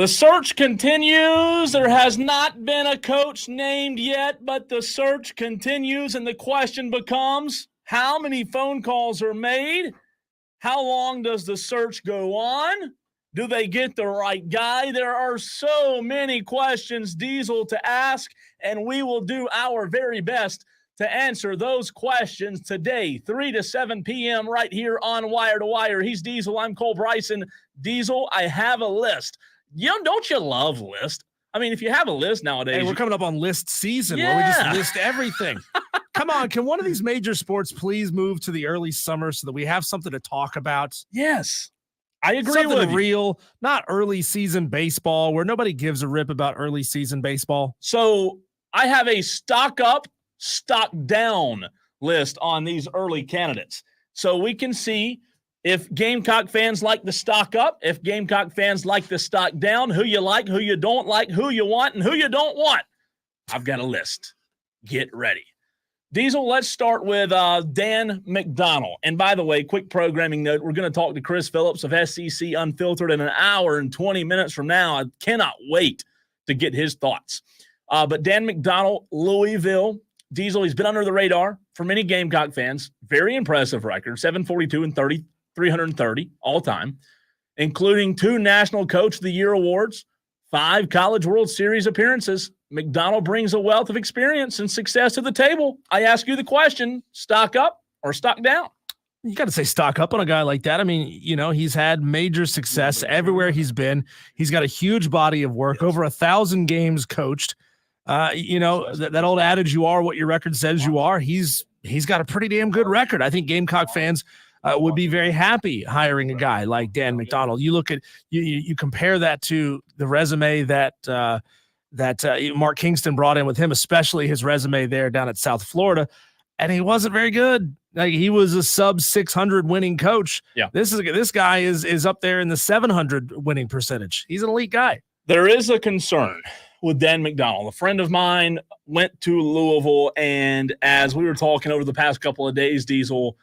The search continues. There has not been a coach named yet, but the search continues, and the question becomes, how many phone calls are made? How long does the search go on? Do they get the right guy? There are so many questions, Diesel, to ask, and we will do our very best to answer those questions today, 3 to 7 p.m. right here on Wire to Wire. He's Diesel. I'm Cole Bryson. Diesel, I have a list. Don't you love lists? I mean, if you have a list nowadays. Hey, we're coming up on list season where we just list everything. Come on, can one of these major sports please move to the early summer so that we have something to talk about? Yes, I agree something with you. Real, not early season baseball where nobody gives a rip about early season baseball. So I have a stock up, stock down list on these early candidates. So we can see if Gamecock fans like the stock up, if Gamecock fans like the stock down, who you like, who you don't like, who you want, and who you don't want. I've got a list. Get ready. Diesel, let's start with Dan McDonnell. And by the way, quick programming note, we're going to talk to Chris Phillips of SEC Unfiltered in an hour and 20 minutes from now. I cannot wait to get his thoughts. But Dan McDonnell, Louisville. Diesel, he's been under the radar for many Gamecock fans. Very impressive record, 742 and 330 all time, including 2 National Coach of the Year awards, 5 College World Series appearances. McDonnell brings a wealth of experience and success to the table. I ask you the question, stock up or stock down? You got to say stock up on a guy like that. I mean, he's had major success everywhere he's been. He's got a huge body of work, over 1,000 games coached. That old adage, you are what your record says you are. He's got a pretty damn good record. I think Gamecock fans would be very happy hiring a guy like Dan McDonnell. You look at you compare that to the resume that Mark Kingston brought in with him, especially his resume there down at South Florida, and he wasn't very good. Like, he was a sub 600 winning coach. Yeah, this guy is up there in the 700 winning percentage. He's an elite guy. There is a concern with Dan McDonnell. A friend of mine went to Louisville, and as we were talking over the past couple of days, Diesel,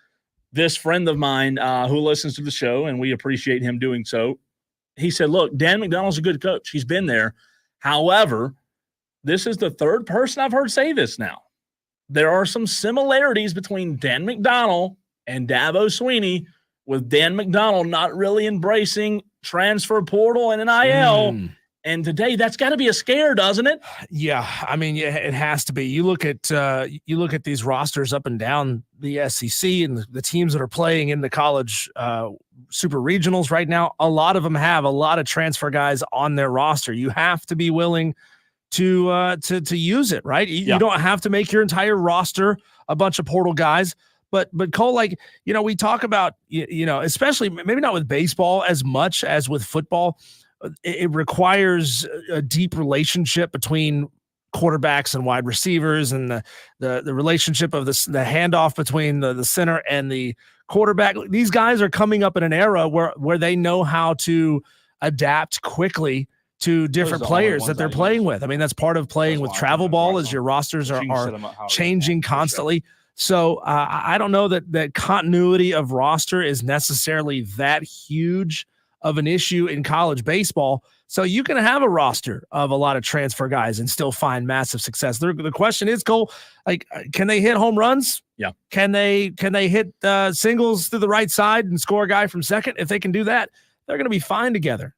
this friend of mine who listens to the show, and we appreciate him doing so, he said, look, Dan McDonnell's a good coach. He's been there. However, this is the third person I've heard say this now. There are some similarities between Dan McDonnell and Dabo Swinney, with Dan McDonnell not really embracing transfer portal and NIL. And today, that's got to be a scare, doesn't it? Yeah, I mean, it has to be. You look at these rosters up and down the SEC and the teams that are playing in the college super regionals right now. A lot of them have a lot of transfer guys on their roster. You have to be willing to use it, right? You don't have to make your entire roster a bunch of portal guys. But Cole, we talk about, especially maybe not with baseball as much as with football. It requires a deep relationship between quarterbacks and wide receivers, and the relationship of the handoff between the center and the quarterback. These guys are coming up in an era where they know how to adapt quickly to different players that they're playing with. I mean, that's part of playing with travel ball, as your rosters are changing constantly. So I don't know that continuity of roster is necessarily that huge of an issue in college baseball. So you can have a roster of a lot of transfer guys and still find massive success. The question is, Cole, can they hit home runs? Yeah. Can they hit singles through the right side and score a guy from second? If they can do that, they're going to be fine together.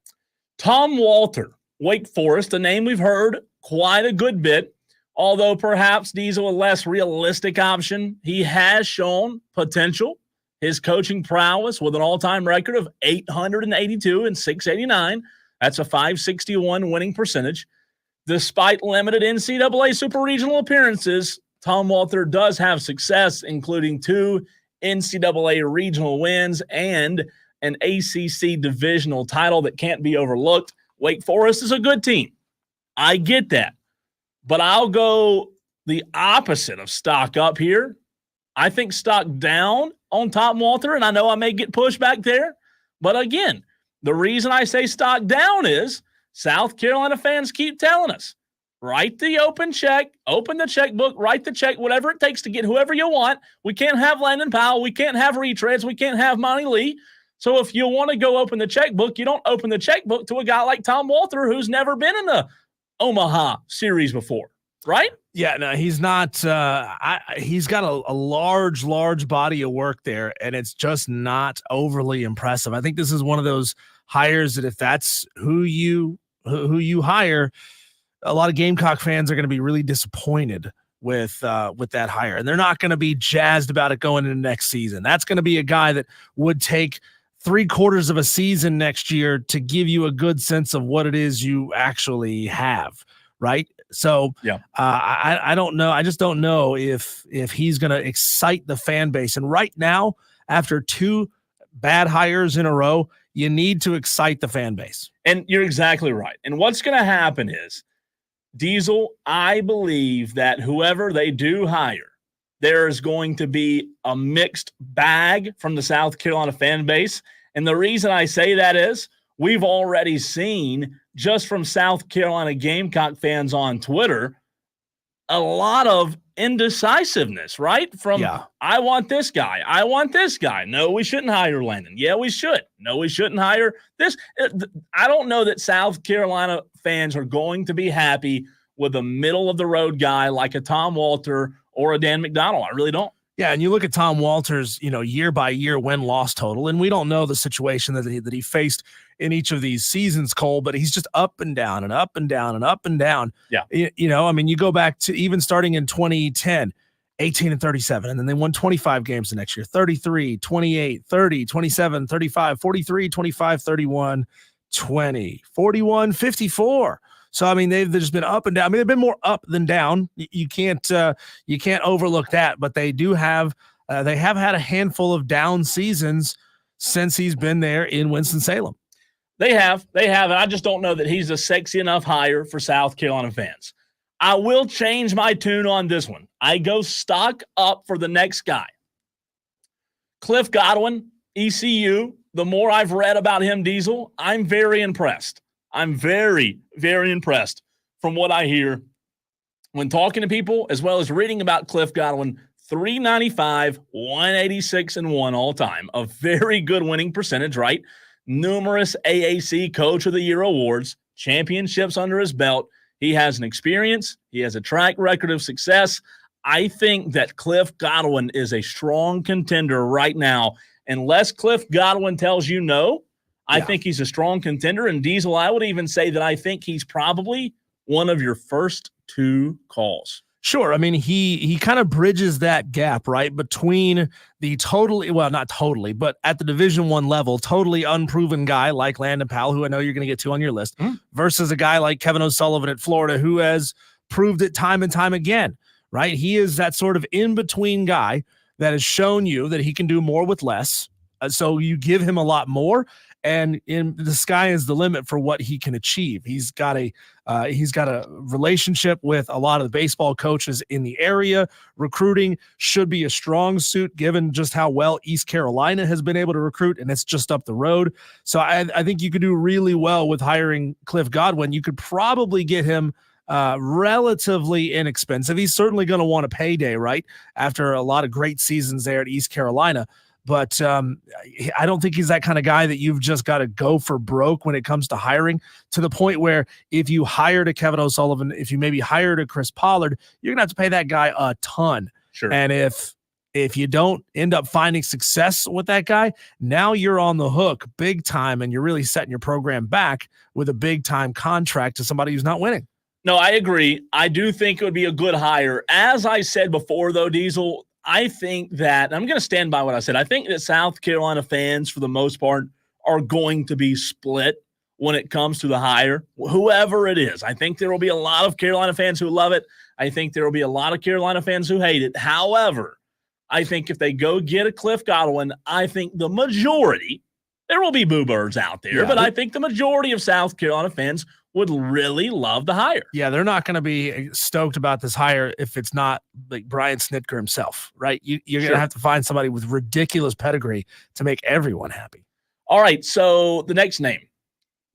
Tom Walter, Wake Forest, a name we've heard quite a good bit, although perhaps Diesel a less realistic option. He has shown potential. His coaching prowess with an all-time record of 882 and 689. That's a 561 winning percentage. Despite limited NCAA Super Regional appearances, Tom Walter does have success, including 2 NCAA regional wins and an ACC divisional title that can't be overlooked. Wake Forest is a good team. I get that. But I'll go the opposite of stock up here. I think stock down on Tom Walter, and I know I may get pushed back there. But again, the reason I say stock down is South Carolina fans keep telling us, write the open check, open the checkbook, write the check, whatever it takes to get whoever you want. We can't have Landon Powell. We can't have retreads. We can't have Monty Lee. So if you want to go open the checkbook, you don't open the checkbook to a guy like Tom Walter, who's never been in the Omaha series before, right? Yeah, no, he's not. He's got a large body of work there, and it's just not overly impressive. I think this is one of those hires that if that's who you hire, a lot of Gamecock fans are going to be really disappointed with that hire, and they're not going to be jazzed about it going into next season. That's going to be a guy that would take 3/4 of a season next year to give you a good sense of what it is you actually have, right? So yeah, I don't know. I just don't know if he's going to excite the fan base. And right now, after 2 bad hires in a row, you need to excite the fan base. And you're exactly right. And what's going to happen is, Diesel, I believe that whoever they do hire, there is going to be a mixed bag from the South Carolina fan base. And the reason I say that is we've already seen just from South Carolina Gamecock fans on Twitter a lot of indecisiveness, right? From, I want this guy. I want this guy. No, we shouldn't hire Landon. Yeah, we should. No, we shouldn't hire this. I don't know that South Carolina fans are going to be happy with a middle-of-the-road guy like a Tom Walter or a Dan McDonald. I really don't. Yeah, and you look at Tom Walter's, year-by-year win-loss total, and we don't know the situation that he faced in each of these seasons, Cole, but he's just up and down and up and down and up and down. Yeah. You go back to even starting in 2010, 18-37, and then they won 25 games the next year, 33, 28, 30, 27, 35, 43, 25, 31, 20, 41, 54. So, they've just been up and down. They've been more up than down. You can't overlook that, but they have had a handful of down seasons since he's been there in Winston-Salem. They have, and I just don't know that he's a sexy enough hire for South Carolina fans. I will change my tune on this one. I go stock up for the next guy. Cliff Godwin, ECU. The more I've read about him, Diesel, I'm very impressed. I'm very, very impressed from what I hear when talking to people, as well as reading about Cliff Godwin. 395, 186, and 1 all time. A very good winning percentage, right? Numerous AAC Coach of the Year awards, championships under his belt. He has an experience. He has a track record of success. I think that Cliff Godwin is a strong contender right now. Unless Cliff Godwin tells you no, I think he's a strong contender. And Diesel, I would even say that I think he's probably one of your first 2 calls. Sure. He kind of bridges that gap, right, between the not totally, but at the Division I level, totally unproven guy like Landon Powell, who I know you're going to get to on your list, versus a guy like Kevin O'Sullivan at Florida, who has proved it time and time again, right? He is that sort of in-between guy that has shown you that he can do more with less. So you give him a lot more, and the sky is the limit for what he can achieve. He's got a relationship with a lot of the baseball coaches in the area. Recruiting should be a strong suit given just how well East Carolina has been able to recruit, and it's just up the road. So I think you could do really well with hiring Cliff Godwin. You could probably get him relatively inexpensive. He's certainly going to want a payday, right, after a lot of great seasons there at East Carolina. But I don't think he's that kind of guy that you've just got to go for broke when it comes to hiring, to the point where if you hired a Kevin O'Sullivan, if you maybe hired a Chris Pollard, you're going to have to pay that guy a ton. Sure. And if you don't end up finding success with that guy, now you're on the hook big time, and you're really setting your program back with a big time contract to somebody who's not winning. No, I agree. I do think it would be a good hire. As I said before, though, Diesel, I think that, I'm going to stand by what I said, I think that South Carolina fans, for the most part, are going to be split when it comes to the hire, whoever it is. I think there will be a lot of Carolina fans who love it. I think there will be a lot of Carolina fans who hate it. However, I think if they go get a Cliff Godwin, I think the majority, there will be boo-birds out there, but I think the majority of South Carolina fans would really love the hire. Yeah, they're not going to be stoked about this hire if it's not like Brian Snitker himself, right? You're going to have to find somebody with ridiculous pedigree to make everyone happy. All right, so the next name,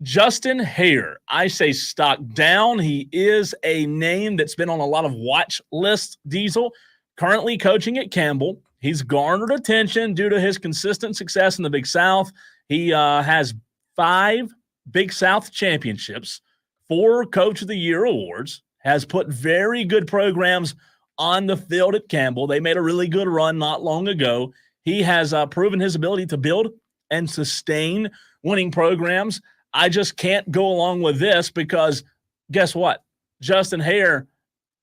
Justin Hare. I say stock down. He is a name that's been on a lot of watch lists, Diesel. Currently coaching at Campbell. He's garnered attention due to his consistent success in the Big South He has 5 Big South championships, 4 Coach of the Year awards, has put very good programs on the field at Campbell. They made a really good run not long ago. He has proven his ability to build and sustain winning programs. I just can't go along with this because guess what? Justin Hare,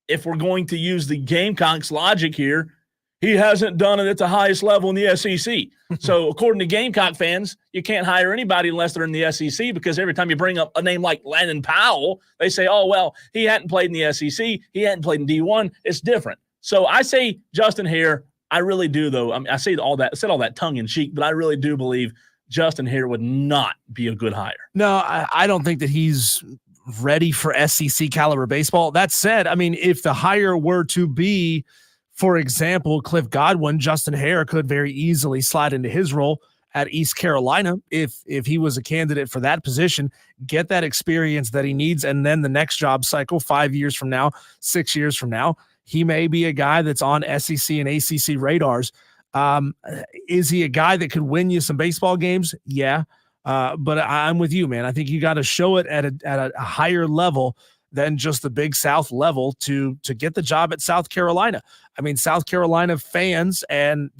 if we're going to use the Gamecocks logic here, he hasn't done it at the highest level in the SEC. So according to Gamecock fans, you can't hire anybody unless they're in the SEC because every time you bring up a name like Landon Powell, they say, oh, well, he hadn't played in the SEC. He hadn't played in D1. It's different. So I say Justin Hare. I really do, though. I mean, I said all that tongue-in-cheek, but I really do believe Justin Hare would not be a good hire. No, I don't think that he's ready for SEC caliber baseball. That said, I mean, if the hire were to be, for example, Cliff Godwin, Justin Hare could very easily slide into his role at East Carolina if he was a candidate for that position, get that experience that he needs, and then the next job cycle, 5 years from now, 6 years from now, he may be a guy that's on SEC and ACC radars. Is he a guy that could win you some baseball games? Yeah. But I'm with you, man. I think you got to show it at a higher level than just the Big South level to get the job at South Carolina. I mean, South Carolina fans and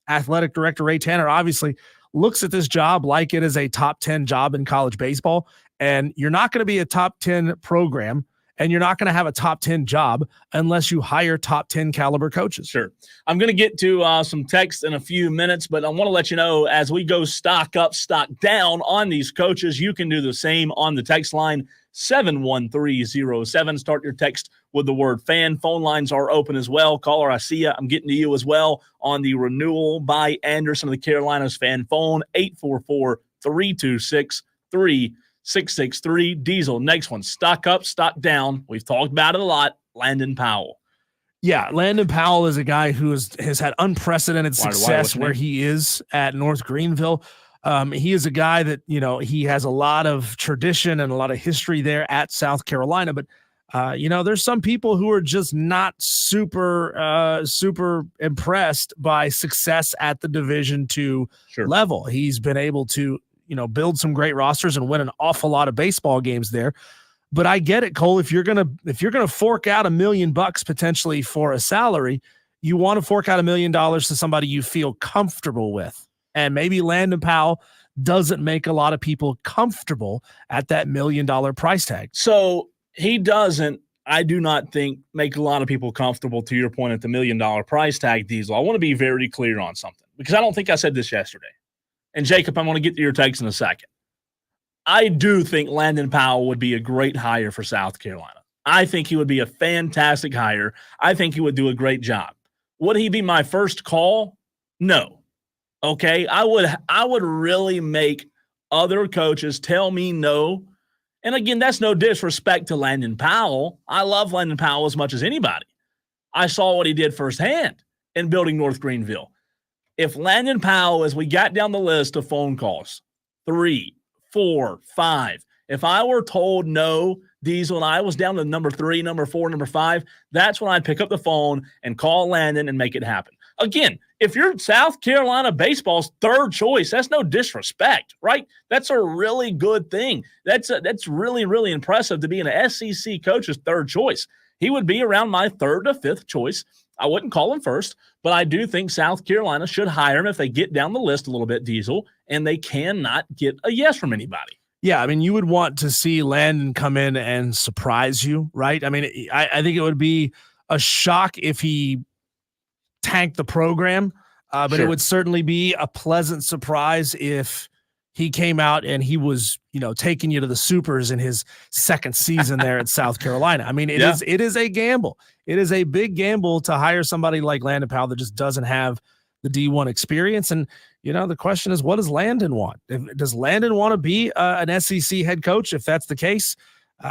athletic director Ray Tanner obviously looks at this job like it is a top 10 job in college baseball. And you're not going to be a top 10 program and you're not going to have a top 10 job unless you hire top 10 caliber coaches. Sure. I'm going to get to some text in a few minutes, but I want to let you know as we go stock up, stock down on these coaches, you can do the same on the text line 71307. Start your text with the word fan. Phone lines are open as well. Caller, I see you. I'm getting to you as well on the renewal by Anderson of the Carolinas fan phone, 844-326-3663. Diesel, next one, stock up, stock down. We've talked about it a lot. Landon Powell. Yeah, Landon Powell is a guy who has had unprecedented success where he is at North Greenville. He is a guy that, he has a lot of tradition and a lot of history there at South Carolina. But, there's some people who are just not super impressed by success at the Division II level. He's been able to, build some great rosters and win an awful lot of baseball games there. But I get it, Cole. If you're gonna fork out $1 million potentially for a salary, you want to fork out $1 million to somebody you feel comfortable with. And maybe Landon Powell doesn't make a lot of people comfortable at that $1 million price tag. So he doesn't, I do not think, make a lot of people comfortable, to your point, at the $1 million price tag, Diesel. I want to be very clear on something because I don't think I said this yesterday. And Jacob, I want to get to your takes in a second. I do think Landon Powell would be a great hire for South Carolina. I think he would be a fantastic hire. I think he would do a great job. Would he be my first call? No. Okay, I would really make other coaches tell me no. And again, that's no disrespect to Landon Powell. I love Landon Powell as much as anybody. I saw what he did firsthand in building North Greenville. If Landon Powell, as we got down the list of phone calls, 3, 4, 5, if I were told no, Diesel, and I was down to number 3, number 4, number 5, that's when I'd pick up the phone and call Landon and make it happen. Again, if you're South Carolina baseball's third choice, that's no disrespect, right? That's a really good thing. That's really, really impressive to be an SEC coach's third choice. He would be around my 3rd to 5th choice. I wouldn't call him first, but I do think South Carolina should hire him if they get down the list a little bit, Diesel, and they cannot get a yes from anybody. Yeah, I mean, you would want to see Landon come in and surprise you, right? I mean, I think it would be a shock if he tanked the program, but it would certainly be a pleasant surprise if he came out and he was, taking you to the supers in his second season there at South Carolina. I mean, it is a gamble. It is a big gamble to hire somebody like Landon Powell that just doesn't have the D1 experience. And, the question is, what does Landon want? Does Landon want to be an SEC head coach? If that's the case,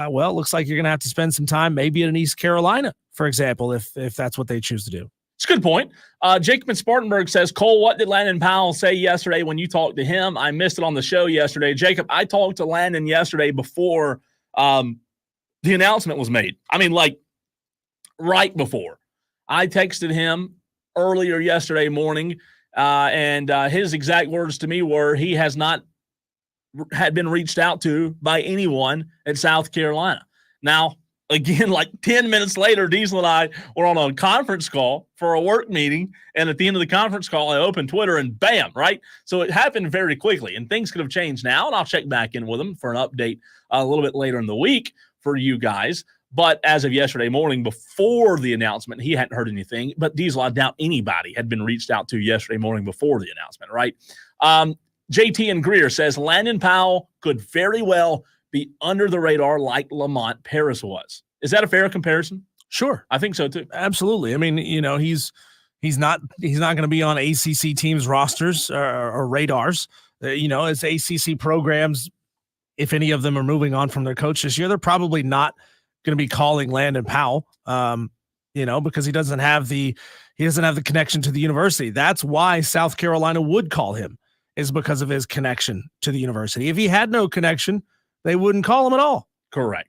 well, it looks like you're going to have to spend some time maybe in East Carolina, for example, if that's what they choose to do. It's a good point. Jacob in Spartanburg says, Cole, what did Landon Powell say yesterday when you talked to him? I missed it on the show yesterday. Jacob, I talked to Landon yesterday before the announcement was made. I mean, like right before. I texted him earlier yesterday morning And his exact words to me were he has not had been reached out to by anyone at South Carolina. Now, again, like 10 minutes later, Diesel and I were on a conference call for a work meeting. And at the end of the conference call, I opened Twitter and bam, right? So it happened very quickly and things could have changed now. And I'll check back in with him for an update a little bit later in the week for you guys. But as of yesterday morning, before the announcement, he hadn't heard anything. But Diesel, I doubt anybody had been reached out to yesterday morning before the announcement, right? JT and Greer says Landon Powell could very well be under the radar like Lamont Paris was. Is that a fair comparison? Sure. I think so too. Absolutely. I mean, he's not going to be on ACC teams rosters or radars. As ACC programs, if any of them are moving on from their coach this year, they're probably not going to be calling Landon Powell, because he doesn't have the connection to the university. That's why South Carolina would call him, is because of his connection to the university. If he had no connection, they wouldn't call him at all. Correct.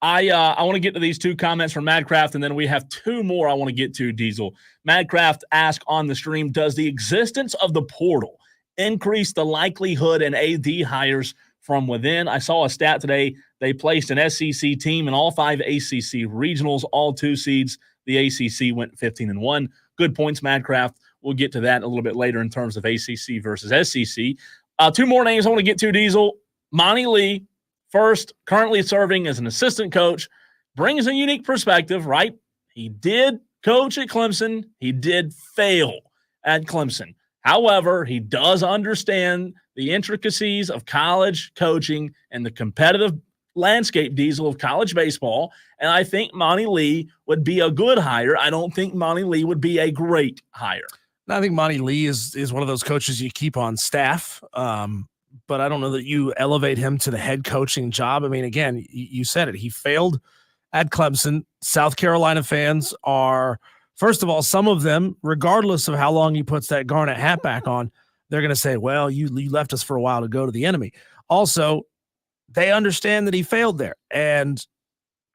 I want to get to these two comments from Madcraft, and then we have two more I want to get to, Diesel. Madcraft asked on the stream, does the existence of the portal increase the likelihood in AD hires from within? I saw a stat today. They placed an SEC team in all 5 ACC regionals, all 2 seeds. The ACC went 15-1. Good points, Madcraft. We'll get to that a little bit later in terms of ACC versus SEC. 2 more names I want to get to, Diesel. Monty Lee, first, currently serving as an assistant coach, brings a unique perspective, right? He did coach at Clemson. He did fail at Clemson. However, he does understand the intricacies of college coaching and the competitive landscape, Diesel, of college baseball. And I think Monty Lee would be a good hire. I don't think Monty Lee would be a great hire. I think Monty Lee is one of those coaches you keep on staff. But I don't know that you elevate him to the head coaching job. I mean, again, you said it. He failed at Clemson. South Carolina fans are, first of all, some of them, regardless of how long he puts that Garnet hat back on, they're going to say, well, you left us for a while to go to the enemy. Also, they understand that he failed there. And,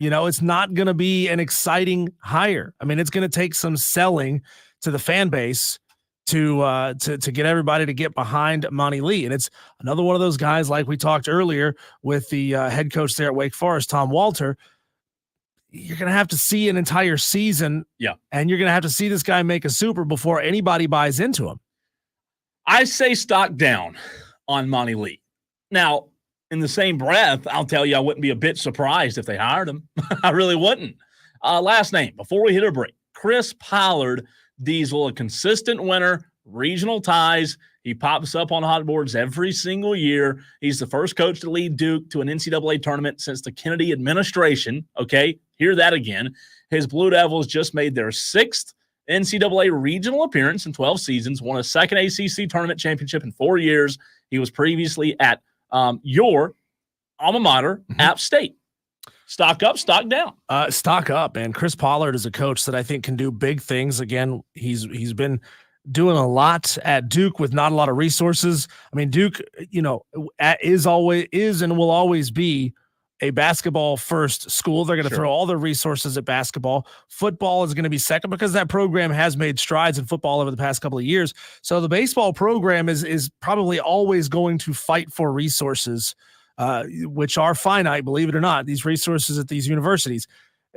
it's not going to be an exciting hire. I mean, it's going to take some selling to the fan base to get everybody to get behind Monty Lee. And it's another one of those guys, like we talked earlier with the head coach there at Wake Forest, Tom Walter. You're going to have to see an entire season. Yeah. And you're going to have to see this guy make a super before anybody buys into him. I say stock down on Monty Lee. Now, in the same breath, I'll tell you I wouldn't be a bit surprised if they hired him. I really wouldn't. Last name, before we hit a break, Chris Pollard. Diesel, a consistent winner, regional ties. He pops up on hot boards every single year. He's the first coach to lead Duke to an NCAA tournament since the Kennedy administration. Okay, hear that again. His Blue Devils just made their 6th NCAA regional appearance in 12 seasons, won a 2nd ACC tournament championship in 4 years. He was previously at your alma mater, App State. Stock up, stock down. Stock up, and Chris Pollard is a coach that I think can do big things. Again, he's been doing a lot at Duke with not a lot of resources. I mean, Duke, is and will always be a basketball first school. They're going to throw all their resources at basketball. Football is going to be second because that program has made strides in football over the past couple of years. So the baseball program is probably always going to fight for resources, which are finite, believe it or not, these resources at these universities.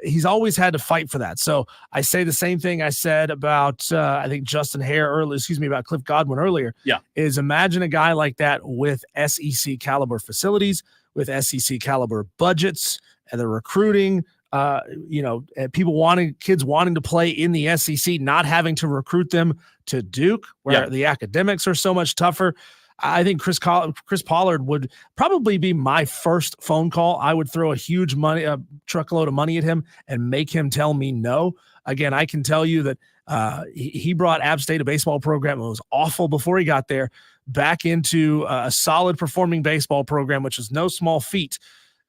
He's always had to fight for that. So I say the same thing I said about, I think Justin Hare earlier, about Cliff Godwin earlier. Yeah. Is imagine a guy like that with SEC caliber facilities, with SEC caliber budgets, and the recruiting, kids wanting to play in the SEC, not having to recruit them to Duke, where the academics are so much tougher. I think Chris Pollard would probably be my first phone call. I would throw a truckload of money at him and make him tell me no. Again, I can tell you that he brought App State, a baseball program that was awful before he got there, back into a solid performing baseball program, which is no small feat.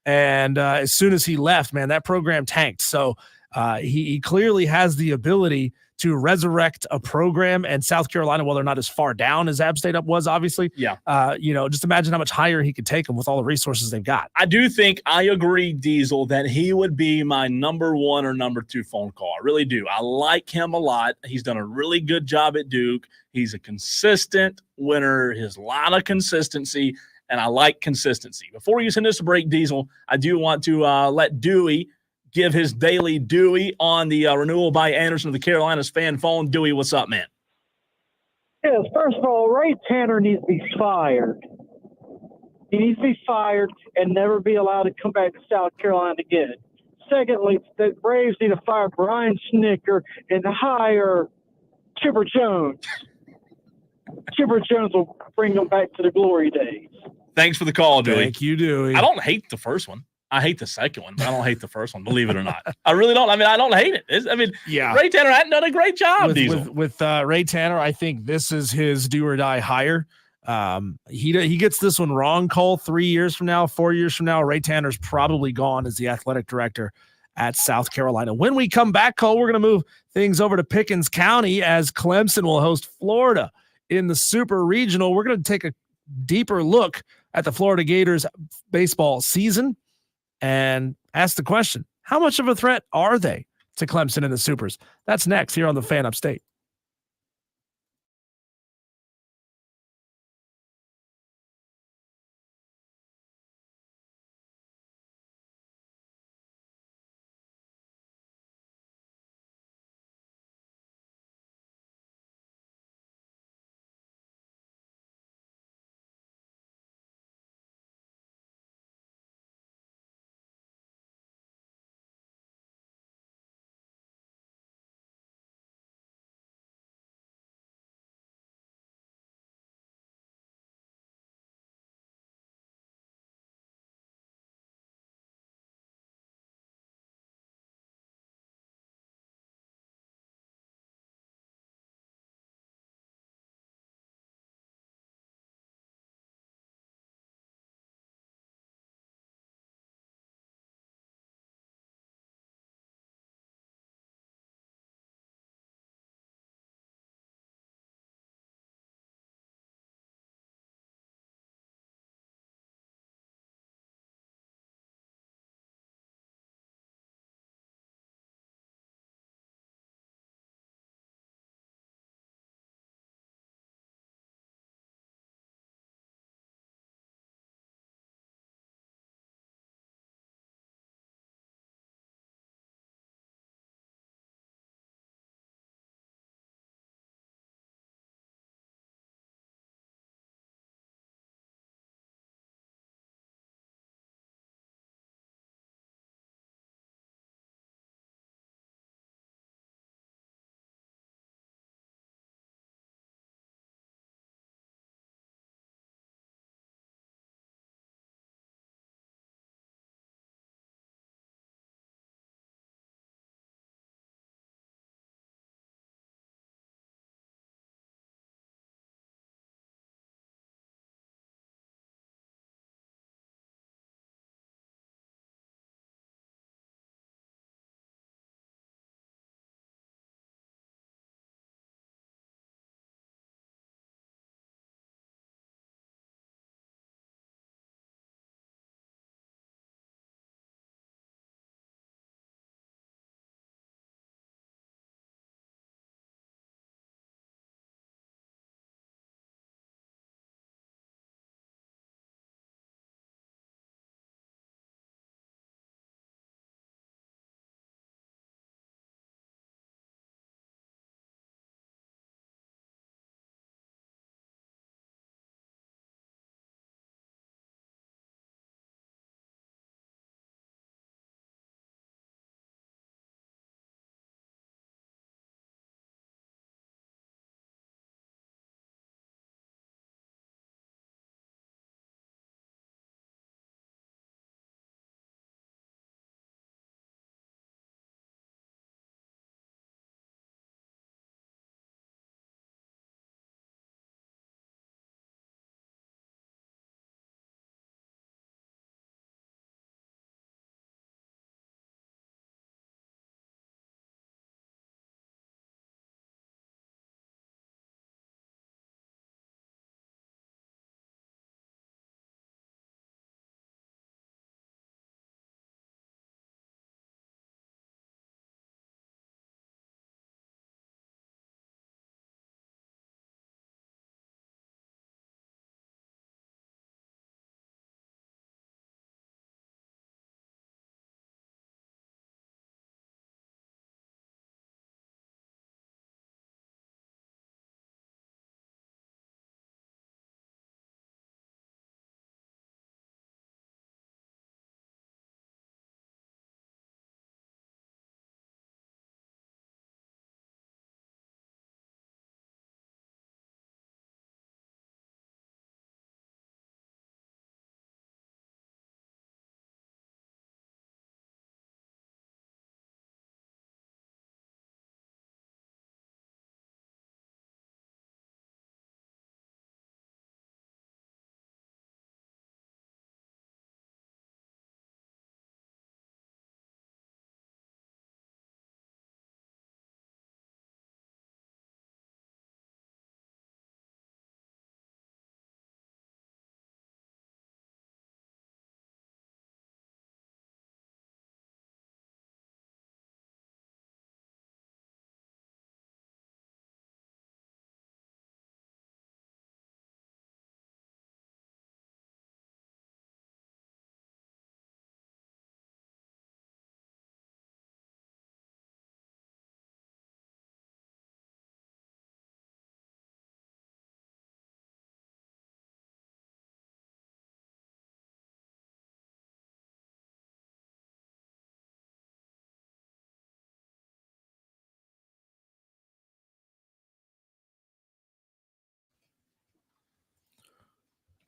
And as soon as he left, man, that program tanked. So He clearly has the ability to resurrect a program, and South Carolina, while they're not as far down as App State was, obviously, Yeah. Just imagine how much higher he could take them with all the resources they've got. I do think I agree, Diesel, that he would be my number 1 or number 2 phone call. I really do. I like him a lot. He's done a really good job at Duke. He's a consistent winner. He has a lot of consistency, and I like consistency. Before you send us a break, Diesel, I do want to let Dewey give his daily Dewey on the renewal by Anderson of the Carolinas fan phone. Dewey, what's up, man? Yes, first of all, Ray Tanner needs to be fired. He needs to be fired and never be allowed to come back to South Carolina again. Secondly, the Braves need to fire Brian Snicker and hire Chipper Jones. Chipper Jones will bring them back to the glory days. Thanks for the call, Dewey. Thank you, Dewey. I don't hate the first one. I hate the second one, but I don't hate the first one, believe it or not. I really don't. I mean, I don't hate it. Ray Tanner hadn't done a great job, with Ray Tanner. I think this is his do or die hire. He gets this one wrong, Cole. 3 years from now, 4 years from now, Ray Tanner's probably gone as the athletic director at South Carolina. When we come back, Cole, we're going to move things over to Pickens County as Clemson will host Florida in the Super Regional. We're going to take a deeper look at the Florida Gators baseball season and ask the question, how much of a threat are they to Clemson in the Supers? That's next here on the Fan Upstate.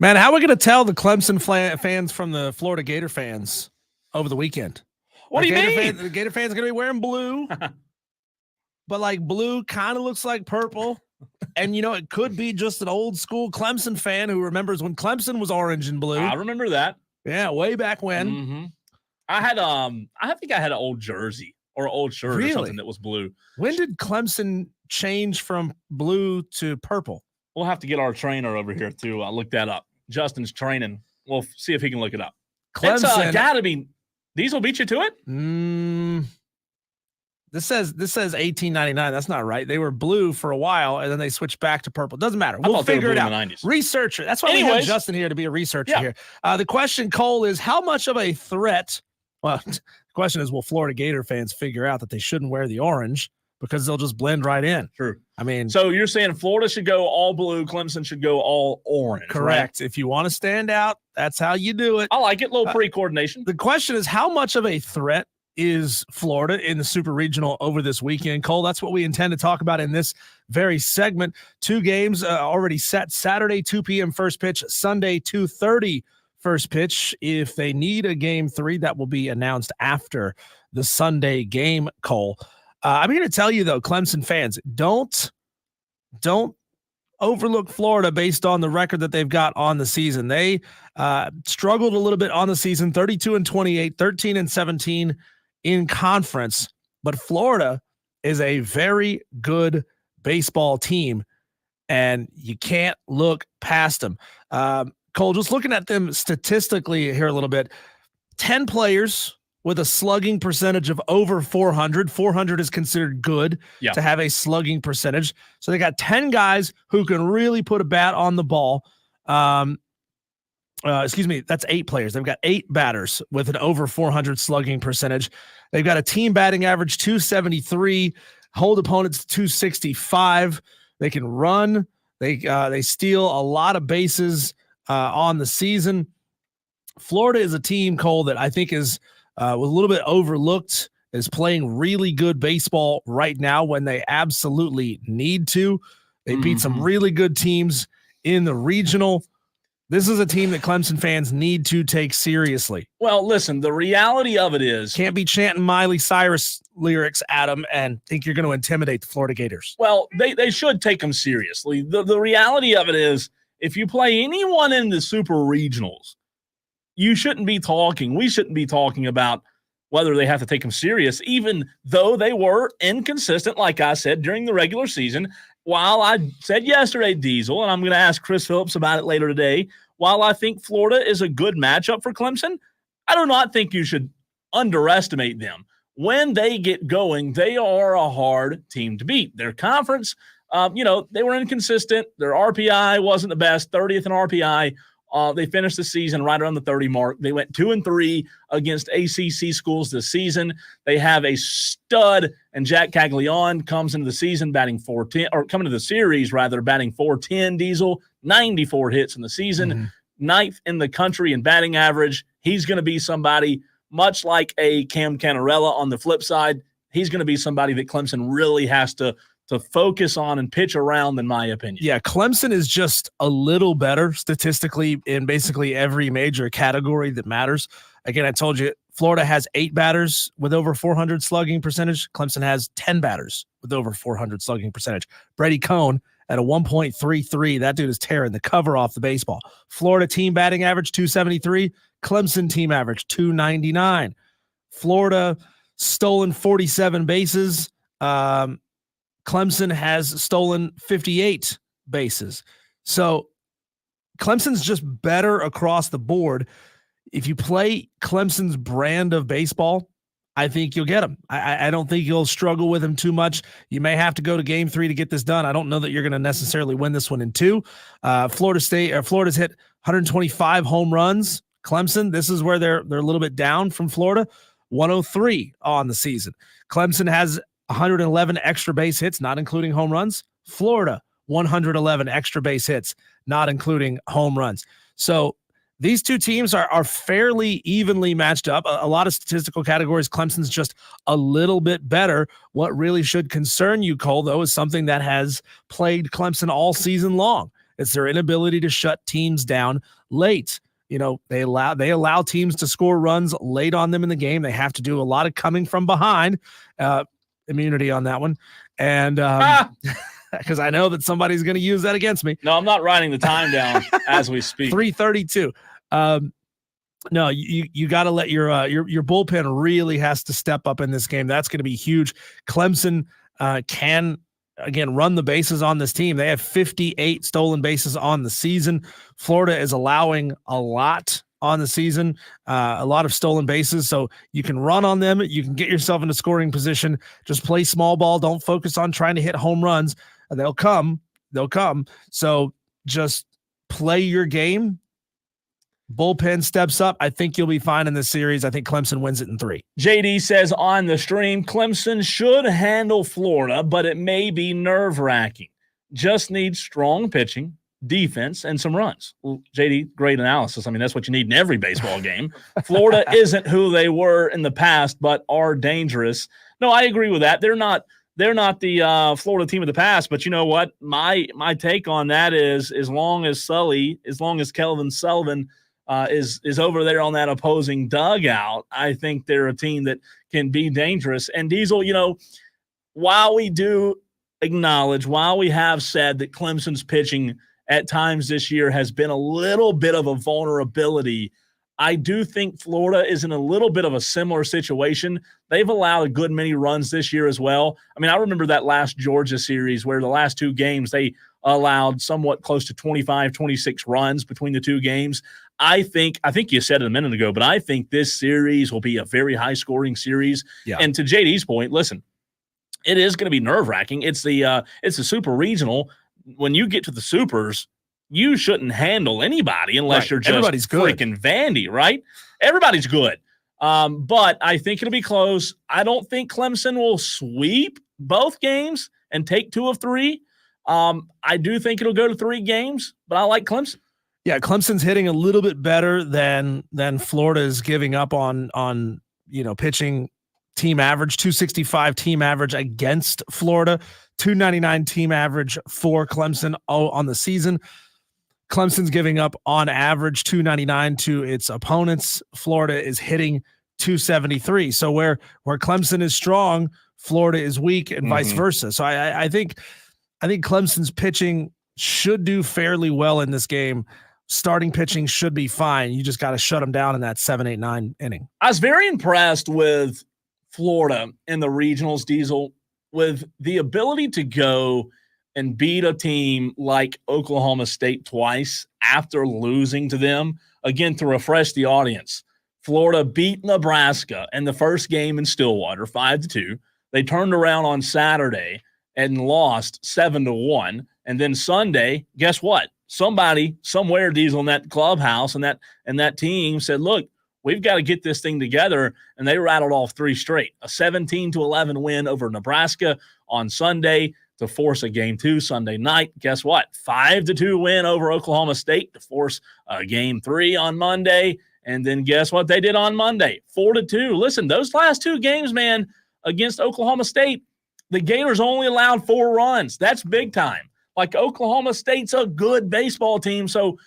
Man, how are we going to tell the Clemson fans from the Florida Gator fans over the weekend? What do you mean? The Gator fans are going to be wearing blue, but like blue kind of looks like purple. And, it could be just an old school Clemson fan who remembers when Clemson was orange and blue. I remember that. Yeah, way back when. Mm-hmm. I think I had an old jersey or an old shirt or something that was blue. When did Clemson change from blue to purple? We'll have to get our trainer over here to look that up. Justin's training. We'll see if he can look it up. Clemson. It's gotta be. Diesel beat you to it? This says 1899. That's not right. They were blue for a while, and then they switched back to purple. Doesn't matter. We'll figure it out. Researcher. That's why we have Justin here to be a researcher here. The question, Cole, is how much of a threat? Well, the question is, will Florida Gator fans figure out that they shouldn't wear the orange because they'll just blend right in? True. I mean, so you're saying Florida should go all blue, Clemson should go all orange. Correct. Right? If you want to stand out, that's how you do it. I like it. A little pre-coordination. The question is, how much of a threat is Florida in the Super Regional over this weekend? Cole, that's what we intend to talk about in this very segment. 2 games already set. Saturday, 2 p.m. first pitch. Sunday, 2:30 first pitch. If they need a game 3, that will be announced after the Sunday game, Cole. I'm here to tell you, though, Clemson fans, don't overlook Florida based on the record that they've got on the season. They struggled a little bit on the season, 32-28, 13-17 in conference, but Florida is a very good baseball team, and you can't look past them. Cole, just looking at them statistically here a little bit, 10 players with a slugging percentage of over 400. 400 is considered good to have a slugging percentage. So they got 10 guys who can really put a bat on the ball. Excuse me, that's 8 players. They've got 8 batters with an over 400 slugging percentage. They've got a team batting average 273, hold opponents 265. They can run. They steal a lot of bases on the season. Florida is a team, Cole, that I think is was a little bit overlooked, is playing really good baseball right now when they absolutely need to. They beat some really good teams in the regional. This is a team that Clemson fans need to take seriously. Well, listen, the reality of it is, can't be chanting Miley Cyrus lyrics at them and think you're going to intimidate the Florida Gators. Well, they should take them seriously. The reality of it is, if you play anyone in the super regionals, we shouldn't be talking about whether they have to take them serious, even though they were inconsistent, like I said, during the regular season. While I said yesterday, Diesel, and I'm going to ask Chris Phillips about it later today, while I think Florida is a good matchup for Clemson, I do not think you should underestimate them. When they get going, they are a hard team to beat. Their conference, they were inconsistent. Their RPI wasn't the best, 30th in RPI. They finished the season right around the 30 mark. They went 2-3 against ACC schools this season. They have a stud, and Jack Caglione comes into the season batting 410, or coming to the series rather, batting 410. Diesel, 94 hits in the season, 9th in the country in batting average. He's going to be somebody much like a Cam Canarella on the flip side. He's going to be somebody that Clemson really has to focus on and pitch around, in my opinion. Yeah, Clemson is just a little better statistically in basically every major category that matters. Again, I told you, Florida has 8 batters with over 400 slugging percentage. Clemson has 10 batters with over 400 slugging percentage. Brady Cohn at a 1.33. That dude is tearing the cover off the baseball. Florida team batting average 273. Clemson team average 299. Florida stolen 47 bases. Clemson has stolen 58 bases. So Clemson's just better across the board. If you play Clemson's brand of baseball, I think you'll get them. I don't think you'll struggle with them too much. You may have to go to game 3 to get this done. I don't know that you're going to necessarily win this one in 2. Florida's hit 125 home runs. Clemson, this is where they're a little bit down from Florida, 103 on the season. Clemson has 111 extra base hits, not including home runs. Florida, 111 extra base hits, not including home runs. So these two teams are fairly evenly matched up. A lot of statistical categories, Clemson's just a little bit better. What really should concern you, Cole, though, is something that has plagued Clemson all season long. It's their inability to shut teams down late. They allow teams to score runs late on them in the game. They have to do a lot of coming from behind. Immunity on that one. And because I know that somebody's going to use that against me. No, I'm not writing the time down as we speak. 3:32. No, you got to let your bullpen really has to step up in this game. That's going to be huge. Clemson can again run the bases on this team. They have 58 stolen bases on the season. Florida is allowing a lot on the season, a lot of stolen bases. So you can run on them. You can get yourself into scoring position. Just play small ball. Don't focus on trying to hit home runs. They'll come. So just play your game. Bullpen steps up. I think you'll be fine in this series. I think Clemson wins it in 3. JD says on the stream, Clemson should handle Florida, but it may be nerve-wracking. Just needs strong pitching, defense, and some runs. Well, JD, great analysis. I mean, that's what you need in every baseball game. Florida isn't who they were in the past, but are dangerous. No, I agree with that. They're not the Florida team of the past, but you know what? My take on that is as long as Kelvin Sullivan is over there on that opposing dugout, I think they're a team that can be dangerous. And Diesel, while we do acknowledge, while we have said that Clemson's pitching at times this year has been a little bit of a vulnerability, I do think Florida is in a little bit of a similar situation. They've allowed a good many runs this year as well. I mean, I remember that last Georgia series where the last 2 games they allowed somewhat close to 25, 26 runs between the 2 games. I think you said it a minute ago, but I think this series will be a very high-scoring series. Yeah. And to JD's point, listen, it is going to be nerve-wracking. It's the super regional. When you get to the supers, you shouldn't handle anybody unless you're just freaking Vandy, right? Everybody's good. But I think it'll be close. I don't think Clemson will sweep both games and take 2 of 3. I do think it'll go to 3 games, but I like Clemson. Yeah, Clemson's hitting a little bit better than Florida is giving up on pitching. Team average 265 team average against Florida, 299 team average for Clemson on the season. Clemson's giving up on average 299 to its opponents. Florida is hitting 273. So where Clemson is strong, Florida is weak, and vice versa. So I think Clemson's pitching should do fairly well in this game. Starting pitching should be fine. You just got to shut them down in that 7, 8, 9 inning. I was very impressed with Florida in the regionals, Diesel, with the ability to go and beat a team like Oklahoma State twice after losing to them. Again, to refresh the audience, Florida beat Nebraska in the first game in Stillwater 5-2. They turned around on Saturday and lost 7-1. And then Sunday, guess what? Somebody somewhere, Diesel, in that clubhouse and that team said, look, we've got to get this thing together. And they rattled off 3 straight. A 17-11 win over Nebraska on Sunday to force a game 2 Sunday night. Guess what? 5-2 win over Oklahoma State to force a game 3 on Monday. And then guess what they did on Monday? 4-2. Listen, those last 2 games, man, against Oklahoma State, the Gators only allowed 4 runs. That's big time. Like, Oklahoma State's a good baseball team. So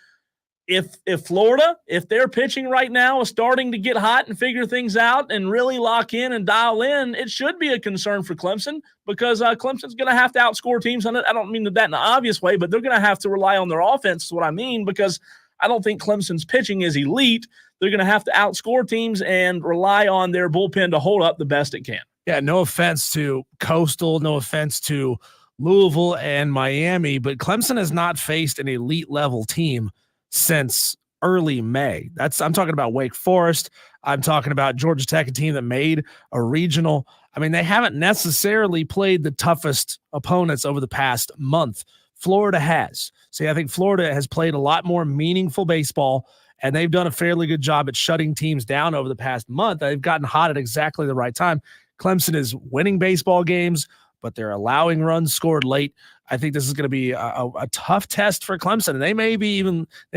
if Florida, if their pitching right now is starting to get hot and figure things out and really lock in and dial in, it should be a concern for Clemson because Clemson's going to have to outscore teams on it. I don't mean that in an obvious way, but they're going to have to rely on their offense is what I mean, because I don't think Clemson's pitching is elite. They're going to have to outscore teams and rely on their bullpen to hold up the best it can. Yeah, no offense to Coastal, no offense to Louisville and Miami, but Clemson has not faced an elite level team since early May. I'm talking about Wake Forest. I'm talking about Georgia Tech, a team that made a regional. I mean, they haven't necessarily played the toughest opponents over the past month. Florida has. See, I think Florida has played a lot more meaningful baseball, and they've done a fairly good job at shutting teams down over the past month. They've gotten hot at exactly the right time. Clemson is winning baseball games, but they're allowing runs scored late. I think this is going to be a tough test for Clemson, and they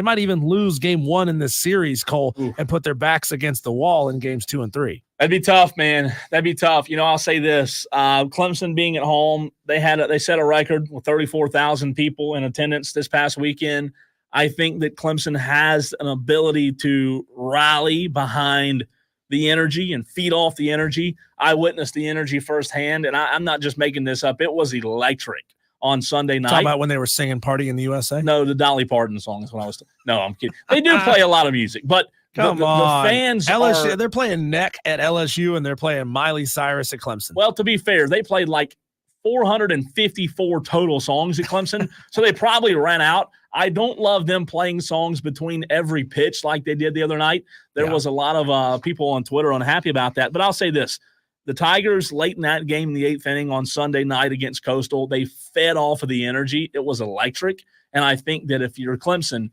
might even lose game 1 in this series, Cole, and put their backs against the wall in games 2 and 3. That'd be tough, man. That'd be tough. I'll say this: Clemson being at home, they set a record with 34,000 people in attendance this past weekend. I think that Clemson has an ability to rally behind the energy and feed off the energy. I witnessed the energy firsthand, and I'm not just making this up. It was electric on Sunday night. Talking about when they were singing "Party in the USA." No, the Dolly Parton song is what I was. No, I'm kidding. They do play a lot of music, but the fans LSU, they're playing Neck at LSU, and they're playing Miley Cyrus at Clemson. Well, to be fair, they played like 454 total songs at Clemson, so they probably ran out. I don't love them playing songs between every pitch like they did the other night. There was a lot of people on Twitter unhappy about that. But I'll say this. The Tigers, late in that game in the 8th inning on Sunday night against Coastal, they fed off of the energy. It was electric. And I think that if you're Clemson,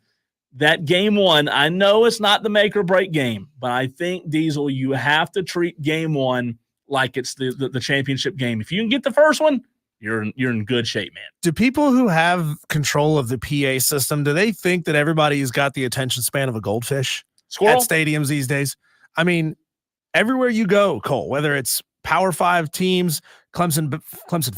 that game 1, I know it's not the make or break game, but I think, Diesel, you have to treat game 1 like it's the championship game. If you can get the first one, you're in good shape, man. Do people who have control of the PA system, do they think that everybody's got the attention span of a goldfish Squirrel? At stadiums these days? I mean, everywhere you go, Cole, whether it's Power 5 teams, Clemson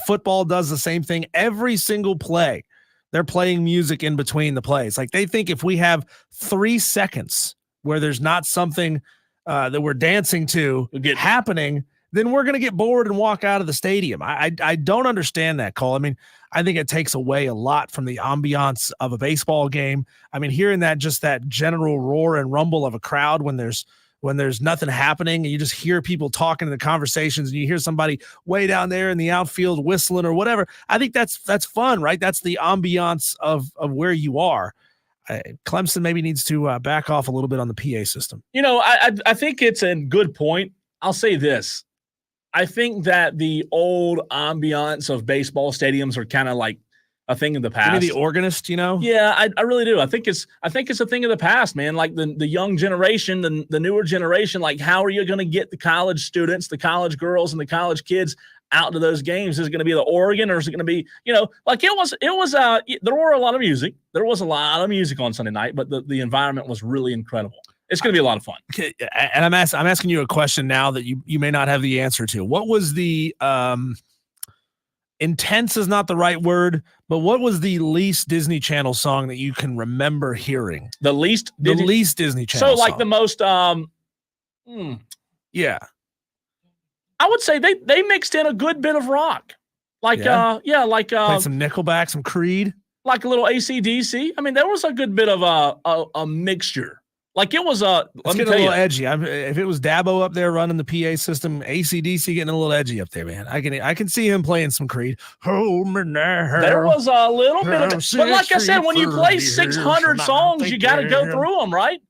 football does the same thing. Every single play, they're playing music in between the plays. Like, they think if we have 3 seconds where there's not something that we're dancing to happening, then we're going to get bored and walk out of the stadium. I don't understand that, Cole. I mean, I think it takes away a lot from the ambiance of a baseball game. I mean, hearing that general roar and rumble of a crowd when there's nothing happening, and you just hear people talking in the conversations, and you hear somebody way down there in the outfield whistling or whatever. I think that's fun, right? That's the ambiance of where you are. Clemson maybe needs to back off a little bit on the PA system. I think it's a good point. I'll say this. I think that the old ambiance of baseball stadiums are kind of like a thing of the past. You mean the organist, Yeah, I really do. I think it's a thing of the past, man. Like the young generation, the newer generation, like, how are you going to get the college students, the college girls, and the college kids out to those games? Is it going to be the Oregon, or is it going to be, like it was there were a lot of music. There was a lot of music on Sunday night, but the environment was really incredible. It's going to be a lot of fun. Okay, and I'm asking you a question now that you may not have the answer to. What was the intense is not the right word, but what was the least Disney Channel song that you can remember hearing? The least Disney Channel. So like song. the most yeah. I would say they mixed in a good bit of rock. Like played some Nickelback, some Creed, like a little AC/DC. I mean, there was a good bit of a mixture. Like it was It's getting a little edgy. If it was Dabo up there running the PA system, AC/DC getting a little edgy up there, man. I can see him playing some Creed. Hold me now. There was a little bit of, but like I said, when you play 600 songs, you got to go through them, right?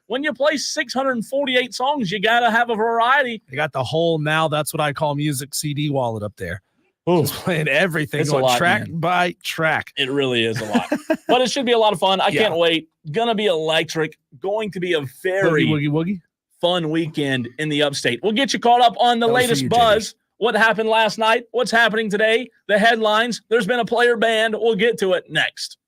When you play 648 songs, you got to have a variety. They got the whole Now That's What I Call Music CD wallet up there. Just playing everything, it's going a lot, track man. by track. It really is a lot. But it should be a lot of fun. I can't wait. Gonna be electric. Going to be a very Woogie. fun weekend in the upstate. We'll get you caught up on the latest buzz. JD. What happened last night? What's happening today? The headlines. There's been a player banned. We'll get to it next.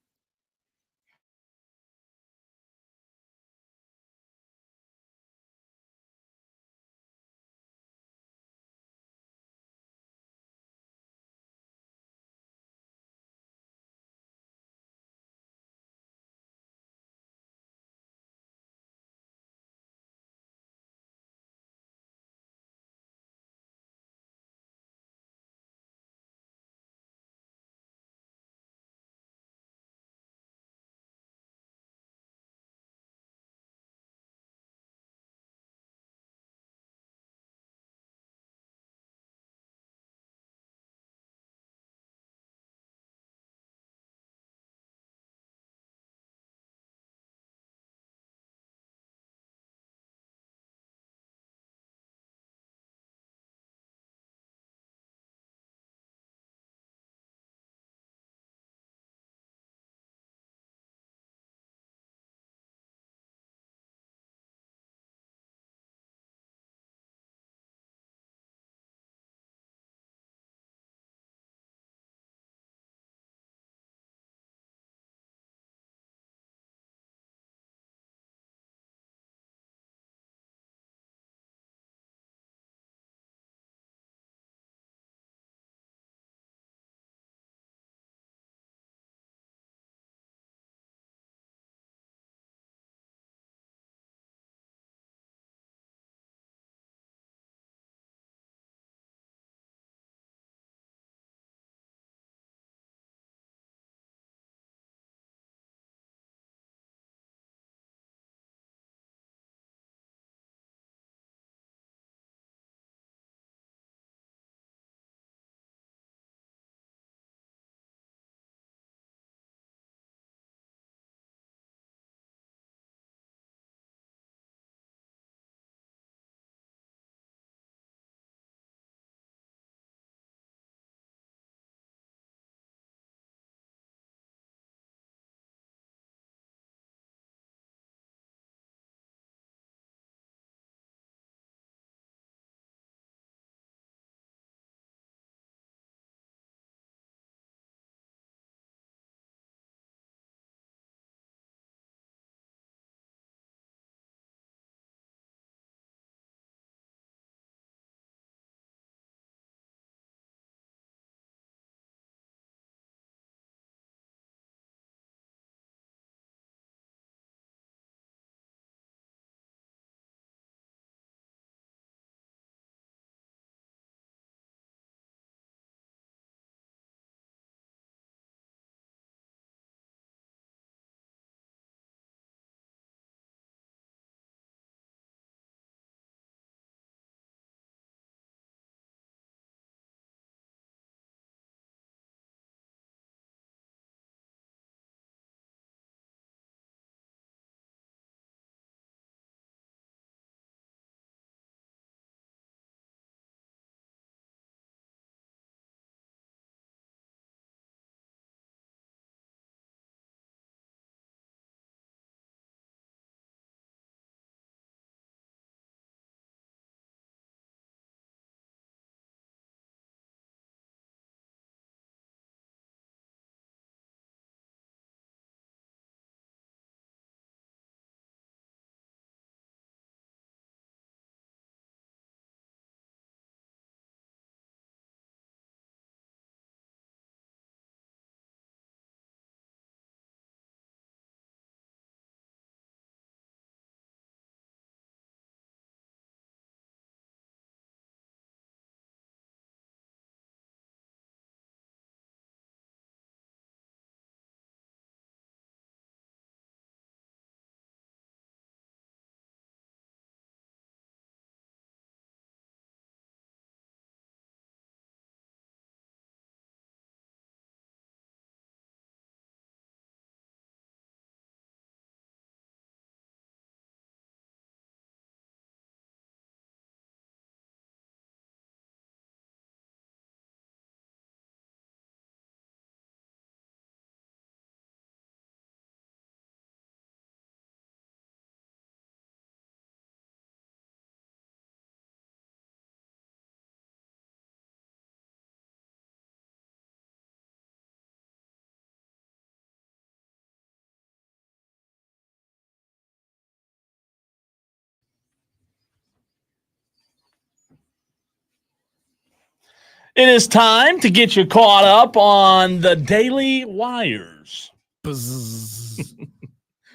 It is time to get you caught up on the Daily Wires. Buzz.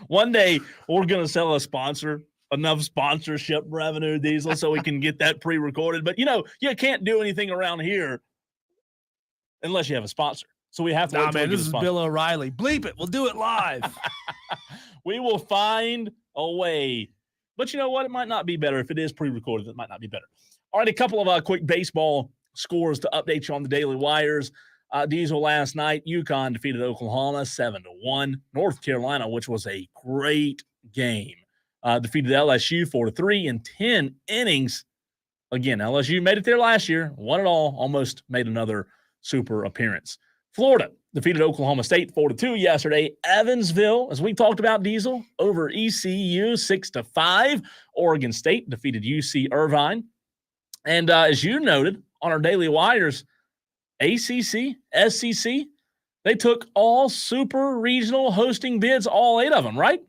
One day, we're going to sell a sponsor enough sponsorship revenue, Diesel, so we can get that pre-recorded. But, you can't do anything around here unless you have a sponsor. So we have to wait till we get this a is sponsor. Bill O'Reilly. Bleep it. We'll do it live. We will find a way. But you know what? It might not be better. If it is pre-recorded, it might not be better. All right, a couple of quick baseball scores to update you on the Daily Wires. Diesel last night, UConn defeated Oklahoma 7-1. North Carolina, which was a great game, defeated LSU 4-3 in 10 innings. Again, LSU made it there last year, won it all, almost made another super appearance. Florida defeated Oklahoma State 4-2 yesterday. Evansville, as we talked about, Diesel, over ECU 6-5. Oregon State defeated UC Irvine. And as you noted on our Daily Wires, ACC, SEC, they took all super regional hosting bids, all 8 of them, right?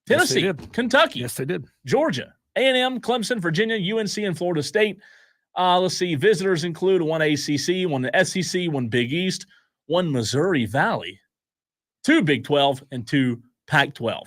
Tennessee, Yes, they did. Kentucky, Yes, they did. Georgia, A&M, Clemson, Virginia, UNC, and Florida State. Let's see. Visitors include one ACC, one SEC, one Big East, one Missouri Valley, 2 Big 12, and 2 Pac-12.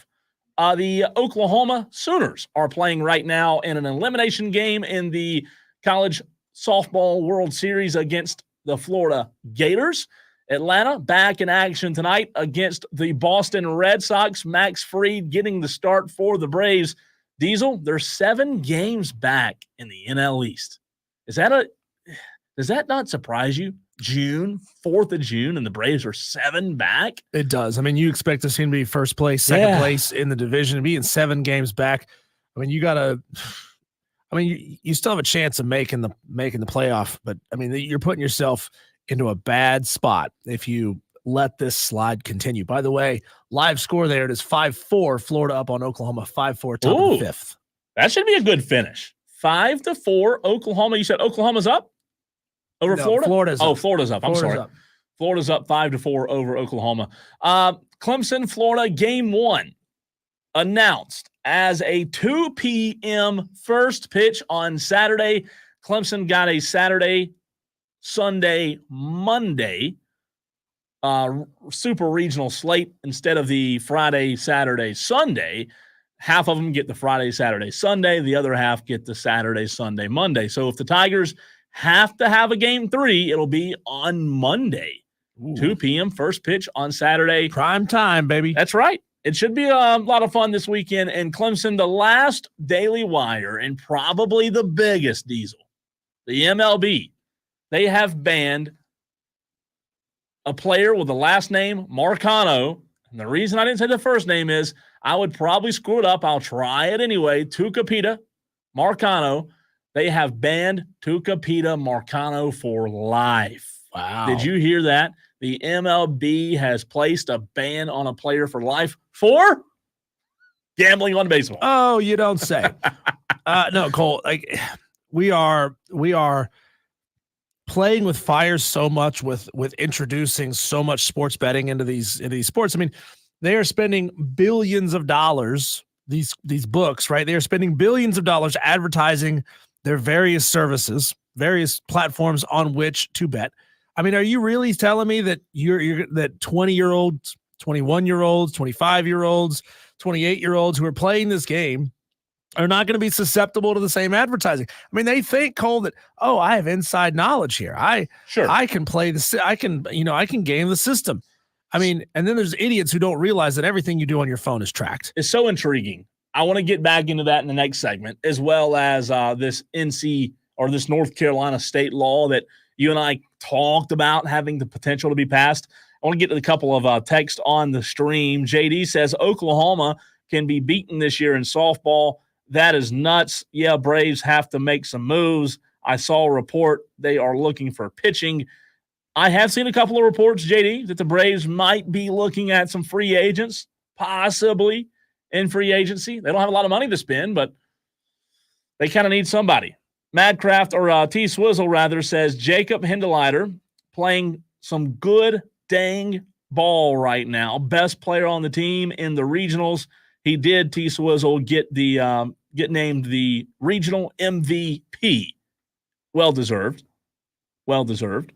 The Oklahoma Sooners are playing right now in an elimination game in the College Softball World Series against the Florida Gators. Atlanta back in action tonight against the Boston Red Sox. Max Fried getting the start for the Braves. Diesel, they're 7 games back in the NL East. Does that not surprise you? 4th of June, and the Braves are 7 back? It does. I mean, you expect this team to be first place, second place in the division, to be in 7 games back. I mean, you still have a chance of making the playoff, but I mean, you're putting yourself into a bad spot if you let this slide continue. By the way, live score there, it is 5-4, Florida up on Oklahoma, 5-4, top of the 5th. That should be a good finish. 5-4, Oklahoma. You said Oklahoma's up over Florida? Florida's up. Florida's up. I'm sorry. Florida's up 5-4 over Oklahoma. Clemson, Florida, game 1 announced as a 2 p.m. first pitch on Saturday. Clemson got a Saturday, Sunday, Monday super regional slate instead of the Friday, Saturday, Sunday. Half of them get the Friday, Saturday, Sunday. The other half get the Saturday, Sunday, Monday. So if the Tigers have to have a game 3, it'll be on Monday. Ooh. 2 p.m. first pitch on Saturday. Prime time, baby. That's right. It should be a lot of fun this weekend. And Clemson, the last Daily Wire and probably the biggest, Diesel, the MLB, they have banned a player with the last name Marcano. And the reason I didn't say the first name is I would probably screw it up. I'll try it anyway. Tucupita Marcano. They have banned Tucupita Marcano for life. Wow. Did you hear that? The MLB has placed a ban on a player for life for gambling on baseball. Oh, you don't say. No, Cole, like we are playing with fire so much with introducing so much sports betting into these sports. I mean, they are spending billions of dollars, these books, right? They are spending billions of dollars advertising their various services, various platforms on which to bet. I mean, are you really telling me that that 20-year-olds, 21-year-olds, 25-year-olds, 28-year-olds who are playing this game are not going to be susceptible to the same advertising? I mean, they think, Cole, that, oh, I have inside knowledge here. I can play I can game the system. I mean, and then there's idiots who don't realize that everything you do on your phone is tracked. It's so intriguing. I want to get back into that in the next segment, as well as this this North Carolina state law that you and I talked about having the potential to be passed. I want to get to a couple of texts on the stream. JD says Oklahoma can be beaten this year in softball. That is nuts. Yeah, Braves have to make some moves. I saw a report they are looking for pitching. I have seen a couple of reports, JD, that the Braves might be looking at some free agents, possibly in free agency. They don't have a lot of money to spend, but they kind of need somebody. Madcraft, or T-Swizzle rather, says Jacob Hindeleiter playing some good dang ball right now. Best player on the team in the regionals. He did, T-Swizzle, get named the regional MVP. Well-deserved. Well deserved.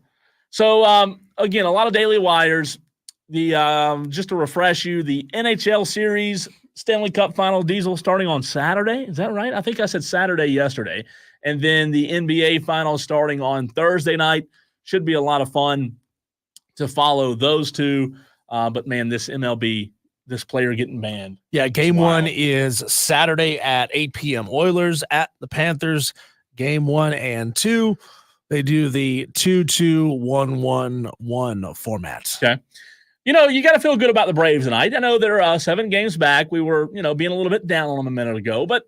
So again, a lot of daily wires. The just to refresh you, the NHL series Stanley Cup Final Diesel starting on Saturday. Is that right? I think I said Saturday yesterday. And then the NBA Finals starting on Thursday night. Should be a lot of fun to follow those two. But man, this MLB, this player getting banned. Yeah, game one is Saturday at 8 p.m. Oilers at the Panthers. Game 1 and 2. They do the 2-2-1-1-1 format. Okay. You got to feel good about the Braves tonight. I know they're 7 games back. We were, being a little bit down on them a minute ago, but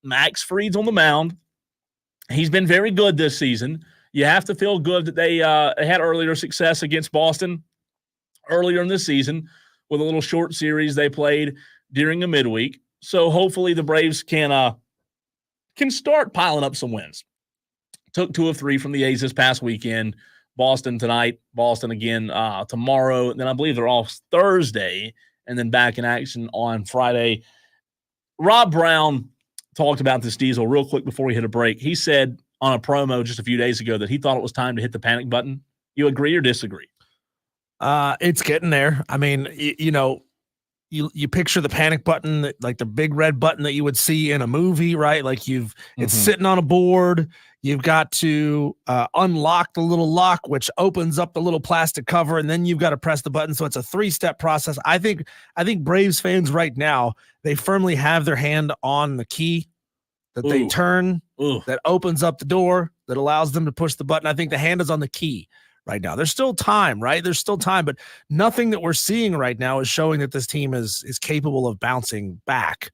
Max Fried's on the mound. He's been very good this season. You have to feel good that they had earlier success against Boston earlier in the season with a little short series they played during the midweek. So hopefully the Braves can start piling up some wins. Took 2 of 3 from the A's this past weekend. Boston tonight, Boston again tomorrow. And then I believe they're off Thursday and then back in action on Friday. Rob Brown talked about this Diesel real quick before we hit a break. He said on a promo just a few days ago that he thought it was time to hit the panic button. You agree or disagree? It's getting there. I mean, you picture the panic button, like the big red button that you would see in a movie, right? Like it's sitting on a board. You've got to unlock the little lock, which opens up the little plastic cover, and then you've got to press the button. So it's a 3-step process. I think Braves fans right now, they firmly have their hand on the key that they turn, that opens up the door, that allows them to push the button. I think the hand is on the key right now. There's still time, right? There's still time, but nothing that we're seeing right now is showing that this team is capable of bouncing back.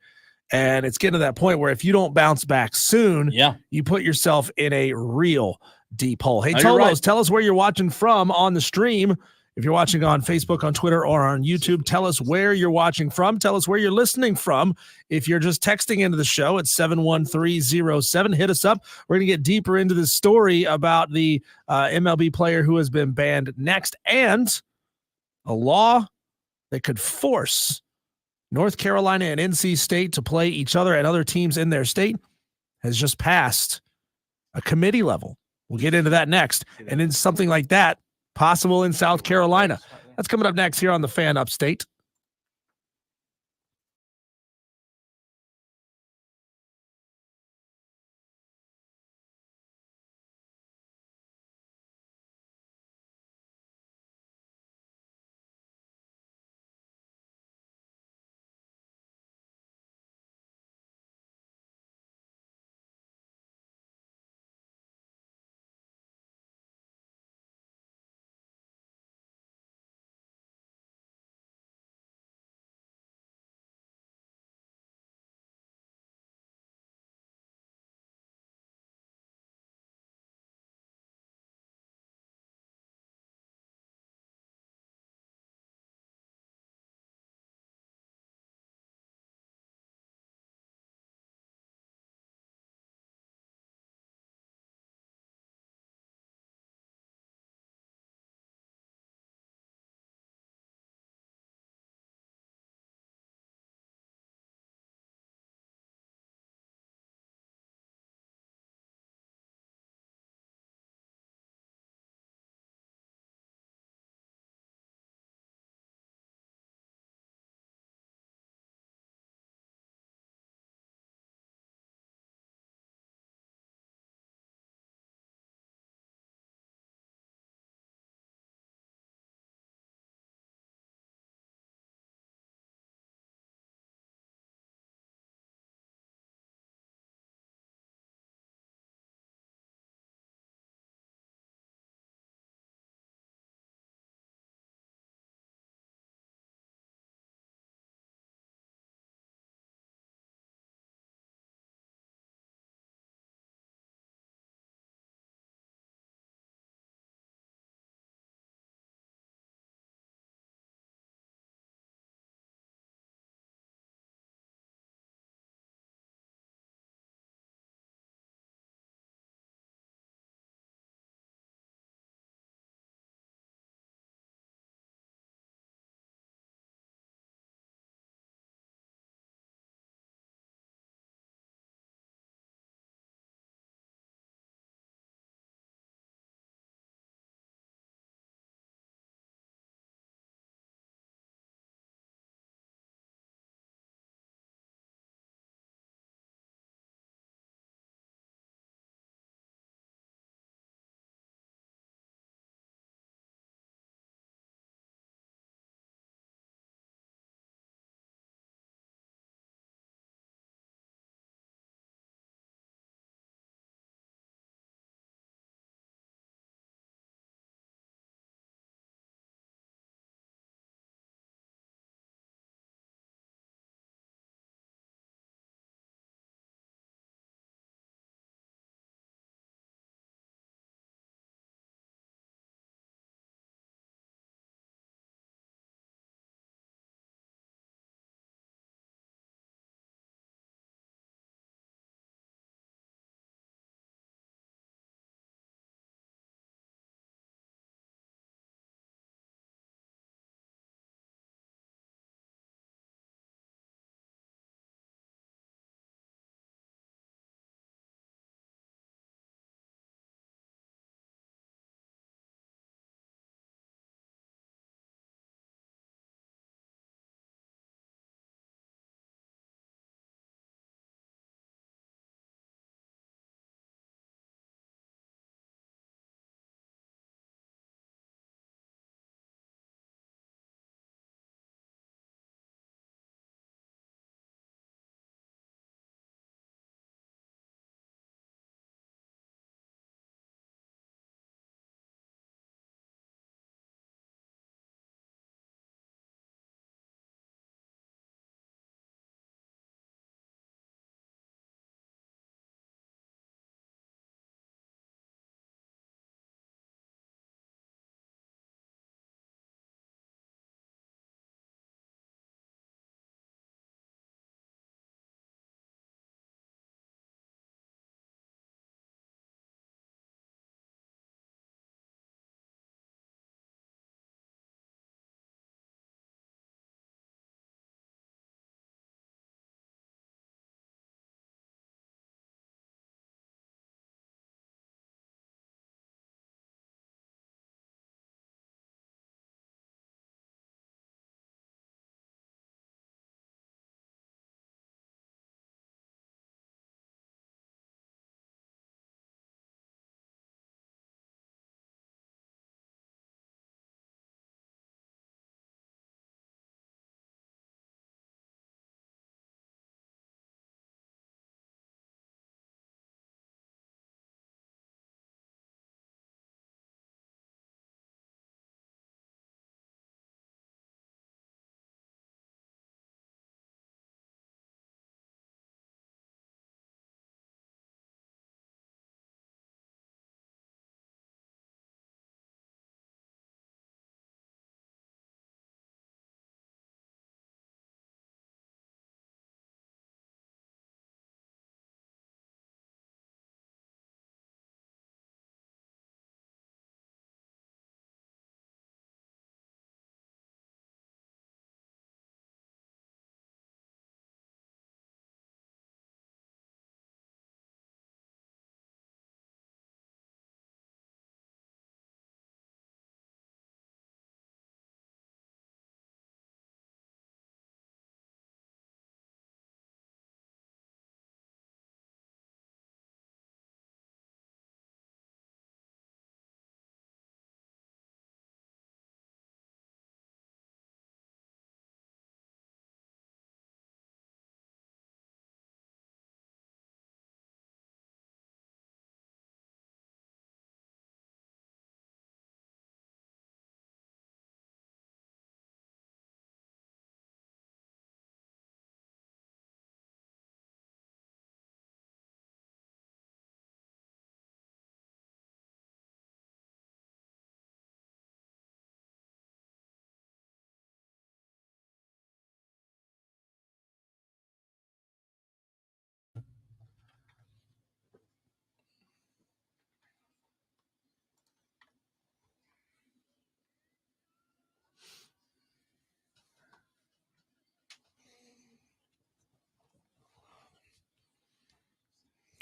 And it's getting to that point where if you don't bounce back soon, you put yourself in a real deep hole. Hey, Tolos, tell us where you're watching from on the stream. If you're watching on Facebook, on Twitter, or on YouTube, tell us where you're watching from. Tell us where you're listening from. If you're just texting into the show at 71307, hit us up. We're going to get deeper into this story about the MLB player who has been banned next, and a law that could force North Carolina and NC State to play each other and other teams in their state has just passed a committee level. We'll get into that next. And then something like that possible in South Carolina. That's coming up next here on the Fan Upstate.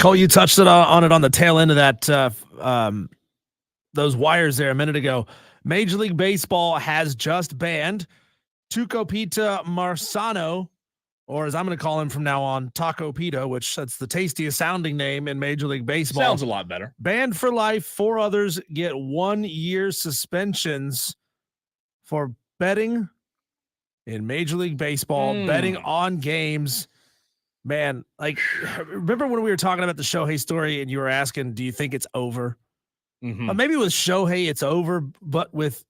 Cole, you touched on it on the tail end of that those wires there a minute ago. Major League Baseball has just banned Tucupita Marzano, or as I'm going to call him from now on, Taco Pita, which that's the tastiest sounding name in Major League Baseball. Sounds a lot better. Banned for life. 4 others get 1-year suspensions for betting in Major League Baseball, betting on games. Man, like, remember when we were talking about the Shohei story and you were asking, do you think it's over? Maybe with Shohei, it's over, but with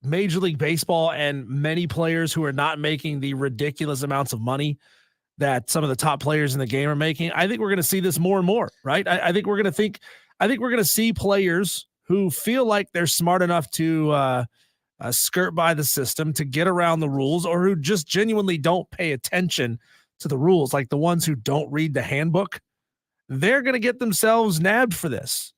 Major League Baseball and many players who are not making the ridiculous amounts of money that some of the top players in the game are making, I think we're going to see this more and more, right? I think we're going to see players who feel like they're smart enough to skirt by the system, to get around the rules, or who just genuinely don't pay attention to the rules, like the ones who don't read the handbook. They're going to get themselves nabbed for this.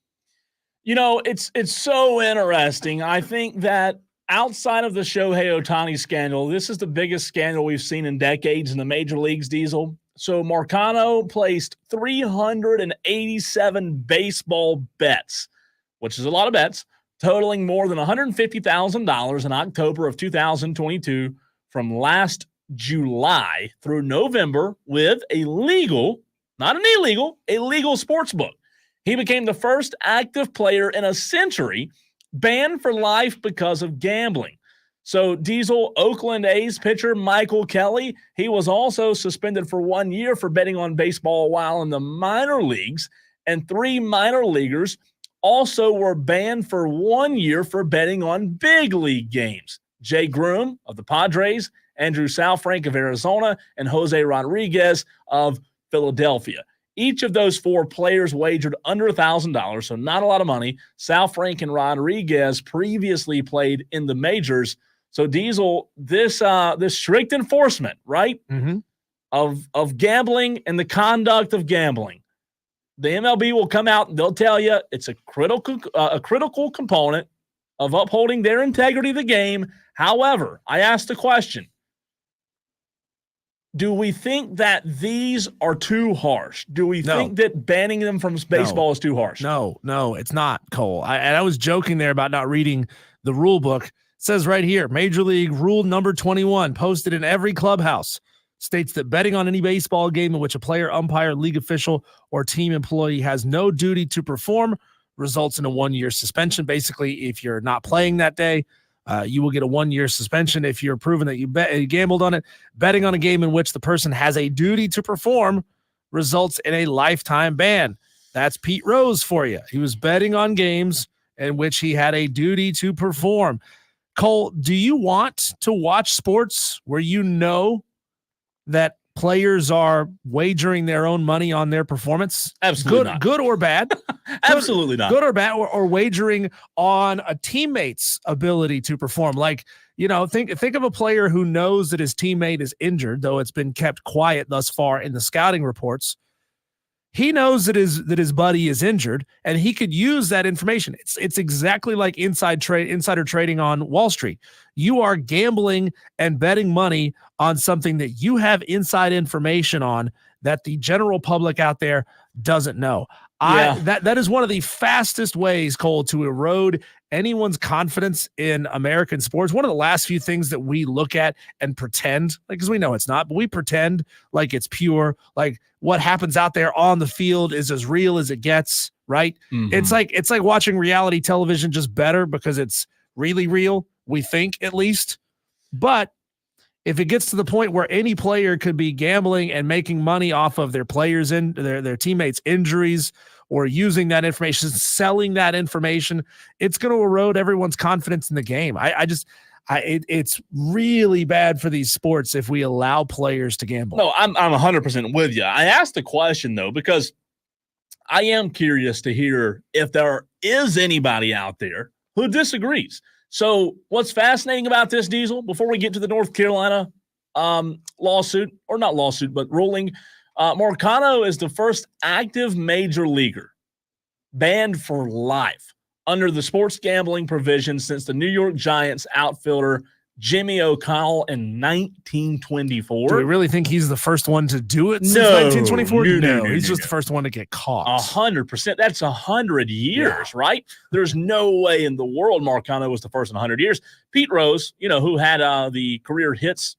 You know, it's so interesting. I think that outside of the Shohei Ohtani scandal, this is the biggest scandal we've seen in decades in the major leagues, Diesel. So Marcano placed 387 baseball bets, which is a lot of bets, totaling more than $150,000 in October of 2022 from last July through November with a legal, not an illegal, a legal sports book. He became the first active player in a century banned for life because of gambling. So Diesel, Oakland A's pitcher Michael Kelly, he was also suspended for 1 year for betting on baseball while in the minor leagues, and 3 minor leaguers also were banned for 1 year for betting on big league games. Jay Groom of the Padres, Andrew Saalfrank of Arizona, and Jose Rodriguez of Philadelphia. Each of those 4 players wagered under $1,000, so not a lot of money. Saalfrank and Rodriguez previously played in the majors. So Diesel, this strict enforcement, right, of gambling and the conduct of gambling, the MLB will come out and they'll tell you it's a critical component of upholding their integrity of the game. However, I asked the question, do we think that these are too harsh? Do we think that banning them from baseball is too harsh? No, it's not, Cole. I was joking there about not reading the rule book. It says right here, Major League Rule number 21, posted in every clubhouse, states that betting on any baseball game in which a player, umpire, league official, or team employee has no duty to perform results in a 1-year suspension. Basically, if you're not playing that day, you will get a 1-year suspension if you're proven that you gambled on it. Betting on a game in which the person has a duty to perform results in a lifetime ban. That's Pete Rose for you. He was betting on games in which he had a duty to perform. Cole, do you want to watch sports where you know that players are wagering their own money on their performance? Absolutely not. Good or bad? Absolutely not. Good or bad, or wagering on a teammate's ability to perform. Like, you know, think of a player who knows that his teammate is injured, though it's been kept quiet thus far in the scouting reports. He knows that his buddy is injured, and he could use that information. It's exactly like insider trading on Wall Street. You are gambling and betting money on something that you have inside information on that the general public out there doesn't know. That is one of the fastest ways, Cole, to erode anyone's confidence in American sports. One of the last few things that we look at and pretend, like, because we know it's not, but we pretend like it's pure, like what happens out there on the field is as real as it gets, right? It's like watching reality television, just better because it's really real, we think, at least. But if it gets to the point where any player could be gambling and making money off of their players and their teammates' injuries, or using that information, selling that information, it's going to erode everyone's confidence in the game. It's really bad for these sports if we allow players to gamble. No, I'm 100% with you. I asked the question though because I am curious to hear if there is anybody out there who disagrees. So what's fascinating about this, Diesel, before we get to the North Carolina lawsuit, or not lawsuit, but ruling, Marcano is the first active major leaguer banned for life under the sports gambling provision since the New York Giants outfielder Jimmy O'Connell in 1924. Do we really think he's the first one to do it since No, 1924? no, He's just the first one to get caught. 100%. That's 100 years, right? There's no way in the world Marcano was the first in 100 years. Pete Rose, who had the career hits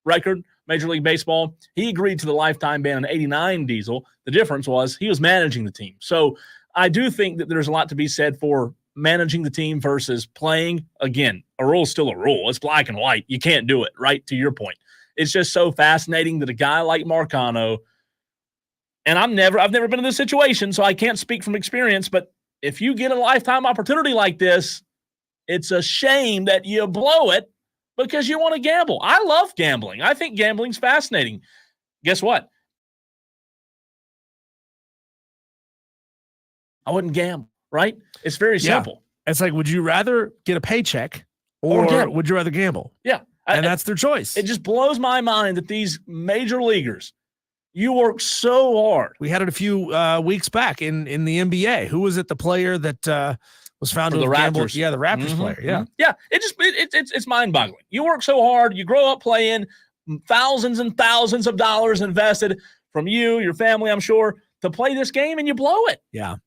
record, Major League Baseball, he agreed to the lifetime ban on 89 Diesel. The difference was he was managing the team. So I do think that there's a lot to be said for managing the team versus playing. Again, a rule is still a rule. It's black and white. You can't do it, right? To your point. It's just so fascinating that a guy like Marcano, and I've never been in this situation, so I can't speak from experience, but if you get a lifetime opportunity like this, it's a shame that you blow it because you want to gamble. I love gambling. I think gambling's fascinating. Guess what? I wouldn't gamble, right? It's very simple. It's like, would you rather get a paycheck or would you rather gamble? Yeah. And that's their choice. It just blows my mind that these major leaguers, you work so hard. We had it a few weeks back in the NBA. Who was it? The player that was found to have gambled? Yeah, the Raptors player. Yeah. Yeah. It's mind-boggling. You work so hard. You grow up playing, thousands and thousands of dollars invested from you, your family, I'm sure, to play this game, and you blow it. Yeah.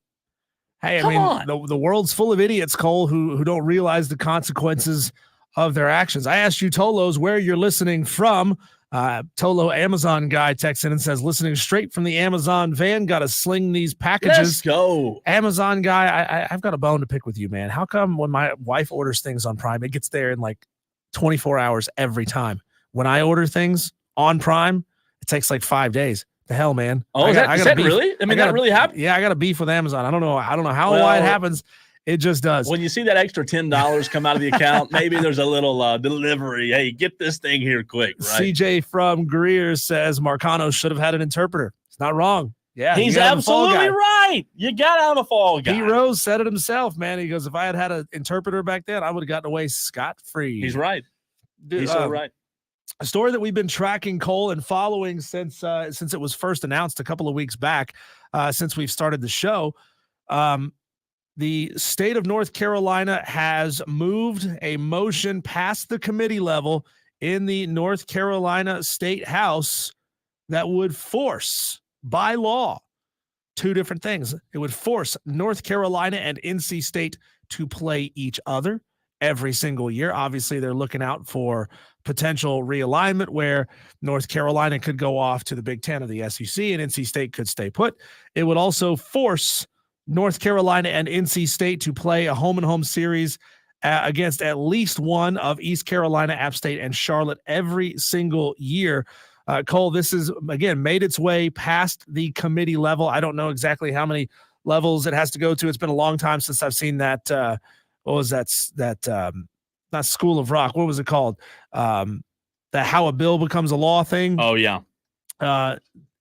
Hey, the world's full of idiots, Cole, who don't realize the consequences of their actions. I asked you, Tolos, where you're listening from. Tolo, Amazon guy, texts in and says, listening straight from the Amazon van, got to sling these packages. Let's go. Amazon guy, I've got a bone to pick with you, man. How come when my wife orders things on Prime, it gets there in like 24 hours every time? When I order things on Prime, it takes like 5 days. The hell, man. Oh, is that really? I mean, that really happened? Yeah, I got a beef with Amazon. I don't know why it happens. It just does. When you see that extra $10 come out of the account, maybe there's a little delivery. Hey, get this thing here quick, right? CJ from Greer says Marcano should have had an interpreter. It's not wrong. Yeah, he's absolutely right. You got to have a fall guy. Pete Rose said it himself, man. He goes, if I had had an interpreter back then, I would have gotten away scot-free. He's right. He's so right. A story that we've been tracking, Cole, and following since it was first announced a couple of weeks back, since we've started the show. The state of North Carolina has moved a motion past the committee level in the North Carolina State House that would force, by law, two different things. It would force North Carolina and NC State to play each other every single year. Obviously, they're looking out for potential realignment where North Carolina could go off to the Big Ten of the SEC and NC State could stay put. It would also force North Carolina and NC State to play a home-and-home series against at least one of East Carolina, App State, and Charlotte every single year. Cole, this is, again, made its way past the committee level. I don't know exactly how many levels it has to go to. It's been a long time since I've seen that. What was that? Not School of Rock. What was it called? The How a Bill Becomes a Law thing. Oh, yeah.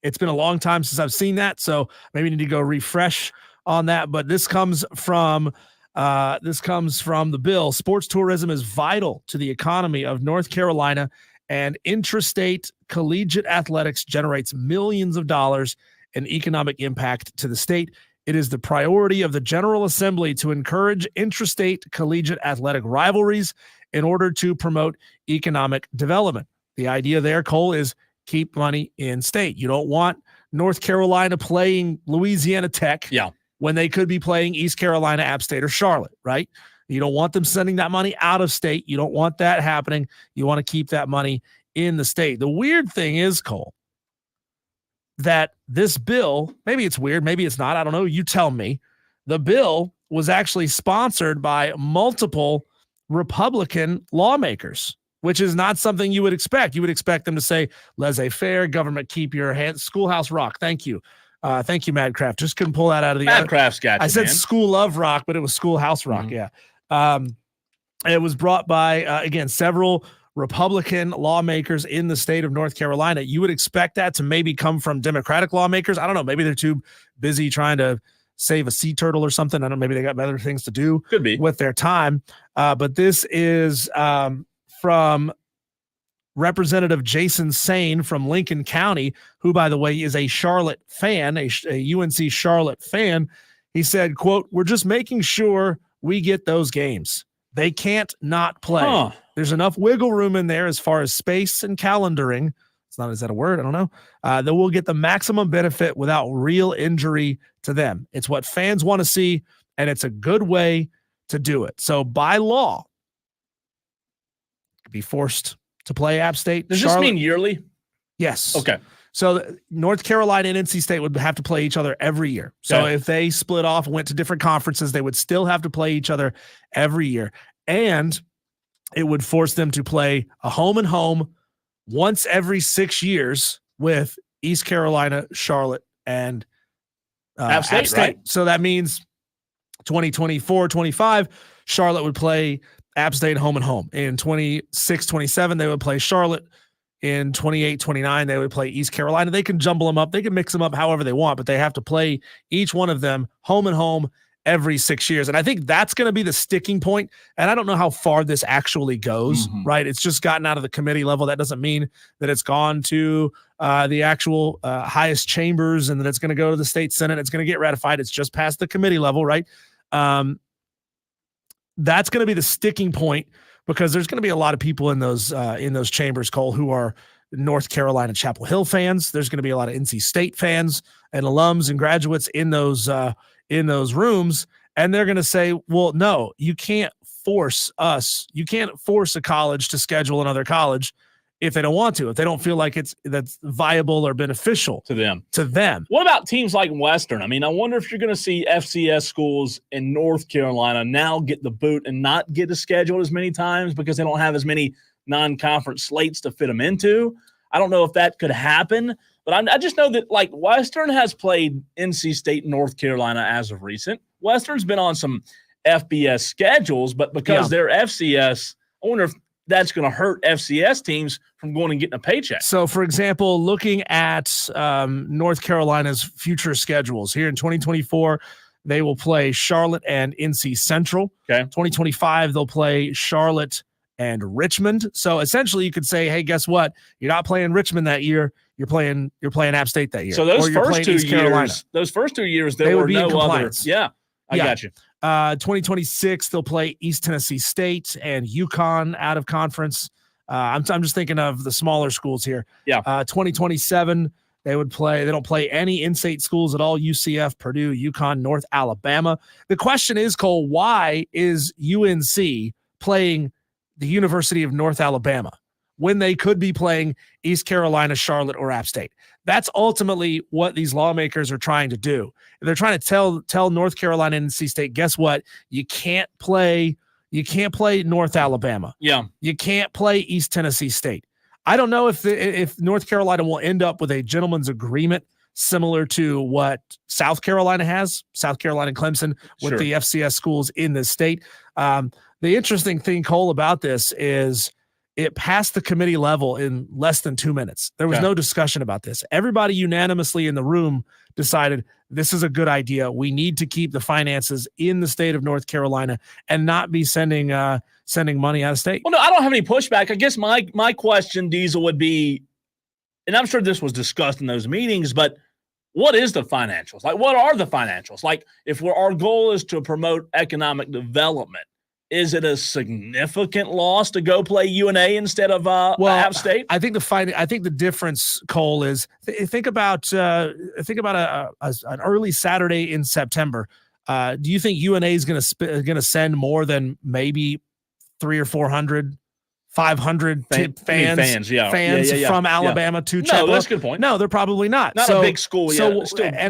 It's been a long time since I've seen that, so maybe need to go refresh on that. But this comes from the bill. Sports tourism is vital to the economy of North Carolina, and intrastate collegiate athletics generates millions of dollars in economic impact to the state. It is the priority of the General Assembly to encourage intrastate collegiate athletic rivalries in order to promote economic development. The idea there, Cole, is keep money in state. You don't want North Carolina playing Louisiana Tech when they could be playing East Carolina, App State, or Charlotte, right? You don't want them sending that money out of state. You don't want that happening. You want to keep that money in the state. The weird thing is, Cole, that this bill, maybe it's weird, maybe it's not, I don't know, you tell me. The bill was actually sponsored by multiple Republican lawmakers, which is not something you would expect. You would expect them to say, laissez-faire, government, keep your hands, Schoolhouse Rock. Thank you. Thank you, Madcraft. Just couldn't pull that out of the Madcraft's got you, I said man. School of Rock, but it was Schoolhouse Rock. Mm-hmm. Yeah. It was brought by, again, several Republican lawmakers in the state of North Carolina. You would expect that to maybe come from Democratic lawmakers. I don't know. Maybe they're too busy trying to save a sea turtle or something. I don't know. Maybe they got better things to do Could be. with their time. But this is from Representative Jason Sane from Lincoln County, who, by the way, is a Charlotte fan, a UNC Charlotte fan. He said, quote, "We're just making sure we get those games. They can't not play. Huh. There's enough wiggle room in there as far as space and calendaring. Is that a word? I don't know. That will get the maximum benefit without real injury to them. It's what fans want to see, and it's a good way to do it. So by law, be forced to play App State. Does this mean yearly? Yes. Okay. So North Carolina and NC State would have to play each other every year. So if they split off and went to different conferences, they would still have to play each other every year. And it would force them to play a home and home once every 6 years with East Carolina, Charlotte, and App State, right? So that means 2024-25, Charlotte would play App State home and home. In 26-27, they would play Charlotte. In 28-29, they would play East Carolina. They can jumble them up. They can mix them up however they want, but they have to play each one of them home and home every 6 years. And I think that's going to be the sticking point. And I don't know how far this actually goes, right? It's just gotten out of the committee level. That doesn't mean that it's gone to the actual highest chambers and that it's going to go to the state Senate. It's going to get ratified. It's just past the committee level, right? That's going to be the sticking point, because there's going to be a lot of people in those chambers, Cole, who are North Carolina Chapel Hill fans. There's going to be a lot of NC State fans and alums and graduates in those rooms, and they're going to say, "Well, no, you can't force us. You can't force a college to schedule another college if they don't want to, if they don't feel like that's viable or beneficial to them." What about teams like Western? I mean, I wonder if you're going to see FCS schools in North Carolina now get the boot and not get to schedule as many times because they don't have as many non-conference slates to fit them into. I don't know if that could happen, but I just know that like Western has played NC State and North Carolina as of recent. Western's been on some FBS schedules, but because they're FCS, I wonder if that's going to hurt FCS teams from going and getting a paycheck. So, for example, looking at North Carolina's future schedules here in 2024, they will play Charlotte and NC Central. Okay. 2025, they'll play Charlotte and Richmond. So essentially, you could say, "Hey, guess what? You're not playing Richmond that year. You're playing App State that year." So those first 2 years, there were no other. Yeah, I got you. 2026, they'll play East Tennessee State and UConn out of conference. I'm just thinking of the smaller schools here. 2027, they don't play any in-state schools at all: UCF, Purdue, UConn, North Alabama. The question is, Cole, why is UNC playing the University of North Alabama when they could be playing East Carolina, Charlotte, or App State? That's ultimately what these lawmakers are trying to do. They're trying to tell North Carolina and NC State, guess what? You can't play North Alabama. Yeah. You can't play East Tennessee State. I don't know if North Carolina will end up with a gentleman's agreement similar to what South Carolina has, South Carolina and Clemson, with the FCS schools in this state. The interesting thing, Cole, about this is it passed the committee level in less than 2 minutes. There was no discussion about this. Everybody unanimously in the room decided this is a good idea. We need to keep the finances in the state of North Carolina and not be sending money out of state. Well, no, I don't have any pushback. I guess my question, Diesel, would be, and I'm sure this was discussed in those meetings, but what is the financials? Like, what are the financials? Like, if our goal is to promote economic development, is it a significant loss to go play UNA instead of App State? I think the difference, Cole, is think about an early Saturday in September. Do you think UNA is going to send more than maybe 300 or 400, 500 fans from Alabama to Chapel? No, that's a good point. No, they're probably not. Not a big school.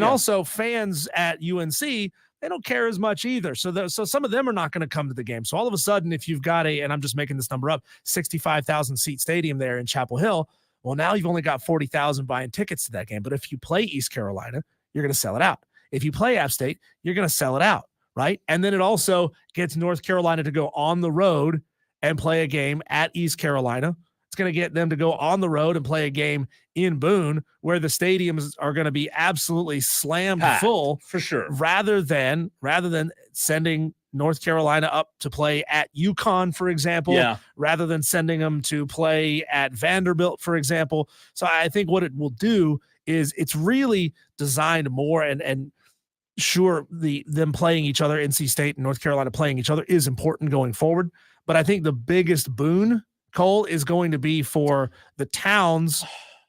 Also fans at UNC, they don't care as much either. So some of them are not going to come to the game. So all of a sudden, if you've got and I'm just making this number up, 65,000 seat stadium there in Chapel Hill, well, now you've only got 40,000 buying tickets to that game. But if you play East Carolina, you're going to sell it out. If you play App State, you're going to sell it out, right? And then it also gets North Carolina to go on the road and play a game at East Carolina. It's going to get them to go on the road and play a game in Boone where the stadiums are going to be absolutely slammed full, for sure. Rather than sending North Carolina up to play at UConn, for example, rather than sending them to play at Vanderbilt, for example. So I think what it will do is it's really designed more and sure, them playing each other, NC State and North Carolina playing each other is important going forward. But I think the biggest boon, Cole, is going to be for the towns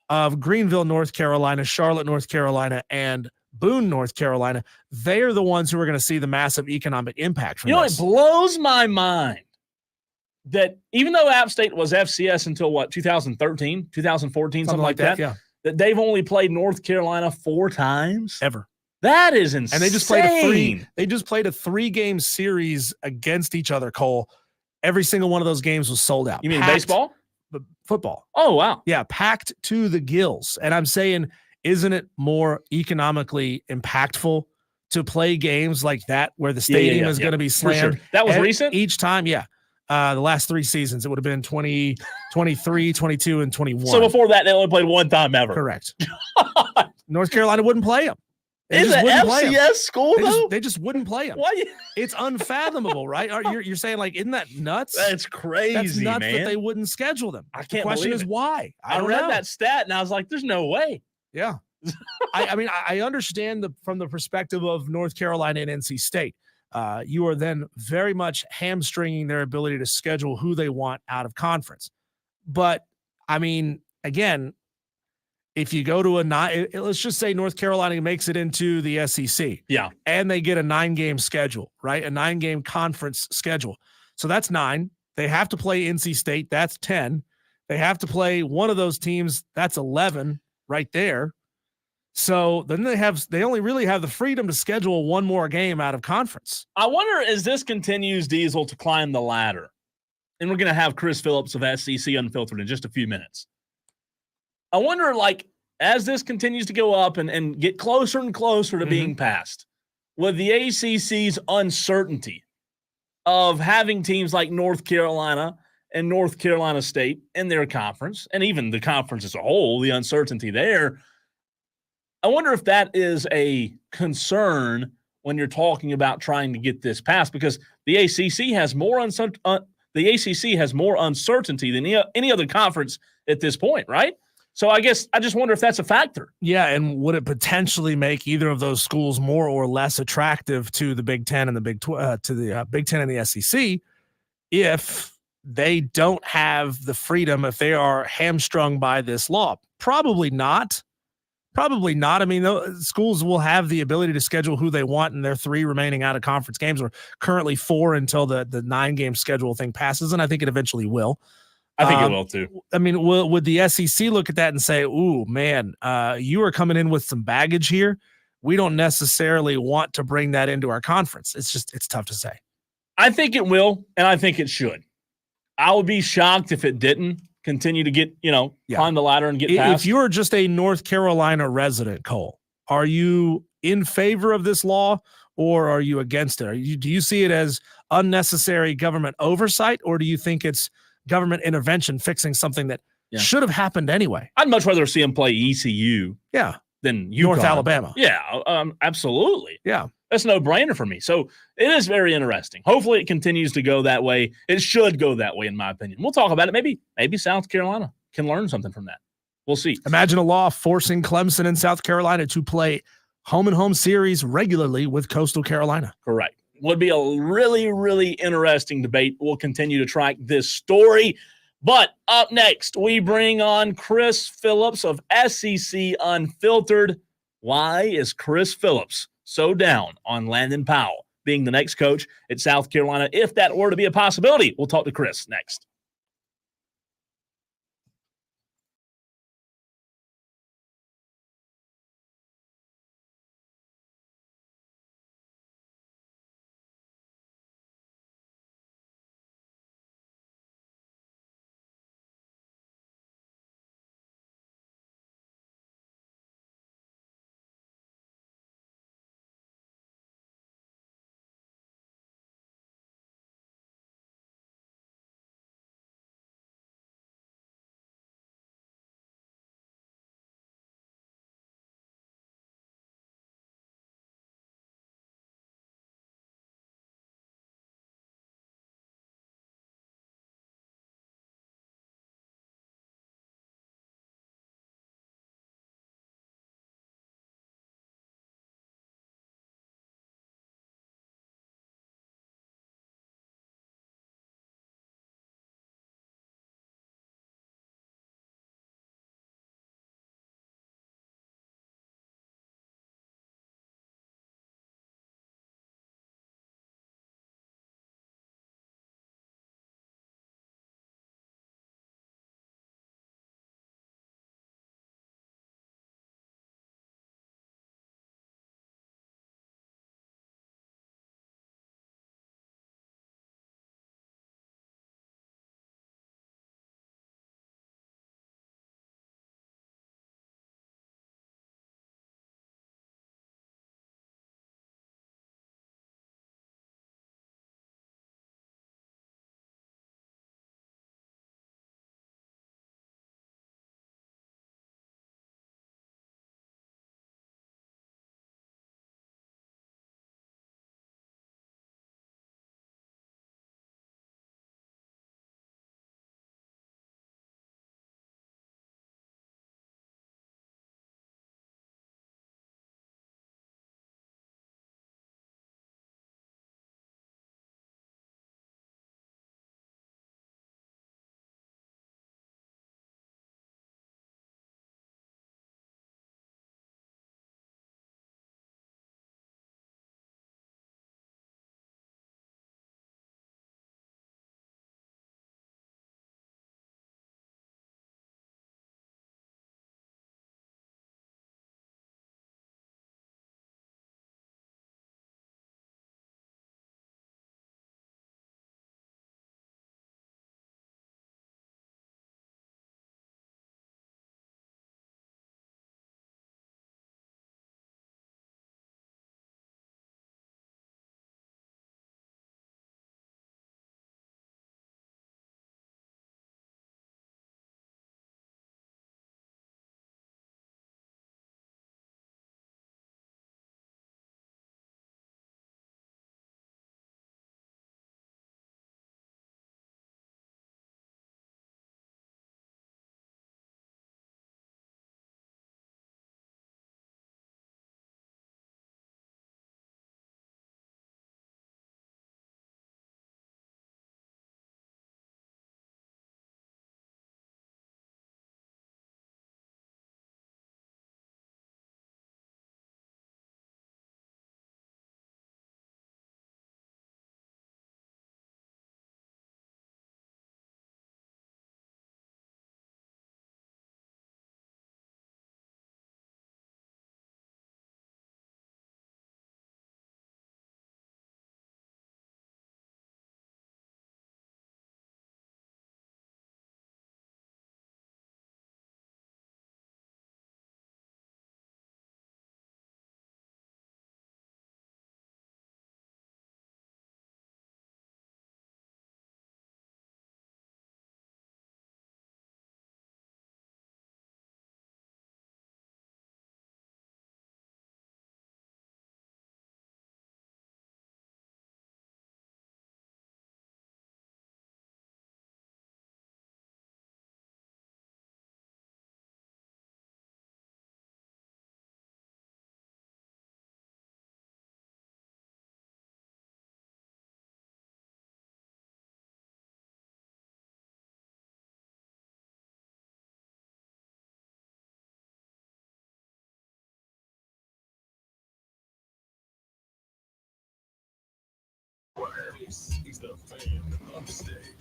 of Greenville, North Carolina, Charlotte, North Carolina, and Boone, North Carolina. They're the ones who are going to see the massive economic impact from this. It blows my mind that even though App State was FCS until 2013, 2014, something like that, yeah, that they've only played North Carolina 4 times ever. That is insane. And they just played a 3-game series against each other, Cole. Every single one of those games was sold out. You mean baseball? Football. Oh, wow. Yeah, packed to the gills. And I'm saying, isn't it more economically impactful to play games like that where the stadium is going to be slammed? Sure. That was recent? Each time, yeah. The last 3 seasons, it would have been 20, 23, 22, and 21. So before that, they only played 1 time ever. Correct. North Carolina wouldn't play them. Is it FCS school, though? They just wouldn't play them. Why? It's unfathomable, right? You're saying, like, isn't that nuts? That's crazy, That's nuts, man. that they wouldn't schedule them. I can't The question believe is it. why? I read that stat, and I was like, there's no way. Yeah. I mean, I understand from the perspective of North Carolina and NC State. You are then very much hamstringing their ability to schedule who they want out of conference. But, I mean, again, if you go to let's just say North Carolina makes it into the SEC. Yeah. And they get a 9-game schedule, right? A 9-game conference schedule. So that's 9. They have to play NC State. That's 10. They have to play one of those teams. That's 11 right there. So then they only really have the freedom to schedule one more game out of conference. I wonder, as this continues, Diesel, to climb the ladder, and we're going to have Chris Phillips of SEC Unfiltered in just a few minutes. I wonder, like, as this continues to go up and get closer and closer to being passed, with the ACC's uncertainty of having teams like North Carolina and North Carolina State in their conference, and even the conference as a whole, the uncertainty there, I wonder if that is a concern when you're talking about trying to get this passed, because the ACC has more uncertainty than any other conference at this point, right? So I guess I just wonder if that's a factor. Yeah, and would it potentially make either of those schools more or less attractive to the Big Ten and the Big Ten and the SEC if they don't have the freedom, if they are hamstrung by this law? Probably not. Probably not. I mean, schools will have the ability to schedule who they want in their 3 remaining out of conference games, or currently 4 until the 9-game schedule thing passes, and I think it eventually will. I think it will too. I mean, would the SEC look at that and say, ooh, man, you are coming in with some baggage here. We don't necessarily want to bring that into our conference. It's tough to say. I think it will, and I think it should. I would be shocked if it didn't continue to get, climb the ladder and get past. If you're just a North Carolina resident, Cole, are you in favor of this law or are you against it? Do you see it as unnecessary government oversight, or do you think it's government intervention fixing something that should have happened anyway? I'd much rather see him play ECU than UConn. North Alabama. Yeah, absolutely. Yeah. That's a no-brainer for me. So it is very interesting. Hopefully it continues to go that way. It should go that way, in my opinion. We'll talk about it. Maybe South Carolina can learn something from that. We'll see. Imagine a law forcing Clemson and South Carolina to play home-and-home series regularly with Coastal Carolina. Correct. Would be a really, really interesting debate. We'll continue to track this story. But up next, we bring on Chris Phillips of SEC Unfiltered. Why is Chris Phillips so down on Landon Powell being the next coach at South Carolina, if that were to be a possibility? We'll talk to Chris next.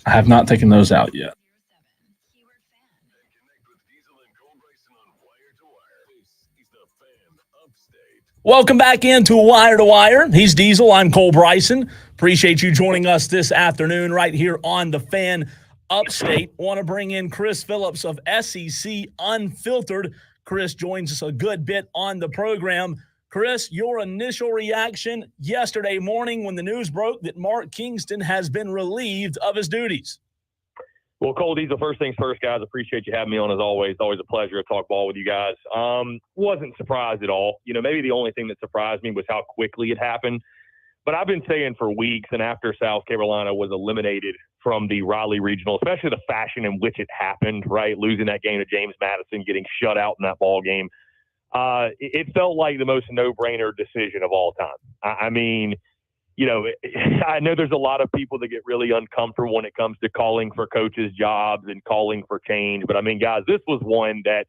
I have not taken those out yet. Welcome back into Wire to Wire. He's Diesel. I'm Cole Bryson. Appreciate you joining us this afternoon right here on the Fan Upstate. Want to bring in Chris Phillips of SEC Unfiltered. Chris joins us a good bit on the program. Chris, your initial reaction yesterday morning when the news broke that Mark Kingston has been relieved of his duties. Well, Cole, Diesel, first things first, guys. Appreciate you having me on as always. It's always a pleasure to talk ball with you guys. Wasn't surprised at all. Maybe the only thing that surprised me was how quickly it happened. But I've been saying for weeks, and after South Carolina was eliminated from the Raleigh Regional, especially the fashion in which it happened, right? Losing that game to James Madison, getting shut out in that ball game. It felt like the most no-brainer decision of all time. I mean, I know there's a lot of people that get really uncomfortable when it comes to calling for coaches' jobs and calling for change. But, I mean, guys, this was one that,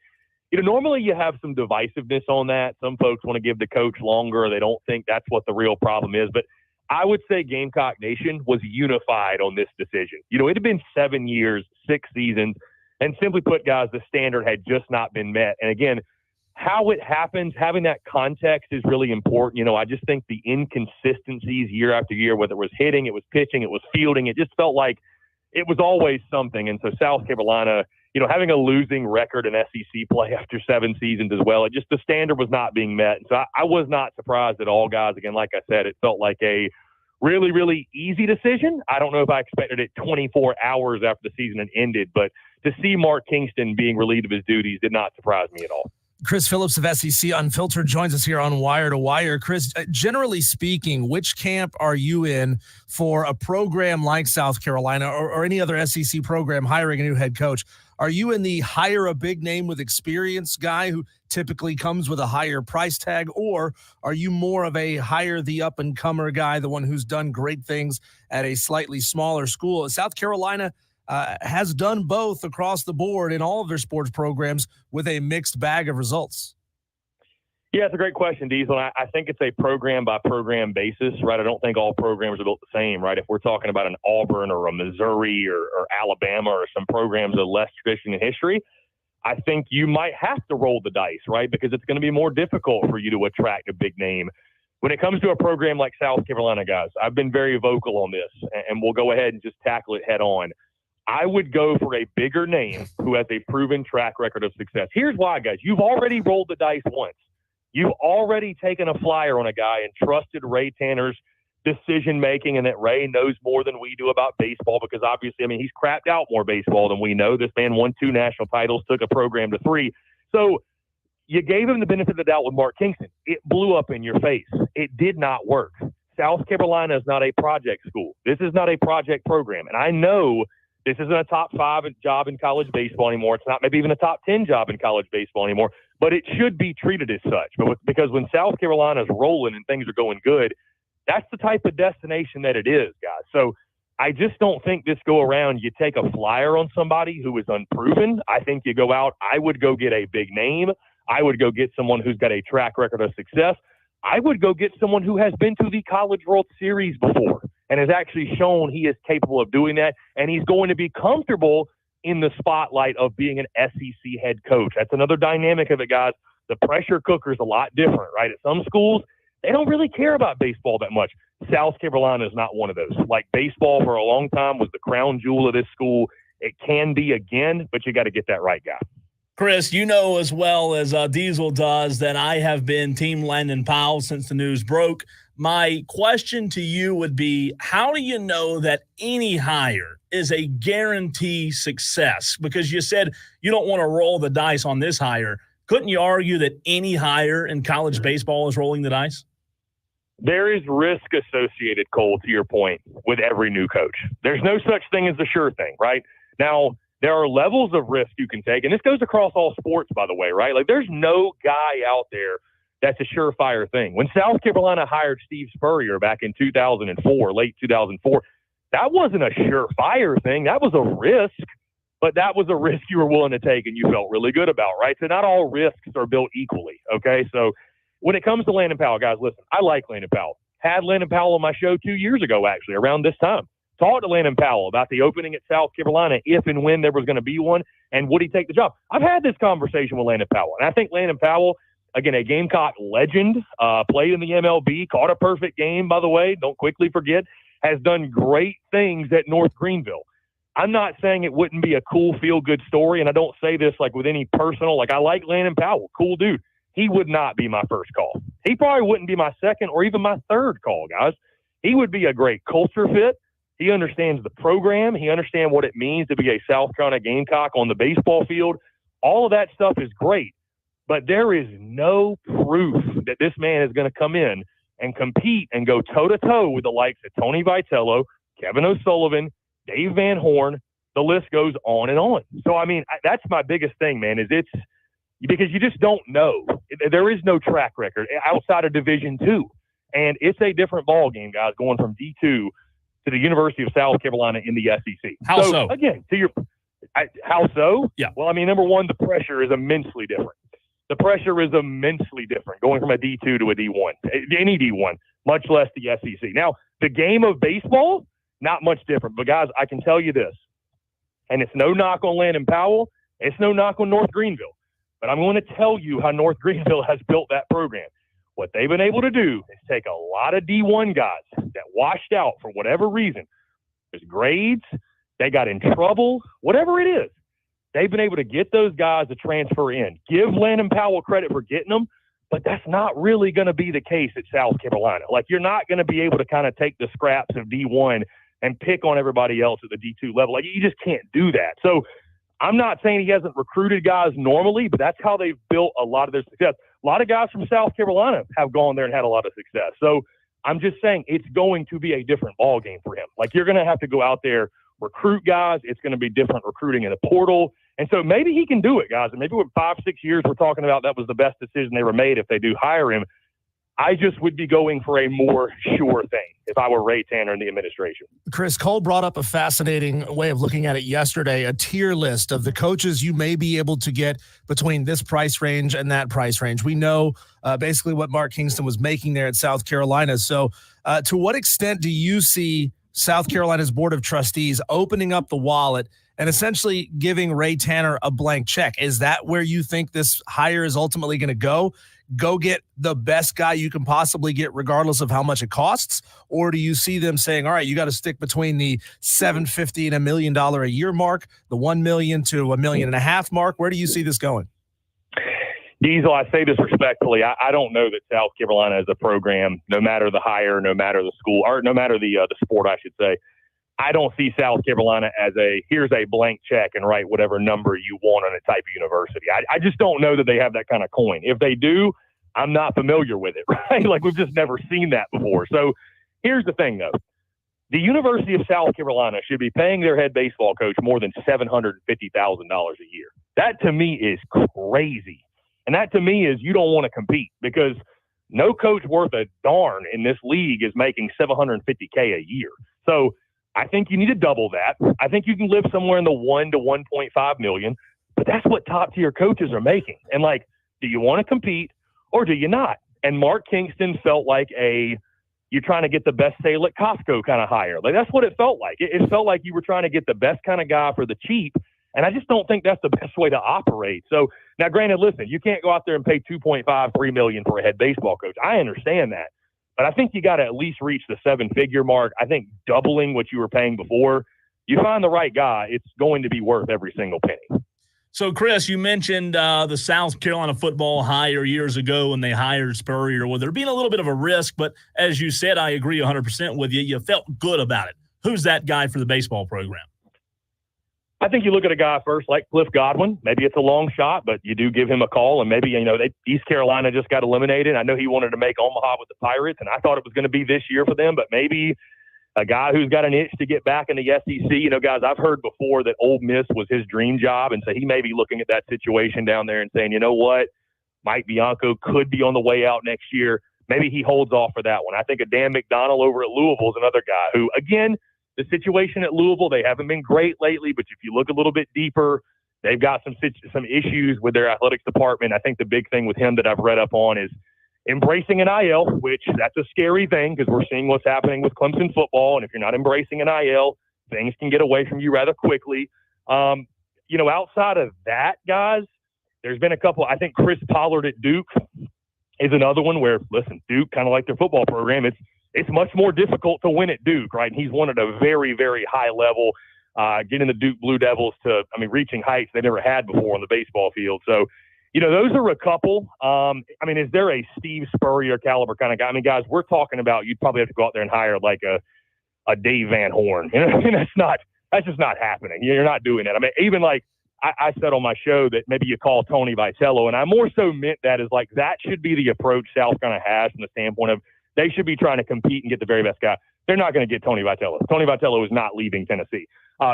normally you have some divisiveness on that. Some folks want to give the coach longer. They don't think that's what the real problem is. But I would say Gamecock Nation was unified on this decision. It had been 7 years, 6 seasons. And simply put, guys, the standard had just not been met. And, again, how it happens, having that context is really important. I just think the inconsistencies year after year, whether it was hitting, it was pitching, it was fielding, it just felt like it was always something. And so South Carolina, having a losing record in SEC play after 7 seasons as well, the standard was not being met. And so I was not surprised at all, guys. Again, like I said, it felt like a really, really easy decision. I don't know if I expected it 24 hours after the season had ended, but to see Mark Kingston being relieved of his duties did not surprise me at all. Chris Phillips of SEC Unfiltered joins us here on Wire to Wire. Chris, generally speaking, which camp are you in for a program like South Carolina or any other SEC program hiring a new head coach? Are you in the hire a big name with experience guy who typically comes with a higher price tag, or are you more of a hire the up-and-comer guy, the one who's done great things at a slightly smaller school? South Carolina has done both across the board in all of their sports programs with a mixed bag of results. Yeah, it's a great question, Diesel. I think it's a program-by-program basis, right? I don't think all programs are built the same, right? If we're talking about an Auburn or a Missouri or Alabama or some programs of less tradition in history, I think you might have to roll the dice, right? Because it's going to be more difficult for you to attract a big name. When it comes to a program like South Carolina, guys, I've been very vocal on this, and we'll go ahead and just tackle it head on. I would go for a bigger name who has a proven track record of success. Here's why, guys. You've already rolled the dice once. You've already taken a flyer on a guy and trusted Ray Tanner's decision-making, and that Ray knows more than we do about baseball because obviously, he's crapped out more baseball than we know. This man won 2 national titles, took a program to 3. So you gave him the benefit of the doubt with Mark Kingston. It blew up in your face. It did not work. South Carolina is not a project school. This is not a project program. And I know this isn't a top 5 job in college baseball anymore. It's not maybe even a top 10 job in college baseball anymore, but it should be treated as such. Because when South Carolina is rolling and things are going good, that's the type of destination that it is, guys. So I just don't think this go around you take a flyer on somebody who is unproven. I think you go out. I would go get a big name. I would go get someone who's got a track record of success. I would go get someone who has been to the College World Series before and has actually shown he is capable of doing that, and he's going to be comfortable in the spotlight of being an SEC head coach. That's another dynamic of it, guys. The pressure cooker is a lot different, right? At some schools, they don't really care about baseball that much. South Carolina is not one of those. Like, baseball for a long time was the crown jewel of this school. It can be again, but you got to get that right guy. Chris, you know as well as Diesel does that I have been Team Landon Powell since the news broke. My question to you would be, how do you know that any hire is a guarantee success? Because you said you don't want to roll the dice on this hire. Couldn't you argue that any hire in college baseball is rolling the dice? There is risk associated, Cole, to your point, with every new coach. There's no such thing as a sure thing, right? Now, there are levels of risk you can take, and this goes across all sports, by the way, right? Like, there's no guy out there that's a surefire thing. When South Carolina hired Steve Spurrier back in 2004, late 2004, that wasn't a surefire thing. That was a risk, but that was a risk you were willing to take and you felt really good about, right? So not all risks are built equally, okay? So when it comes to Landon Powell, guys, listen, I like Landon Powell. had Landon Powell on my show 2 years ago, actually, around this time. Talked to Landon Powell about the opening at South Carolina, if and when there was going to be one, and would he take the job. I've had this conversation with Landon Powell, and I think Landon Powell, again, a Gamecock legend, played in the MLB, caught a perfect game, by the way, don't quickly forget, has done great things at North Greenville. I'm not saying it wouldn't be a cool, feel-good story, and I don't say this like with any personal, like I like Landon Powell, cool dude. He would not be my first call. He probably wouldn't be my second or even my third call, guys. He would be a great culture fit. He understands the program. He understands what it means to be a South Carolina Gamecock on the baseball field. All of that stuff is great, but there is no proof that this man is going to come in and compete and go toe-to-toe with the likes of Tony Vitello, Kevin O'Sullivan, Dave Van Horn. The list goes on and on. So, I mean, that's my biggest thing, man, is it's because you just don't know. There is no track record outside of Division II, and it's a different ball game, guys, going from D2 to the University of South Carolina in the SEC. How so? Again, how so? Yeah. Well, I mean, number one, the pressure is immensely different. The pressure is immensely different going from a D2 to a D1, any D1, much less the SEC. Now, the game of baseball, not much different. But, guys, I can tell you this, and it's no knock on Landon Powell. It's no knock on North Greenville. But I'm going to tell you how North Greenville has built that program. What they've been able to do is take a lot of D1 guys that washed out for whatever reason. There's grades, they got in trouble, whatever it is. They've been able to get those guys to transfer in. Give Landon Powell credit for getting them, but that's not really going to be the case at South Carolina. Like, you're not going to be able to kind of take the scraps of D1 and pick on everybody else at the D2 level. Like, you just can't do that. So I'm not saying he hasn't recruited guys normally, but that's how they've built a lot of their success. A lot of guys from South Carolina have gone there and had a lot of success. So I'm just saying it's going to be a different ball game for him. Like, you're going to have to go out there, recruit guys. It's going to be different recruiting in the portal. And so maybe he can do it, guys. And maybe with 5-6 years, we're talking about that was the best decision they ever made if they do hire him. I just would be going for a more sure thing if I were Ray Tanner in the administration. Chris, Cole brought up a fascinating way of looking at it yesterday, a tier list of the coaches you may be able to get between this price range and that price range. We know basically what Mark Kingston was making there at South Carolina. So to what extent do you see South Carolina's Board of Trustees opening up the wallet and essentially giving Ray Tanner a blank check? Is that where you think this hire is ultimately going to go? Go get the best guy you can possibly get regardless of how much it costs? Or do you see them saying, all right, you got to stick between the $750,000 and $1 million a year mark, the $1 million to $1.5 million mark? Where do you see this going? Diesel, I say this respectfully. I don't know that South Carolina as a program, no matter the hire, no matter the school, or no matter the sport, I should say, I don't see South Carolina as here's a blank check and write whatever number you want on a type of university. I just don't know that they have that kind of coin. If they do, I'm not familiar with it, right? Like, we've just never seen that before. So here's the thing, though. The University of South Carolina should be paying their head baseball coach more than $750,000 a year. That, to me, is crazy. And that, to me, is you don't want to compete because no coach worth a darn in this league is making $750K a year. So I think you need to double that. I think you can live somewhere in the 1 to 1.5 million, but that's what top tier coaches are making. And like, do you want to compete or do you not? And Mark Kingston felt like you're trying to get the best sale at Costco kind of hire. Like, that's what it felt like. It felt like you were trying to get the best kind of guy for the cheap. And I just don't think that's the best way to operate. So now, granted, listen, you can't go out there and pay $2.5-3 million for a head baseball coach. I understand that. But I think you got to at least reach the 7-figure mark. I think doubling what you were paying before, you find the right guy, it's going to be worth every single penny. So, Chris, you mentioned the South Carolina football hire years ago when they hired Spurrier. Well, there being a little bit of a risk, but as you said, I agree 100% with you. You felt good about it. Who's that guy for the baseball program? I think you look at a guy first like Cliff Godwin. Maybe it's a long shot, but you do give him a call. And maybe, East Carolina just got eliminated. I know he wanted to make Omaha with the Pirates, and I thought it was going to be this year for them. But maybe a guy who's got an itch to get back in the SEC. Guys, I've heard before that Ole Miss was his dream job. And so he may be looking at that situation down there and saying, you know what, Mike Bianco could be on the way out next year. Maybe he holds off for that one. I think a Dan McDonnell over at Louisville is another guy who, again, the situation at Louisville, they haven't been great lately, but if you look a little bit deeper, they've got some issues with their athletics department. I think the big thing with him that I've read up on is embracing NIL, which that's a scary thing because we're seeing what's happening with Clemson football. And if you're not embracing NIL, things can get away from you rather quickly. Outside of that, guys, there's been a couple. I think Chris Pollard at Duke is another one where, listen, Duke, kind of like their football program, it's much more difficult to win at Duke, right? And he's won at a very, very high level, getting the Duke Blue Devils to, reaching heights they never had before on the baseball field. So, those are a couple. Is there a Steve Spurrier caliber kind of guy? Guys, we're talking about you'd probably have to go out there and hire like a Dave Van Horn. That's just not happening. You're not doing that. Even like I said on my show that maybe you call Tony Vitello, and I more so meant that as like that should be the approach South kind of has from the standpoint of they should be trying to compete and get the very best guy. They're not going to get Tony Vitello. Tony Vitello is not leaving Tennessee.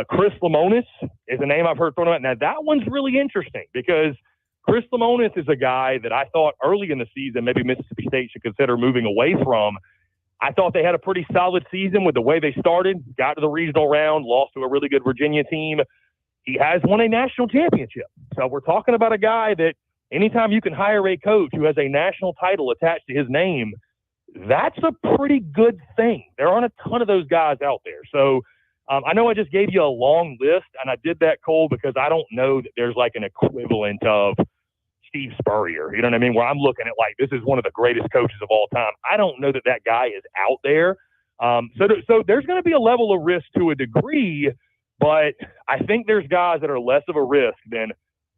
Chris Lemonis is a name I've heard thrown out. Now, that one's really interesting because Chris Lemonis is a guy that I thought early in the season maybe Mississippi State should consider moving away from. I thought they had a pretty solid season with the way they started, got to the regional round, lost to a really good Virginia team. He has won a national championship. So we're talking about a guy that anytime you can hire a coach who has a national title attached to his name, that's a pretty good thing. There aren't a ton of those guys out there. So I know I just gave you a long list, and I did that, Cole, because I don't know that there's like an equivalent of Steve Spurrier. You know what I mean? Where I'm looking at like, this is one of the greatest coaches of all time. I don't know that guy is out there. So there's going to be a level of risk to a degree, but I think there's guys that are less of a risk than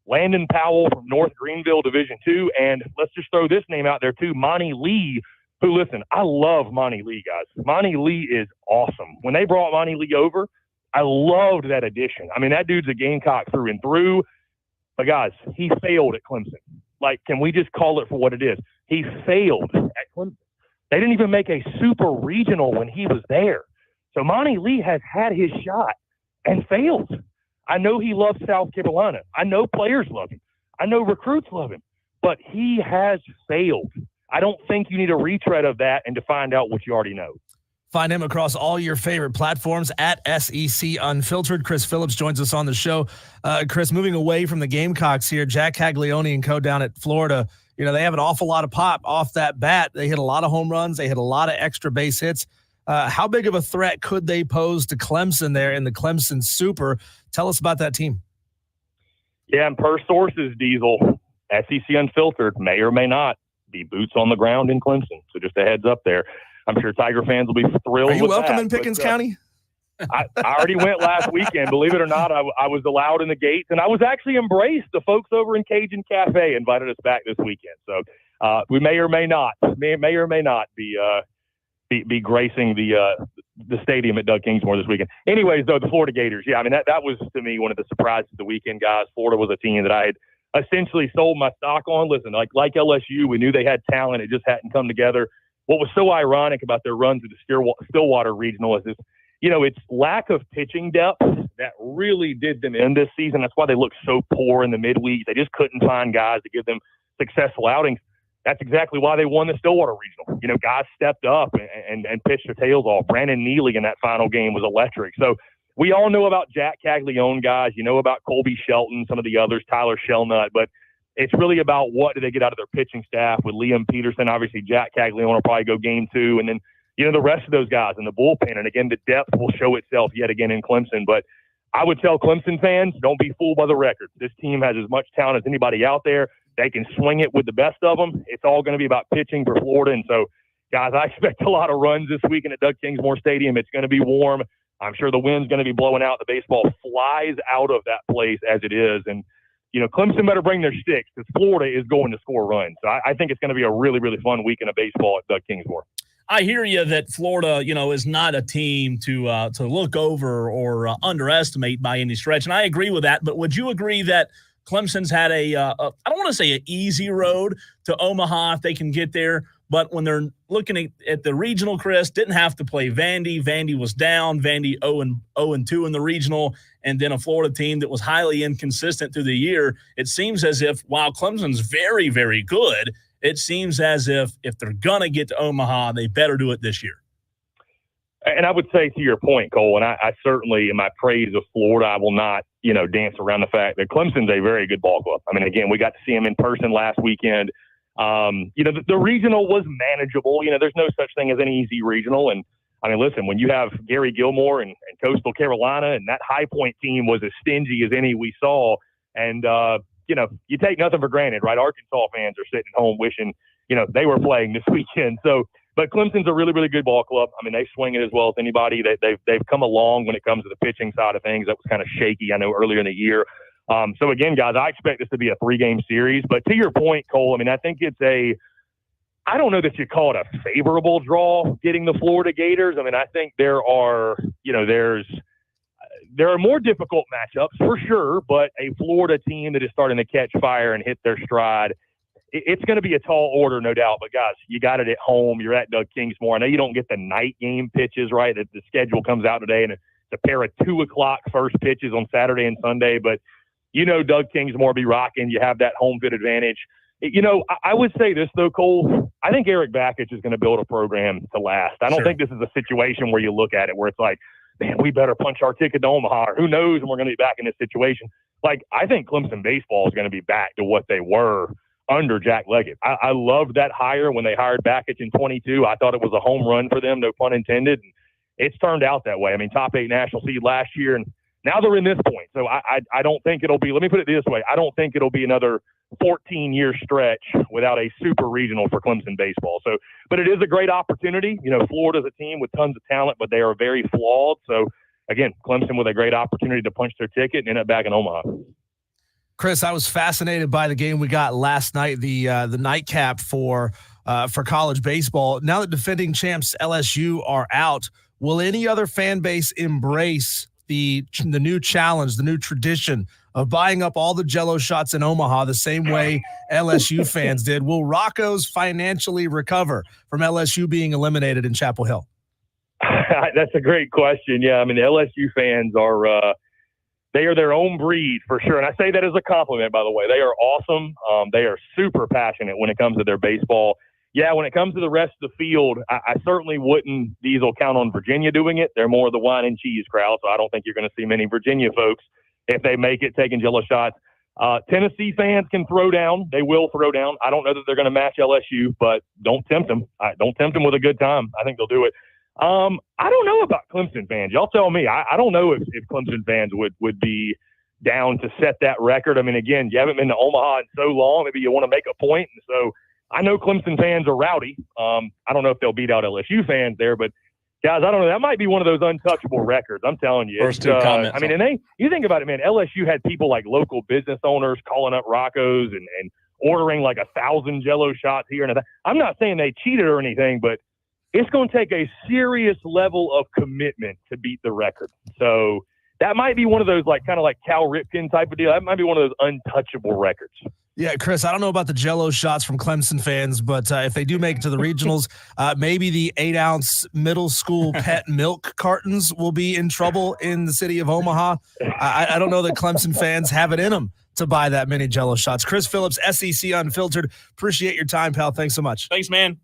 Landon Powell from North Greenville Division II. And let's just throw this name out there too, Monty Lee, who, listen, I love Monty Lee, guys. Monty Lee is awesome. When they brought Monty Lee over, I loved that addition. That dude's a Gamecock through and through. But, guys, he failed at Clemson. Like, can we just call it for what it is? He failed at Clemson. They didn't even make a super regional when he was there. So Monty Lee has had his shot and failed. I know he loves South Carolina. I know players love him. I know recruits love him. But he has failed. I don't think you need a retread of that and to find out what you already know. Find him across all your favorite platforms at SEC Unfiltered. Chris Phillips joins us on the show. Chris, moving away from the Gamecocks here, Jack Caglione and co down at Florida, they have an awful lot of pop off that bat. They hit a lot of home runs. They hit a lot of extra base hits. How big of a threat could they pose to Clemson there in the Clemson Super? Tell us about that team. Yeah, and per sources, Diesel, SEC Unfiltered may or may not be boots on the ground in Clemson. So just a heads up there. I'm sure Tiger fans will be thrilled. Are you with welcome that. In Pickens County? I already went last weekend. Believe it or not, I was allowed in the gates, and I was actually embraced. The folks over in Cajun Cafe invited us back this weekend. So we may or may not be gracing the stadium at Doug Kingsmore this weekend. Anyways, though, the Florida Gators, that was to me one of the surprises of the weekend, guys. Florida was a team that I had essentially sold my stock on. Listen, like LSU, we knew they had talent. It just hadn't come together. What was so ironic about their runs at the Stillwater Regional is this, it's lack of pitching depth that really did them in this season. That's why they looked so poor in the midweek. They just couldn't find guys to give them successful outings. That's exactly why they won the Stillwater Regional. Guys stepped up and pitched their tails off. Brandon Neely in that final game was electric. So we all know about Jack Caglione, guys. You know about Colby Shelton, some of the others, Tyler Shellnut, but it's really about what do they get out of their pitching staff with Liam Peterson. Obviously, Jack Caglione will probably go game 2. And then, the rest of those guys in the bullpen. And again, the depth will show itself yet again in Clemson. But I would tell Clemson fans, don't be fooled by the record. This team has as much talent as anybody out there. They can swing it with the best of them. It's all going to be about pitching for Florida. And so, guys, I expect a lot of runs this weekend at Doug Kingsmore Stadium. It's going to be warm. I'm sure the wind's going to be blowing out. The baseball flies out of that place as it is. And, Clemson better bring their sticks because Florida is going to score runs. So I think it's going to be a really, really fun weekend of baseball at Doug Kingsmore. I hear you that Florida, is not a team to look over or underestimate by any stretch. And I agree with that. But would you agree that Clemson's had I don't want to say an easy road to Omaha if they can get there, but when they're looking at the regional, Chris, didn't have to play Vandy. Vandy was down. Vandy 0-2 in the regional, and then a Florida team that was highly inconsistent through the year. It seems as if while Clemson's very, very good, it seems as if they're going to get to Omaha, they better do it this year. And I would say to your point, Cole, and I certainly, in my praise of Florida, I will not, dance around the fact that Clemson's a very good ball club. Again, we got to see them in person last weekend. The regional was manageable. There's no such thing as any easy regional. And I mean, listen, when you have Gary Gilmore and Coastal Carolina, and that High Point team was as stingy as any we saw, and you take nothing for granted, right? Arkansas fans are sitting at home wishing, they were playing this weekend. So, but Clemson's a really, really good ball club. I mean, they swing it as well as anybody. They've come along when it comes to the pitching side of things. That was kind of shaky, I know, earlier in the year. So again, guys, I expect this to be a 3-game series. But to your point, Cole, I mean, I think I don't know that you call it a favorable draw getting the Florida Gators. I mean, I think there are more difficult matchups for sure, but a Florida team that is starting to catch fire and hit their stride, it's going to be a tall order, no doubt. But guys, you got it at home. You're at Doug Kingsmore. I know you don't get the night game pitches, right? The schedule comes out today, and it's a pair of 2:00 first pitches on Saturday and Sunday. But Doug Kingsmore be rocking. You have that home field advantage. I would say this, though, Cole. I think Eric Bakich is going to build a program to last. I don't think this is a situation where you look at it where it's like, man, we better punch our ticket to Omaha, or who knows when we're going to be back in this situation. Like, I think Clemson baseball is going to be back to what they were under Jack Leggett. I loved that hire when they hired Bakich in 22. I thought it was a home run for them, no pun intended. And it's turned out that way. I mean, top 8 national seed last year, and now they're in this point. So I don't think it'll be, let me put it this way, I don't think it'll be another 14-year stretch without a super regional for Clemson baseball. So, but it is a great opportunity. Florida's a team with tons of talent, but they are very flawed. So, again, Clemson with a great opportunity to punch their ticket and end up back in Omaha. Chris, I was fascinated by the game we got last night, the nightcap for college baseball. Now that defending champs LSU are out, will any other fan base embrace the new challenge, the new tradition of buying up all the Jell-O shots in Omaha the same way LSU fans did? Will Rocco's financially recover from LSU being eliminated in Chapel Hill? That's a great question. Yeah, I mean, the LSU fans are they are their own breed for sure. And I say that as a compliment, by the way. They are awesome. They are super passionate when it comes to their baseball. Yeah, when it comes to the rest of the field, I certainly wouldn't Diesel count on Virginia doing it. They're more of the wine and cheese crowd, so I don't think you're going to see many Virginia folks, if they make it, taking Jell-O shots. Tennessee fans can throw down. They will throw down. I don't know that they're going to match LSU, but don't tempt them. Don't tempt them with a good time. I think they'll do it. I don't know about Clemson fans. Y'all tell me. I don't know if Clemson fans would be down to set that record. I mean, again, you haven't been to Omaha in so long. Maybe you want to make a point. And so I know Clemson fans are rowdy. I don't know if they'll beat out LSU fans there, but guys, I don't know. That might be one of those untouchable records. I'm telling you. First 2 comments. I mean, you think about it, man. LSU had people like local business owners calling up Rocco's and ordering like 1,000 Jell-O shots here and there. I'm not saying they cheated or anything, but it's going to take a serious level of commitment to beat the record. So that might be one of those kind of like Cal Ripken type of deal. That might be one of those untouchable records. Yeah, Chris, I don't know about the Jell-O shots from Clemson fans, but if they do make it to the regionals, maybe the 8-ounce middle school pet milk cartons will be in trouble in the city of Omaha. I don't know that Clemson fans have it in them to buy that many Jell-O shots. Chris Phillips, SEC Unfiltered. Appreciate your time, pal. Thanks so much. Thanks, man.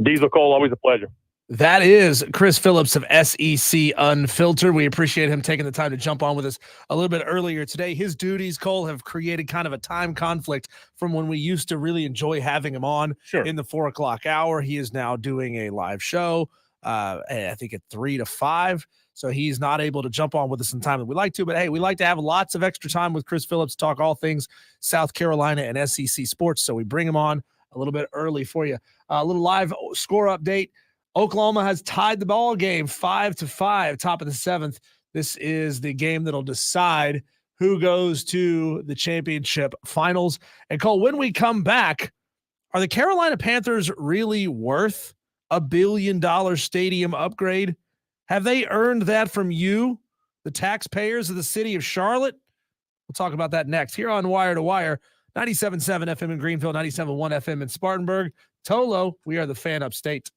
Diesel Cole, always a pleasure. That is Chris Phillips of SEC Unfiltered. We appreciate him taking the time to jump on with us a little bit earlier today. His duties, Cole, have created kind of a time conflict from when we used to really enjoy having him on in the 4:00 hour. He is now doing a live show, I think at 3 to 5. So he's not able to jump on with us in time that we like to. But, hey, we like to have lots of extra time with Chris Phillips to talk all things South Carolina and SEC sports. So we bring him on a little bit early for you. A little live score update. Oklahoma has tied the ball game 5-5, top of the 7th. This is the game that'll decide who goes to the championship finals. And Cole, when we come back, are the Carolina Panthers really worth $1 billion stadium upgrade? Have they earned that from you, the taxpayers of the city of Charlotte? We'll talk about that next here on Wire to Wire, 97.7 FM in Greenfield, 97.1 FM in Spartanburg. Tolo, we are the fan upstate.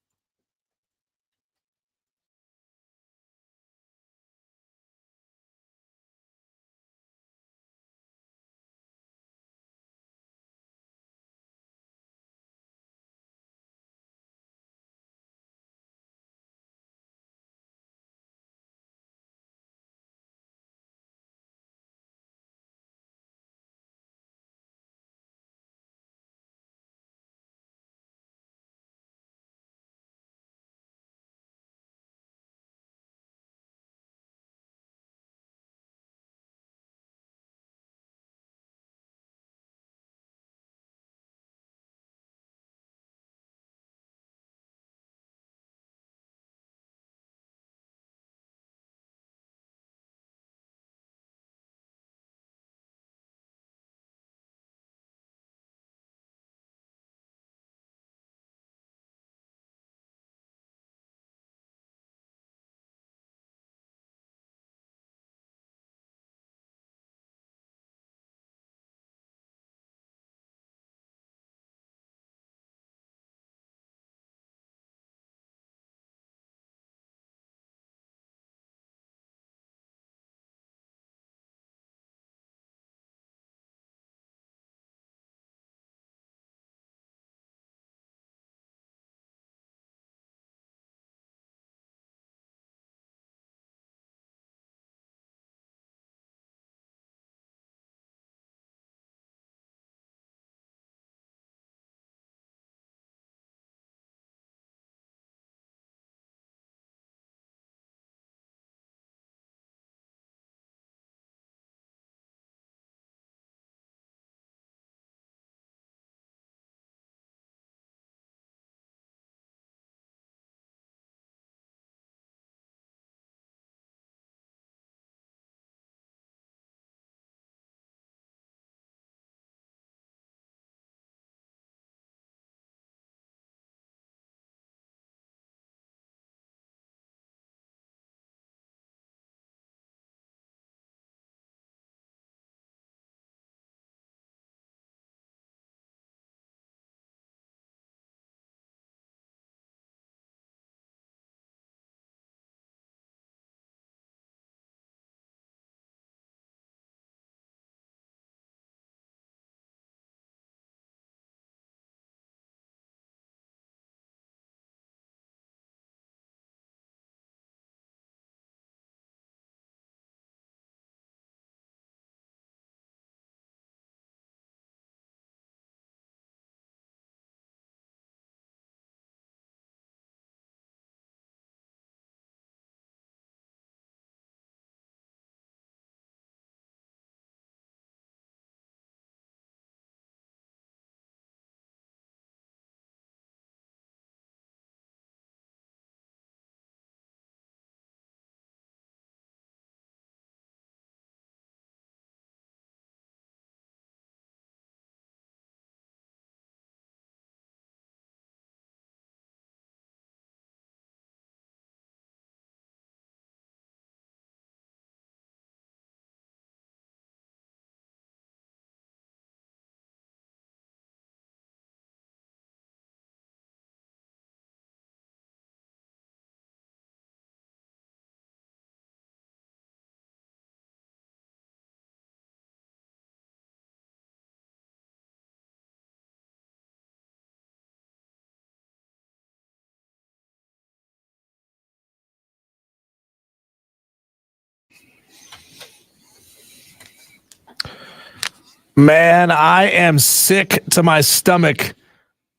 Man, I am sick to my stomach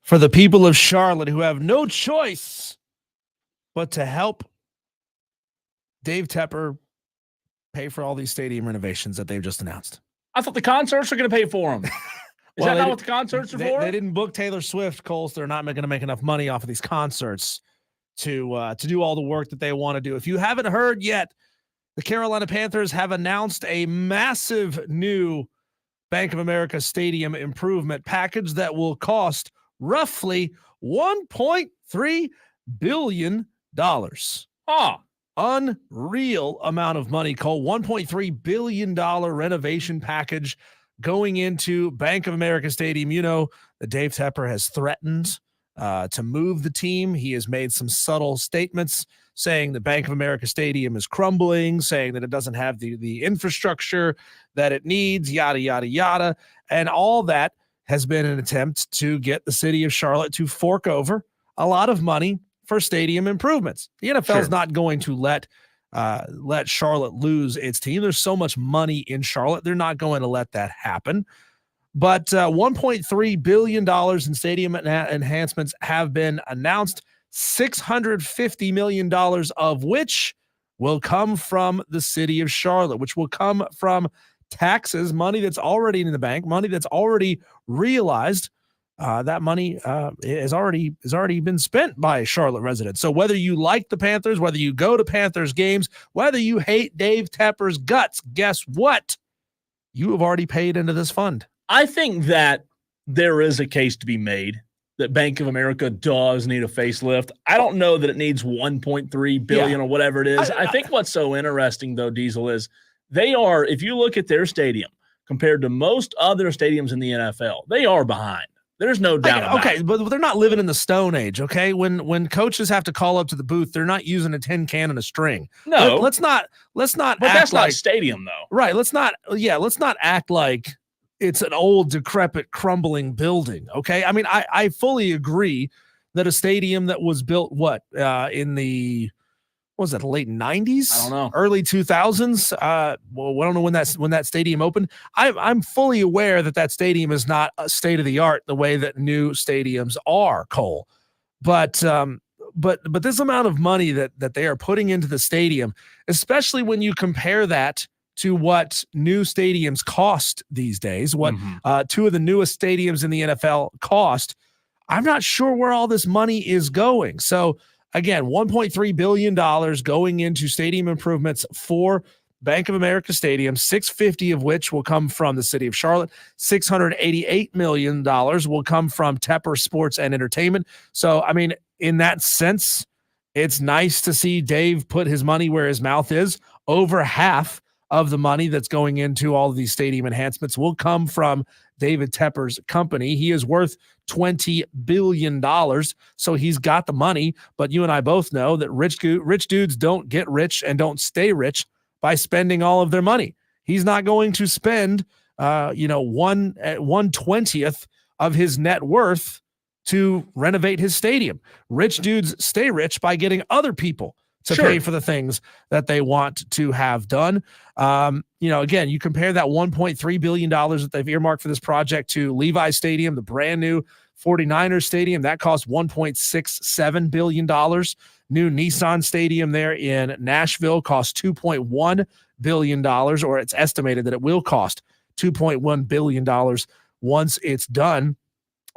for the people of Charlotte who have no choice but to help Dave Tepper pay for all these stadium renovations that they've just announced. I thought the concerts are going to pay for them. Is Well, that not what the concerts are for? They didn't book Taylor Swift, Cole, so they're not going to make enough money off of these concerts to do all the work that they want to do. If you haven't heard yet, the Carolina Panthers have announced a massive new Bank of America Stadium improvement package that will cost roughly $1.3 billion. Huh. Unreal amount of money, Cole. $1.3 billion renovation package going into Bank of America Stadium. You know that Dave Tepper has threatened to move the team. He has made some subtle statements saying the Bank of America Stadium is crumbling, saying that it doesn't have the infrastructure that it needs, yada, yada, yada. And all that has been an attempt to get the city of Charlotte to fork over a lot of money for stadium improvements. The NFL is not going to let Charlotte lose its team. There's so much money in Charlotte. They're not going to let that happen. But $1.3 billion in stadium enhancements have been announced, $650 million of which will come from the city of Charlotte, which will come from taxes, money that's already in the bank, money that's already realized. That money has already been spent by Charlotte residents. So whether you like the Panthers, whether you go to Panthers games, whether you hate Dave Tepper's guts, guess what? You have already paid into this fund. I think that there is a case to be made that Bank of America does need a facelift. I don't know that it needs 1.3 billion or whatever it is. I think what's so interesting though, Diesel, is they are, if you look at their stadium compared to most other stadiums in the NFL, they are behind. There's no doubt about it. Okay, but they're not living in the Stone Age, okay? When coaches have to call up to the booth, they're not using a tin can and a string. No. Let's not But act that's like not stadium though. Right, let's not act like it's an old, decrepit, crumbling building, okay? I mean, I fully agree that a stadium that was built, in the, what was that, late 90s? I don't know. Early 2000s? Well, I don't know when that stadium opened. I'm fully aware that stadium is not a state-of-the-art the way that new stadiums are, Cole. But this amount of money that they are putting into the stadium, especially when you compare that to what new stadiums cost these days, what two of the newest stadiums in the NFL cost, I'm not sure where all this money is going. So again, $1.3 billion going into stadium improvements for Bank of America Stadium, $650 of which will come from the city of Charlotte, $688 million will come from Tepper Sports and Entertainment. So, I mean, in that sense, it's nice to see Dave put his money where his mouth is. Over half of the money that's going into all of these stadium enhancements will come from David Tepper's company. He is worth $20 billion, so he's got the money. But you and I both know that rich dudes don't get rich and don't stay rich by spending all of their money. He's not going to spend, 1/20th of his net worth to renovate his stadium. Rich dudes stay rich by getting other people to pay for the things that they want to have done. Again, you compare that $1.3 billion that they've earmarked for this project to Levi Stadium, the brand new 49ers Stadium, that cost $1.67 billion. New Nissan Stadium there in Nashville cost $2.1 billion, or it's estimated that it will cost $2.1 billion once it's done.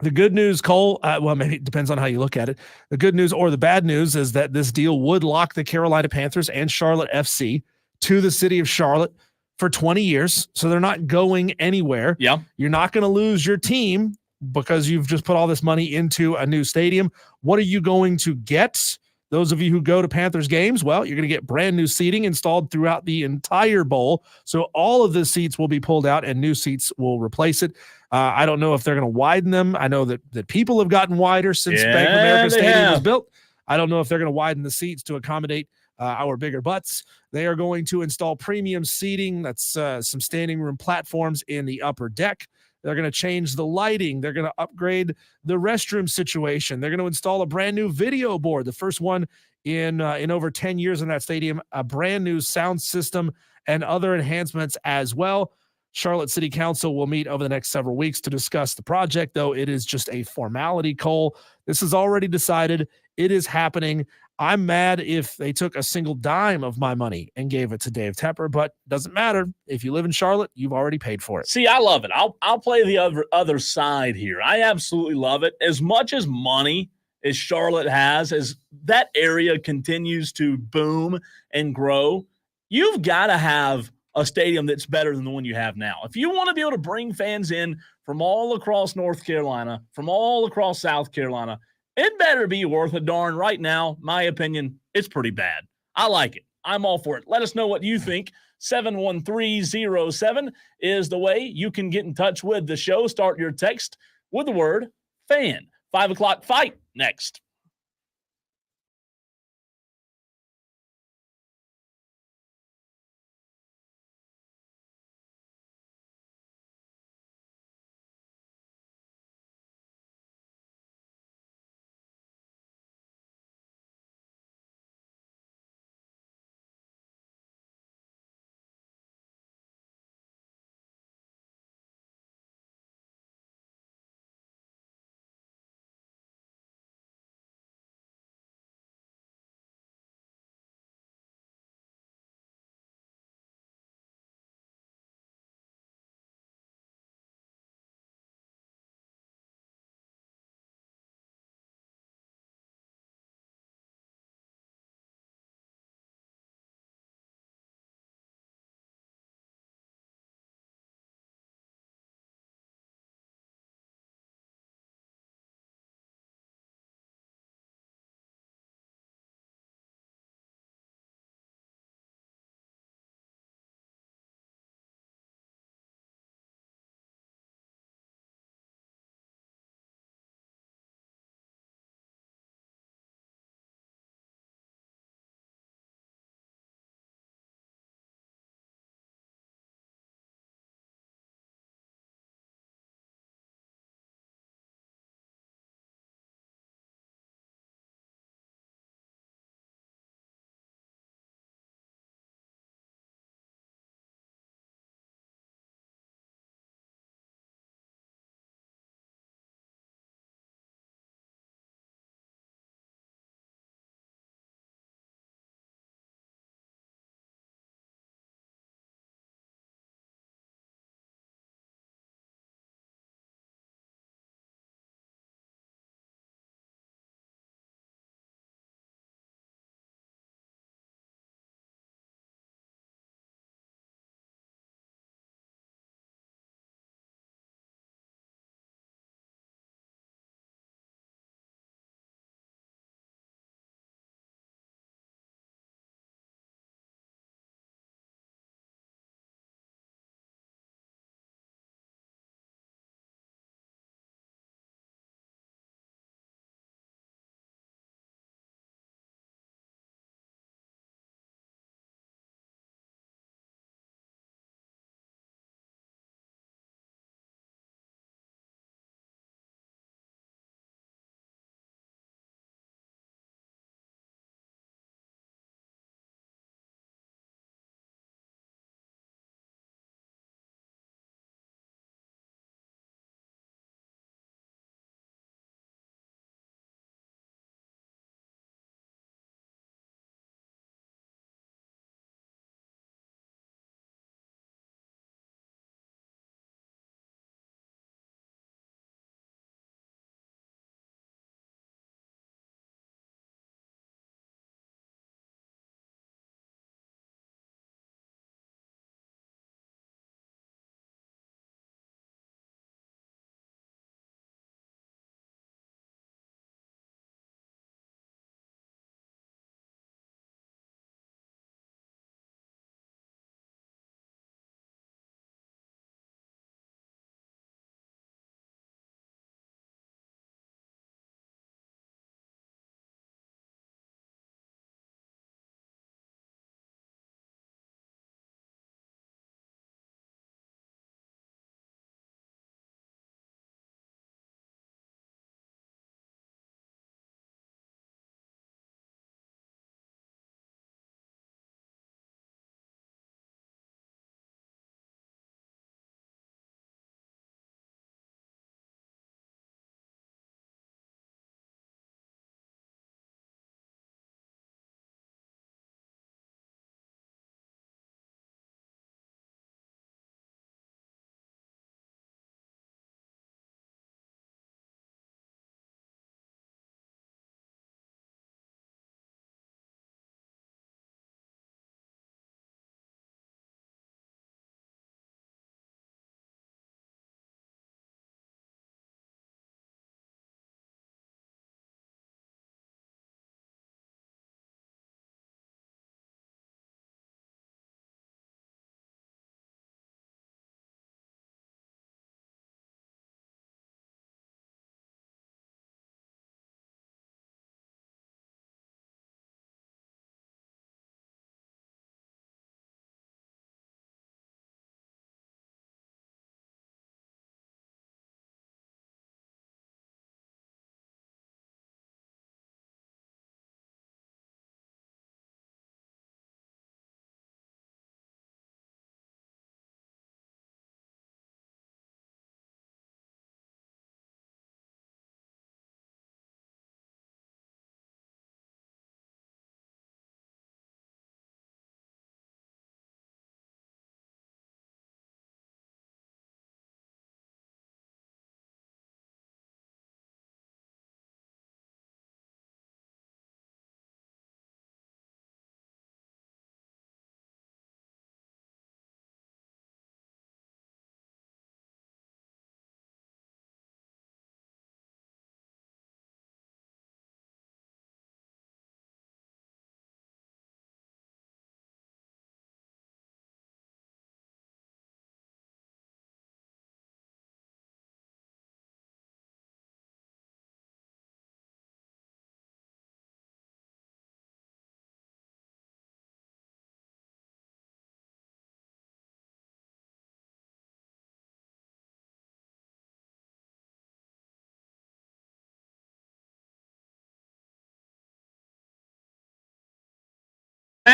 The good news, Cole, maybe it depends on how you look at it. The good news or the bad news is that this deal would lock the Carolina Panthers and Charlotte FC to the city of Charlotte for 20 years. So they're not going anywhere. Yeah. You're not going to lose your team because you've just put all this money into a new stadium. What are you going to get? Those of you who go to Panthers games, well, you're going to get brand new seating installed throughout the entire bowl. So all of the seats will be pulled out and new seats will replace it. I don't know if they're going to widen them. I know that people have gotten wider since Bank of America Stadium was built. I don't know if they're going to widen the seats to accommodate our bigger butts. They are going to install premium seating. That's some standing room platforms in the upper deck. They're going to change the lighting. They're going to upgrade the restroom situation. They're going to install a brand new video board, the first one in over 10 years in that stadium, a brand new sound system and other enhancements as well. Charlotte City Council will meet over the next several weeks to discuss the project, though it is just a formality, Cole. This is already decided. It is happening. I'm mad if they took a single dime of my money and gave it to Dave Tepper, but doesn't matter. If you live in Charlotte, you've already paid for it. See, I love it. I'll play the other side here. I absolutely love it. As much as money as Charlotte has, as that area continues to boom and grow, you've got to have a stadium that's better than the one you have now. If you want to be able to bring fans in from all across North Carolina, from all across South Carolina, it better be worth a darn. Right now, my opinion, it's pretty bad. I like it. I'm all for it. Let us know what you think. 71307 is the way you can get in touch with the show. Start your text with the word fan. 5 o'clock fight next.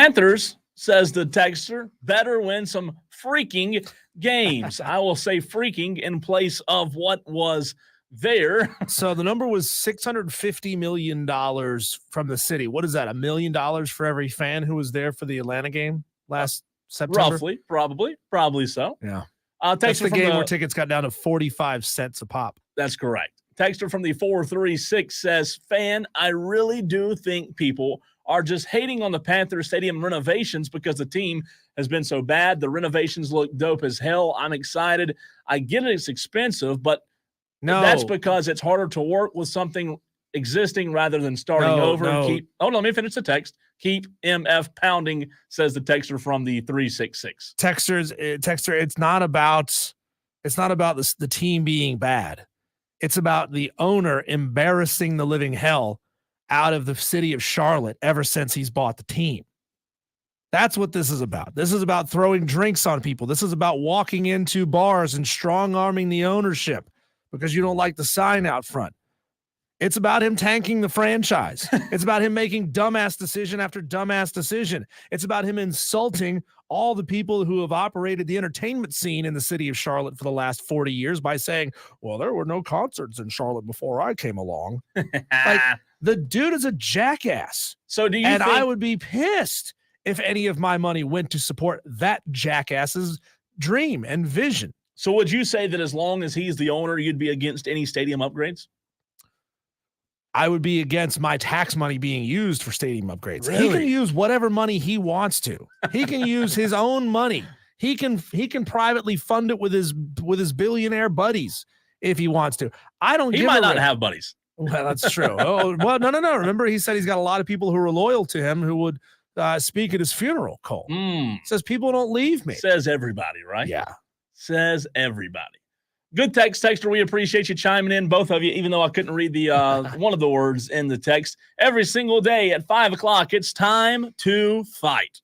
Panthers, says the texter, better win some freaking games. I will say freaking in place of what was there. So the number was $650 million from the city. What is that? $1 million for every fan who was there for the Atlanta game last September? Roughly, probably so. Yeah. That's the game where tickets got down to 45 cents a pop. That's correct. Texter from the 436 says, fan, I really do think people are just hating on the Panthers Stadium renovations because the team has been so bad. The renovations look dope as hell. I'm excited. I get it, it's expensive, but no, that's because it's harder to work with something existing rather than starting over. No. And hold on, let me finish the text. Keep MF pounding, says the texter from the 366. Texter, it's not about the team being bad. It's about the owner embarrassing the living hell out of the city of Charlotte ever since he's bought the team. That's what this is about. This is about throwing drinks on people. This is about walking into bars and strong-arming the ownership because you don't like the sign out front. It's about him tanking the franchise. It's about him making dumbass decision after dumbass decision. It's about him insulting all the people who have operated the entertainment scene in the city of Charlotte for the last 40 years by saying, well, there were no concerts in Charlotte before I came along. Like, the dude is a jackass. So do you and think- I would be pissed if any of my money went to support that jackass's dream and vision. So would you say that as long as he's the owner, you'd be against any stadium upgrades? I would be against my tax money being used for stadium upgrades. Really? He can use whatever money he wants to. He can use his own money. He can privately fund it with his billionaire buddies if he wants to. I don't. He might not have buddies. Well, that's true. Oh, well, no. Remember, he said he's got a lot of people who are loyal to him who would speak at his funeral. Cole says people don't leave me. Says everybody, right? Yeah. Says everybody. Good texter. We appreciate you chiming in, both of you, even though I couldn't read the one of the words in the text. Every single day at 5 o'clock, it's time to fight.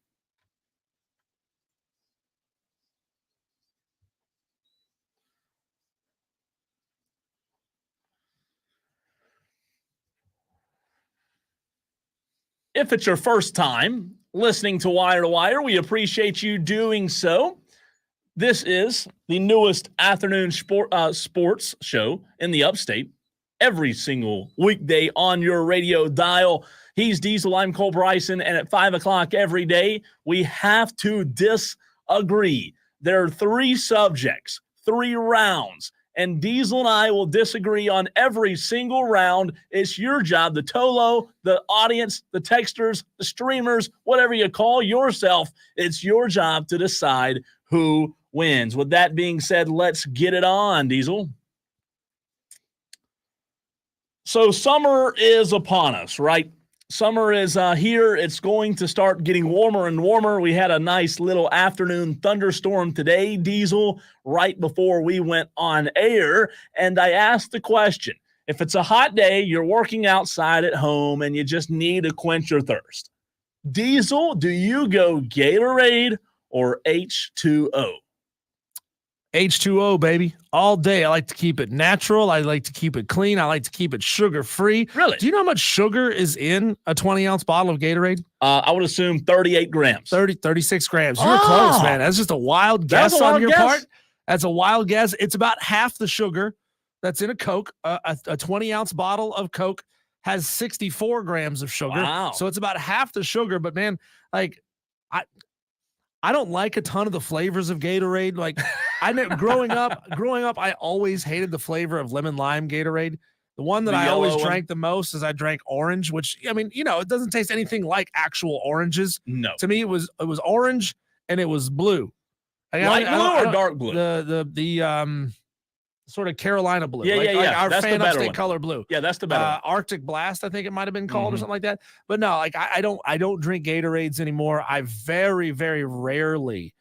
If it's your first time listening to Wire to Wire, we appreciate you doing so. This is the newest afternoon sports show in the upstate. Every single weekday on your radio dial. He's Diesel, I'm Cole Bryson, and at 5 o'clock every day, we have to disagree. There are 3 subjects, 3 rounds, and Diesel and I will disagree on every single round. It's your job, the Tolo, the audience, the texters, the streamers, whatever you call yourself. It's your job to decide who wins. With that being said, let's get it on, Diesel. So summer is upon us, right? Summer is here. It's going to start getting warmer and warmer. We had a nice little afternoon thunderstorm today, Diesel, right before we went on air. And I asked the question, if it's a hot day, you're working outside at home and you just need to quench your thirst. Diesel, do you go Gatorade or H2O? H2O, baby, all day. I like to keep it natural. I like to keep it clean. I like to keep it sugar-free. Really? Do you know how much sugar is in a 20-ounce bottle of Gatorade? I would assume 38 grams. 36 grams. You're close, man. That's just a wild guess on your part. That's a wild guess. It's about half the sugar that's in a Coke. A 20-ounce bottle of Coke has 64 grams of sugar. Wow. So it's about half the sugar. But, man, like, I don't like a ton of the flavors of Gatorade. Like, I know growing up, I always hated the flavor of lemon lime Gatorade. The one that I always drank the most is I drank orange, which, I mean, it doesn't taste anything like actual oranges. No. To me, it was orange and it was blue. Light blue or dark blue? The sort of Carolina blue. Yeah. Like our that's fan the better upstate one. color blue. Yeah, that's the better one. Arctic Blast, I think it might have been called or something like that. But no, like I don't drink Gatorades anymore. I very, very rarely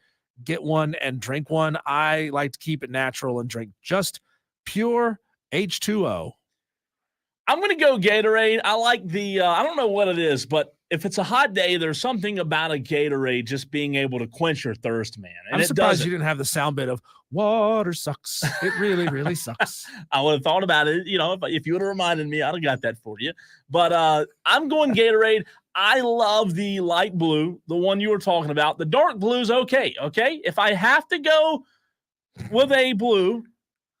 get one and drink one. I like to keep it natural and drink just pure H2O. I'm going to go Gatorade. I like the, I don't know what it is, but if it's a hot day, there's something about a Gatorade just being able to quench your thirst, man. And I'm surprised you didn't have the sound bit of water sucks. It really, really sucks. I would have thought about it. If you would have reminded me, I'd have got that for you. But I'm going Gatorade. I love the light blue, the one you were talking about. The dark blue's okay. If I have to go with a blue,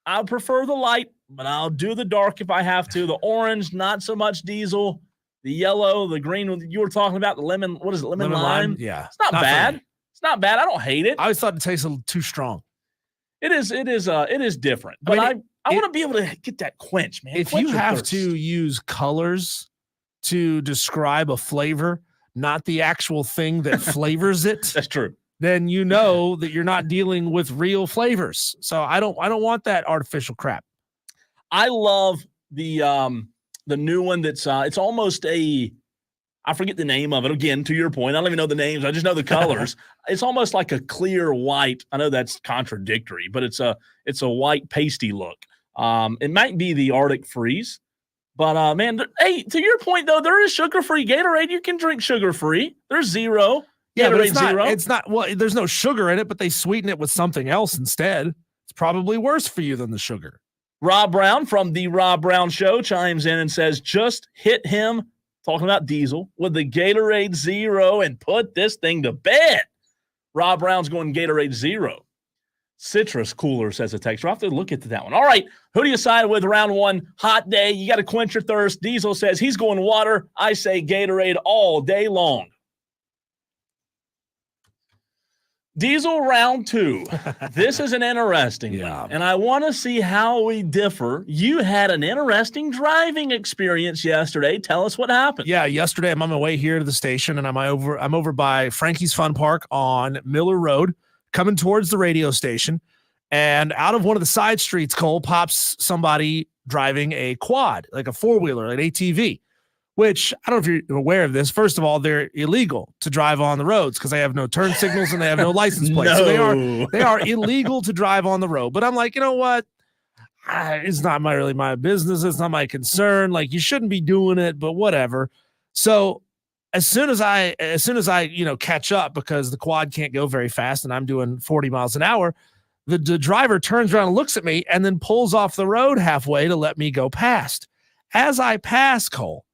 I'll prefer the light, but I'll do the dark if I have to. The orange, not so much Diesel. The yellow, the green you were talking about, the lemon, what is it, lemon lime? Yeah. It's not bad. It's not bad. I don't hate it. I always thought it tasted a little too strong. It is different. But I want to be able to get that quench, man. If you have to use colors to describe a flavor, not the actual thing that flavors it, that's true. Then you know that you're not dealing with real flavors. So I don't want that artificial crap. I love the new one that's it's almost I forget the name of it. Again, to your point, I don't even know the names. I just know the colors. It's almost like a clear white. I know that's contradictory, but it's a white pasty look. It might be the Arctic Freeze, but man, hey, to your point though, there is sugar-free Gatorade. You can drink sugar-free. There's zero. Yeah, but Zero. It's not. Well, there's no sugar in it, but they sweeten it with something else instead. It's probably worse for you than the sugar. Rob Brown from the Rob Brown Show chimes in and says, "Just hit him." Talking about Diesel with the Gatorade Zero and put this thing to bed. Rob Brown's going Gatorade Zero. Citrus Cooler, says a texter. I'll have to look into that one. All right, who do you side with round one? Hot day. You got to quench your thirst. Diesel says he's going water. I say Gatorade all day long. Diesel round two. This is an interesting one, and I want to see how we differ. You had an interesting driving experience yesterday. Tell us what happened. Yeah, yesterday I'm on my way here to the station, and I'm over by Frankie's Fun Park on Miller Road, coming towards the radio station, and out of one of the side streets, Cole, pops somebody driving a quad, like a four-wheeler, an ATV. Which, I don't know if you're aware of this. First of all, they're illegal to drive on the roads because they have no turn signals and they have no license plates. No. So they are illegal to drive on the road. But I'm like, you know what? It's not really my business. It's not my concern. Like, you shouldn't be doing it, but whatever. So as soon as I catch up, because the quad can't go very fast and I'm doing 40 miles an hour, the driver turns around and looks at me and then pulls off the road halfway to let me go past. As I pass, Cole,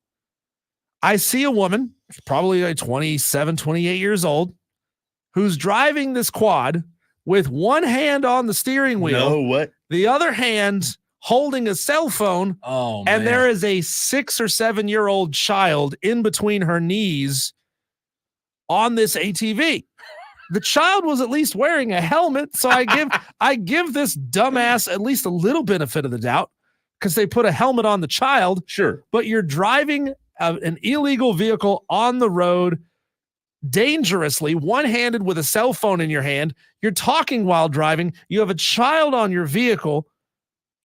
I see a woman, probably like 27, 28 years old, who's driving this quad with one hand on the steering wheel. No, what? The other hand holding a cell phone. Oh, and man. There is a 6 or 7-year-old child in between her knees on this ATV. The child was at least wearing a helmet, so I give this dumbass at least a little benefit of the doubt because they put a helmet on the child. Sure. But you're driving an illegal vehicle on the road dangerously, one-handed with a cell phone in your hand. You're talking while driving. You have a child on your vehicle.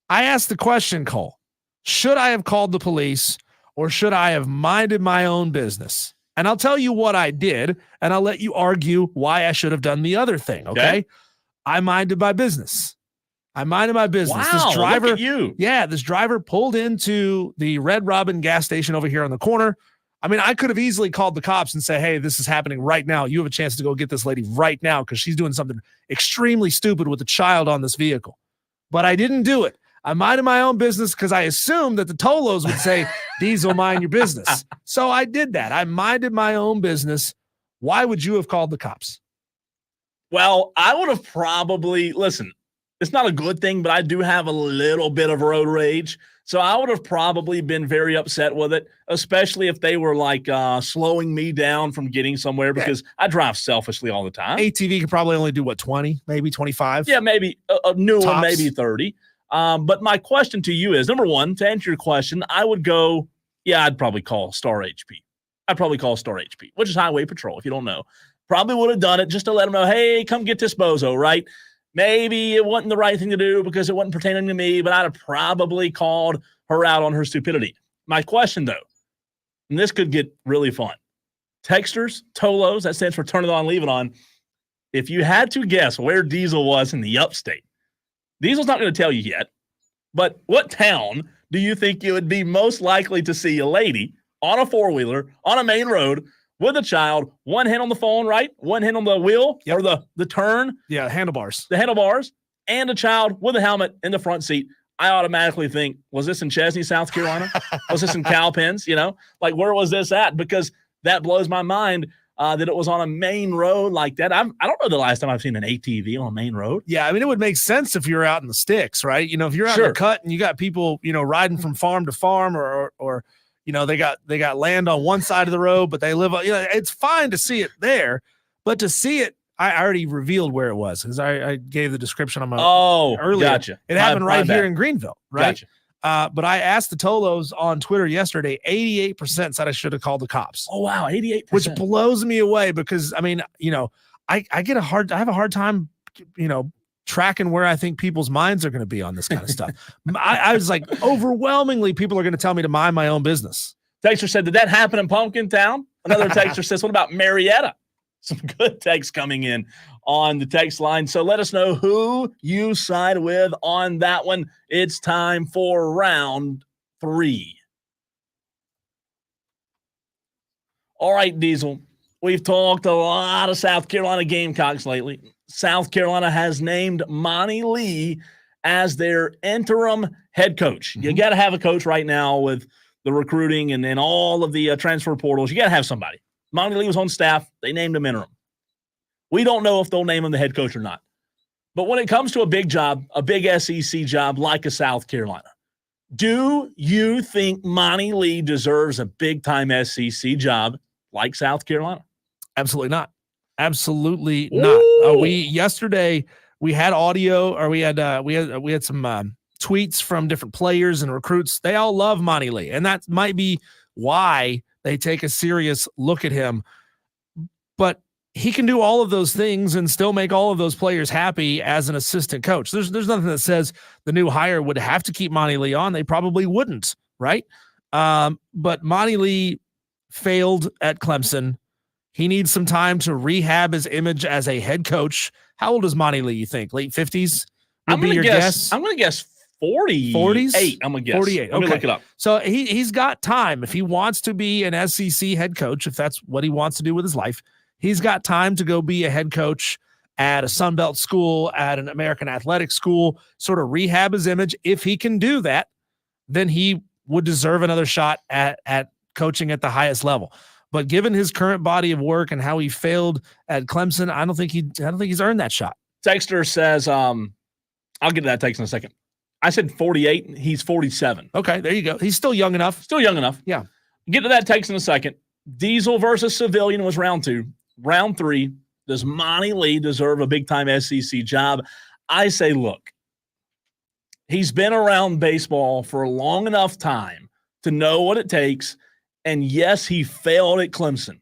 I asked the question, Cole, should I have called the police or should I have minded my own business? And I'll tell you what I did, and I'll let you argue why I should have done the other thing, okay? I minded my business. Wow, this driver, look at you. Yeah, this driver pulled into the Red Robin gas station over here on the corner. I mean, I could have easily called the cops and say, hey, this is happening right now. You have a chance to go get this lady right now because she's doing something extremely stupid with a child on this vehicle. But I didn't do it. I minded my own business because I assumed that the Tolos would say, Diesel, mind your business. So I did that. I minded my own business. Why would you have called the cops? Well, I would have probably, listen, it's not a good thing, but I do have a little bit of road rage. So I would have probably been very upset with it, especially if they were like slowing me down from getting somewhere because I drive selfishly all the time. ATV could probably only do what, 20, maybe 25? Yeah, maybe a new Tops. one, maybe 30. But my question to you is, number one, to answer your question, I would go, I'd probably call Star HP. Which is Highway Patrol, if you don't know. Probably would have done it just to let them know, hey, come get this bozo, right? Maybe it wasn't the right thing to do because it wasn't pertaining to me, but I'd have probably called her out on her stupidity. My question, though, and this could get really fun. Texters, Tolos, that stands for turn it on, leave it on. If you had to guess where Diesel was in the upstate, Diesel's not going to tell you yet, but what town do you think you would be most likely to see a lady on a four-wheeler on a main road with a child, one hand on the phone, right? One hand on the wheel or the turn. Yeah, handlebars. The handlebars, and a child with a helmet in the front seat. I automatically think, was this in Chesney, South Carolina? Was this in Cowpens? Like, where was this at? Because that blows my mind that it was on a main road like that. I don't know the last time I've seen an ATV on a main road. Yeah, I mean, it would make sense if you're out in the sticks, right? If you're out in the cut and you got people, riding from farm to farm, or they got land on one side of the road, but they live on, it's fine to see it there, but to see it, I already revealed where it was because I gave the description on my earlier. Gotcha. It happened right here in Greenville, right? Gotcha. But I asked the Tolos on Twitter yesterday, 88% said I should have called the cops. Oh, wow, 88%. Which blows me away because, I mean, I have a hard time, tracking where I think people's minds are going to be on this kind of stuff. I was like, overwhelmingly, people are going to tell me to mind my own business. Texter said, did that happen in Pumpkin Town? Another texter says, what about Marietta? Some good texts coming in on the text line. So let us know who you side with on that one. It's time for round 3. All right, Diesel. We've talked a lot of South Carolina Gamecocks lately. South Carolina has named Monty Lee as their interim head coach. You got to have a coach right now with the recruiting and all of the transfer portals. You got to have somebody. Monty Lee was on staff. They named him interim. We don't know if they'll name him the head coach or not. But when it comes to a big job, a big SEC job like a South Carolina, do you think Monty Lee deserves a big-time SEC job like South Carolina? Absolutely not. Absolutely not. Yesterday we had audio, or we had some tweets from different players and recruits. They all love Monty Lee, and that might be why they take a serious look at him. But he can do all of those things and still make all of those players happy as an assistant coach. There's nothing that says the new hire would have to keep Monty Lee on. They probably wouldn't, right? But Monty Lee failed at Clemson. He needs some time to rehab his image as a head coach. How old is Monty Lee, you think? Late 50s? I'm going to guess 40. 40s? I'm going to guess. 48. Let me look it up. So he's got time. If he wants to be an SEC head coach, if that's what he wants to do with his life, he's got time to go be a head coach at a Sunbelt school, at an American athletic school, sort of rehab his image. If he can do that, then he would deserve another shot at coaching at the highest level. But given his current body of work and how he failed at Clemson, I don't think he's earned that shot. Texter says, I'll get to that text in a second. I said 48. He's 47. Okay, there you go. He's still young enough. Yeah. Get to that text in a second. Diesel versus Civilian was round 2. Round 3, does Monty Lee deserve a big-time SEC job? I say, look, he's been around baseball for a long enough time to know what it takes. And yes, he failed at Clemson.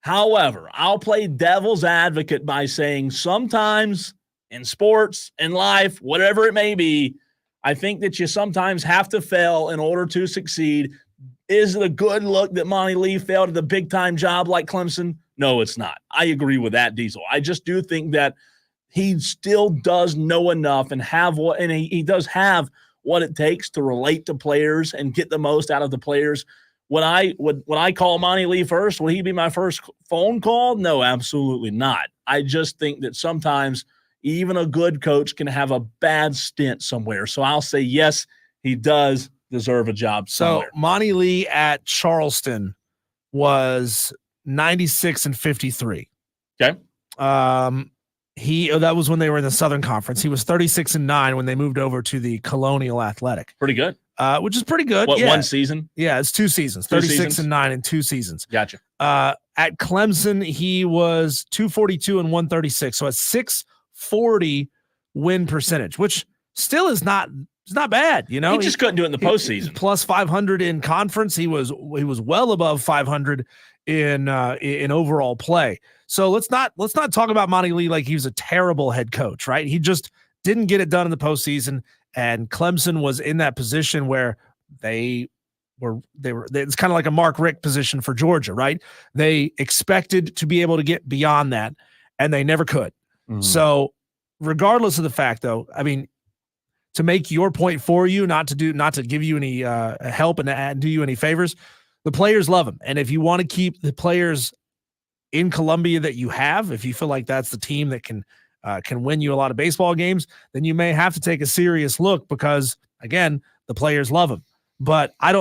However, I'll play devil's advocate by saying sometimes in sports, in life, whatever it may be, I think that you sometimes have to fail in order to succeed. Is it a good look that Monty Lee failed at a big-time job like Clemson? No, it's not. I agree with that, Diesel. I just do think that he still does know enough and he does have what it takes to relate to players and get the most out of the players. Would I call Monty Lee first? Would he be my first phone call? No, absolutely not. I just think that sometimes even a good coach can have a bad stint somewhere. So I'll say yes, he does deserve a job somewhere. So Monty Lee at Charleston was 96 and 53. Okay. That was when they were in the Southern Conference. He was 36 and 9 when they moved over to the Colonial Athletic. Pretty good. Which is pretty good. What, one season? Yeah, it's 2 seasons. 36 and 9 in 2 seasons. Gotcha. At Clemson, he was 242 and 136. So a 640 win percentage, which still is not bad. He just couldn't do it in the postseason. Plus 500 in conference. He was well above 500 in overall play. So let's not talk about Monty Lee like he was a terrible head coach, right? He just didn't get it done in the postseason. And Clemson was in that position where they were it's kind of like a Mark Richt position for Georgia, right? They expected to be able to get beyond that, and they never could. Mm-hmm. So regardless of the fact, though, I mean, to make your point for you, not to give you any help and do you any favors, the players love him. And if you want to keep the players in Columbia that you have, if you feel like that's the team that can win you a lot of baseball games, then you may have to take a serious look because, again, the players love him. But I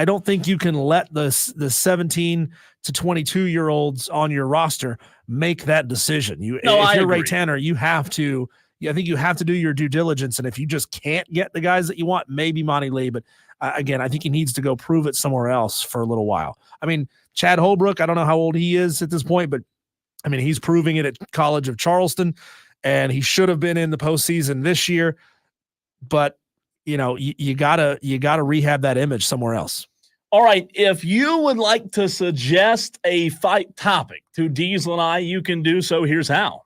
don't think you can let the 17 to 22-year-olds on your roster, make that decision. If I you're Ray agree. Tanner, you have to. I think you have to do your due diligence, and if you just can't get the guys that you want, maybe Monty Lee. But again, I think he needs to go prove it somewhere else for a little while. I mean, Chad Holbrook, I don't know how old he is at this point, but I mean, he's proving it at College of Charleston, and he should have been in the postseason this year. But you gotta rehab that image somewhere else. All right, if you would like to suggest a fight topic to Diesel and I, you can do so. Here's how.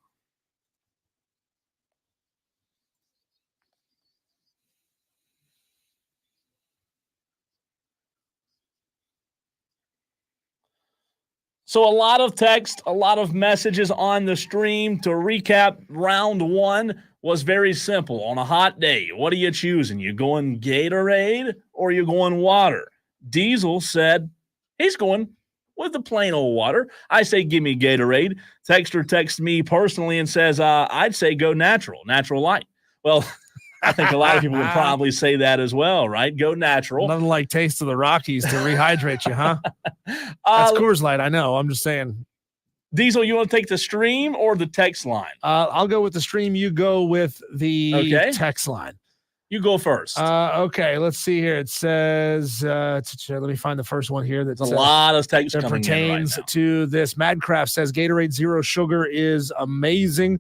So a lot of text, a lot of messages on the stream. To recap, round one was very simple. On a hot day, what are you choosing? You going Gatorade or you going water? Diesel said he's going with the plain old water. I say give me Gatorade. Texter texts me personally and says I'd say go natural light. Well, I think a lot of people would probably say that as well, right? Go natural. Nothing like Taste of the Rockies to rehydrate you, huh? That's Coors Light, I know. I'm just saying. Diesel, you want to take the stream or the text line? I'll go with the stream. You go with the text line. You go first. Okay, let's see here. It says, let me find the first one here. That's a lot of text that coming pertains in right to this. Madcraft says Gatorade Zero Sugar is amazing.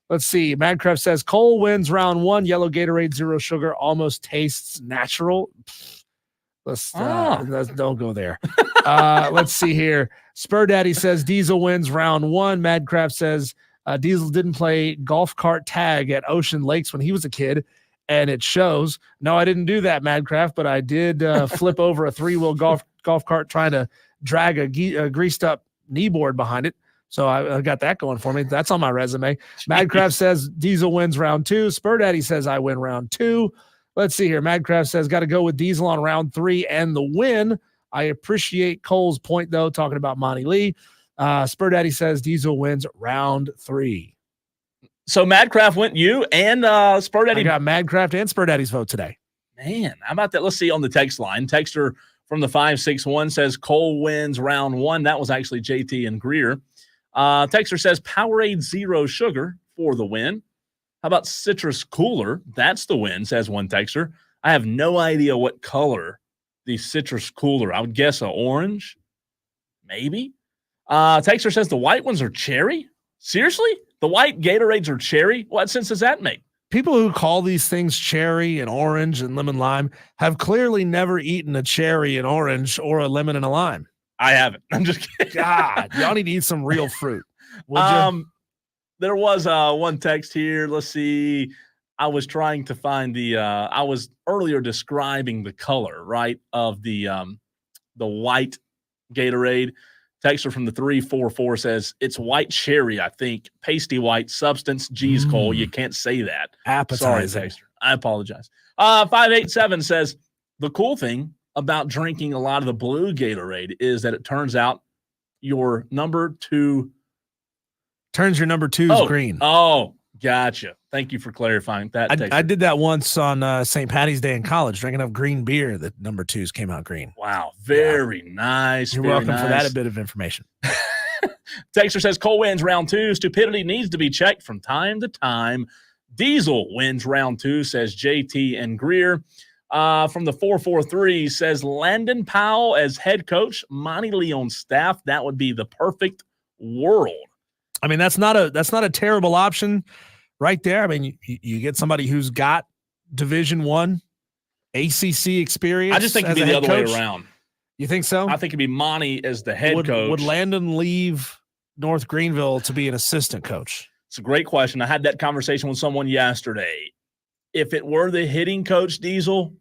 Let's see. Madcraft says Cole wins round one. Yellow Gatorade Zero Sugar almost tastes natural. Let's don't go there. Let's see here. Spur Daddy says Diesel wins round one. Madcraft says Diesel didn't play golf cart tag at Ocean Lakes when he was a kid, and it shows. No, I didn't do that, Madcraft, but I did flip over a three-wheel golf cart trying to drag a greased up knee board behind it. So I got that going for me. That's on my resume. Madcraft says Diesel wins round two. Spur Daddy says I win round two. Let's see here. Madcraft says got to go with Diesel on round three and the win. I appreciate Cole's point, though, talking about Monty Lee. Spur Daddy says Diesel wins round three. So Madcraft went you and Spur Daddy. I got Madcraft and Spur Daddy's vote today. Man, how about that? Let's see on the text line. Texter from the 561 says Cole wins round one. That was actually JT and Greer. Texter says Powerade Zero Sugar for the win. How about Citrus Cooler? That's the win, says one texter. I have no idea what color the Citrus Cooler. I would guess an orange, maybe. Texter says the white ones are cherry. Seriously? The white Gatorades are cherry? What sense does that make? People who call these things cherry and orange and lemon lime have clearly never eaten a cherry and orange or a lemon and a lime. I haven't. I'm just kidding. God, y'all need to eat some real fruit. There was one text here. Let's see. I was trying to find I was earlier describing the color, right, of the white Gatorade. Texter from the 344 says it's white cherry, I think. Pasty white substance. Geez, Cole, you can't say that. Appetizing. Sorry, Texter. I apologize. 587 says the cool thing about drinking a lot of the blue Gatorade is that it turns out your number two turns your number two green. Oh, gotcha. Thank you for clarifying that. I did that once on St. Patty's Day in college, drinking enough green beer that number twos came out green. Wow. Very nice. You're welcome for that bit of information. Texter says Cole wins round two. Stupidity needs to be checked from time to time. Diesel wins round two, says JT and Greer. From the 443 says Landon Powell as head coach, Monty Lee on staff. That would be the perfect world. I mean, that's not a terrible option right there. I mean, you get somebody who's got Division I ACC experience. I just think it'd be the other way around. You think so? I think it'd be Monty as the head coach. Would Landon leave North Greenville to be an assistant coach? It's a great question. I had that conversation with someone yesterday. If it were the hitting coach, Diesel,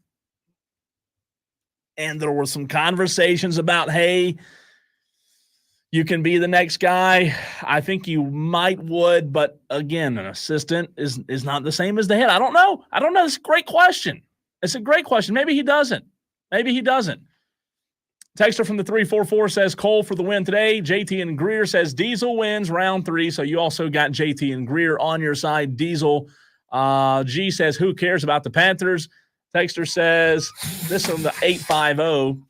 and there were some conversations about, hey, you can be the next guy, I think you would, but again, an assistant is not the same as the head. I don't know. It's a great question. Maybe he doesn't. Texter from the 344 says Cole for the win today. JT and Greer says Diesel wins round three. So you also got JT and Greer on your side. Diesel. G says, who cares about the Panthers? Texter says, this from the 850.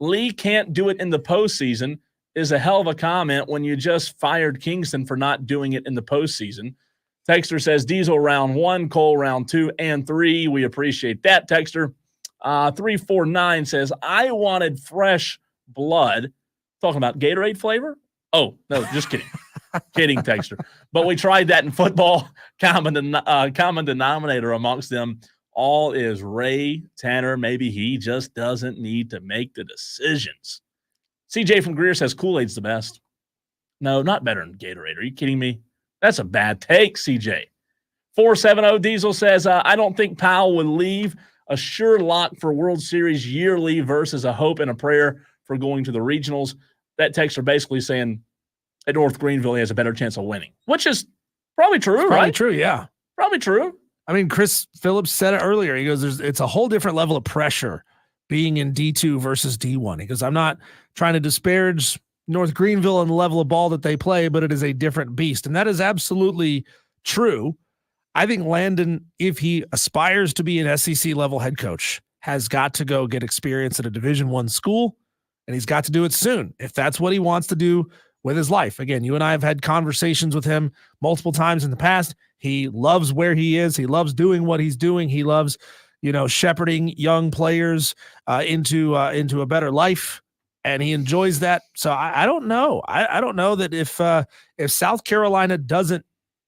Lee can't do it in the postseason. is a hell of a comment when you just fired Kingston for not doing it in the postseason. Texter says Diesel round 1, Cole round 2 and 3. We appreciate that, Texter. 349 says, I wanted fresh blood. Talking about Gatorade flavor? Oh, no, just kidding. Kidding, Texter. But we tried that in football. Common denominator amongst them all is Ray Tanner. Maybe he just doesn't need to make the decisions. CJ from Greer says Kool-Aid's the best. No, not better than Gatorade. Are you kidding me? That's a bad take, CJ. 470 Diesel says, I don't think Powell would leave. A sure lock for World Series yearly versus a hope and a prayer for going to the regionals. That texter basically saying at North Greenville he has a better chance of winning, which is probably true, Probably right? true, yeah. Probably true. I mean, Chris Phillips said it earlier. He goes, it's a whole different level of pressure being in D2 versus D1. He goes, I'm not trying to disparage North Greenville and the level of ball that they play, but it is a different beast. And that is absolutely true. I think Landon, if he aspires to be an SEC level head coach, has got to go get experience at a Division I school, and he's got to do it soon if that's what he wants to do with his life. Again, you and I have had conversations with him multiple times in the past. He loves where he is. He loves doing what he's doing. He loves, shepherding young players into a better life, and he enjoys that. So I don't know. I don't know that if South Carolina doesn't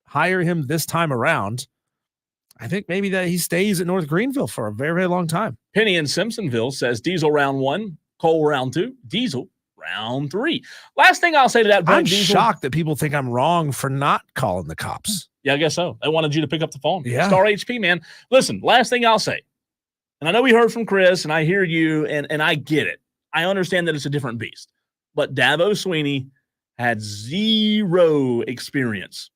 hire him this time around, I think maybe that he stays at North Greenville for a very, very long time. Penny in Simpsonville says Diesel round 1, Cole round 2, Diesel round 3. Last thing I'll say to that point, I'm Diesel, shocked that people think I'm wrong for not calling the cops. Yeah, I guess so. They wanted you to pick up the phone. Yeah. Star HP, man. Listen, last thing I'll say, and I know we heard from Chris, and I hear you, and I get it. I understand that it's a different beast. But Dabo Sweeney had zero experience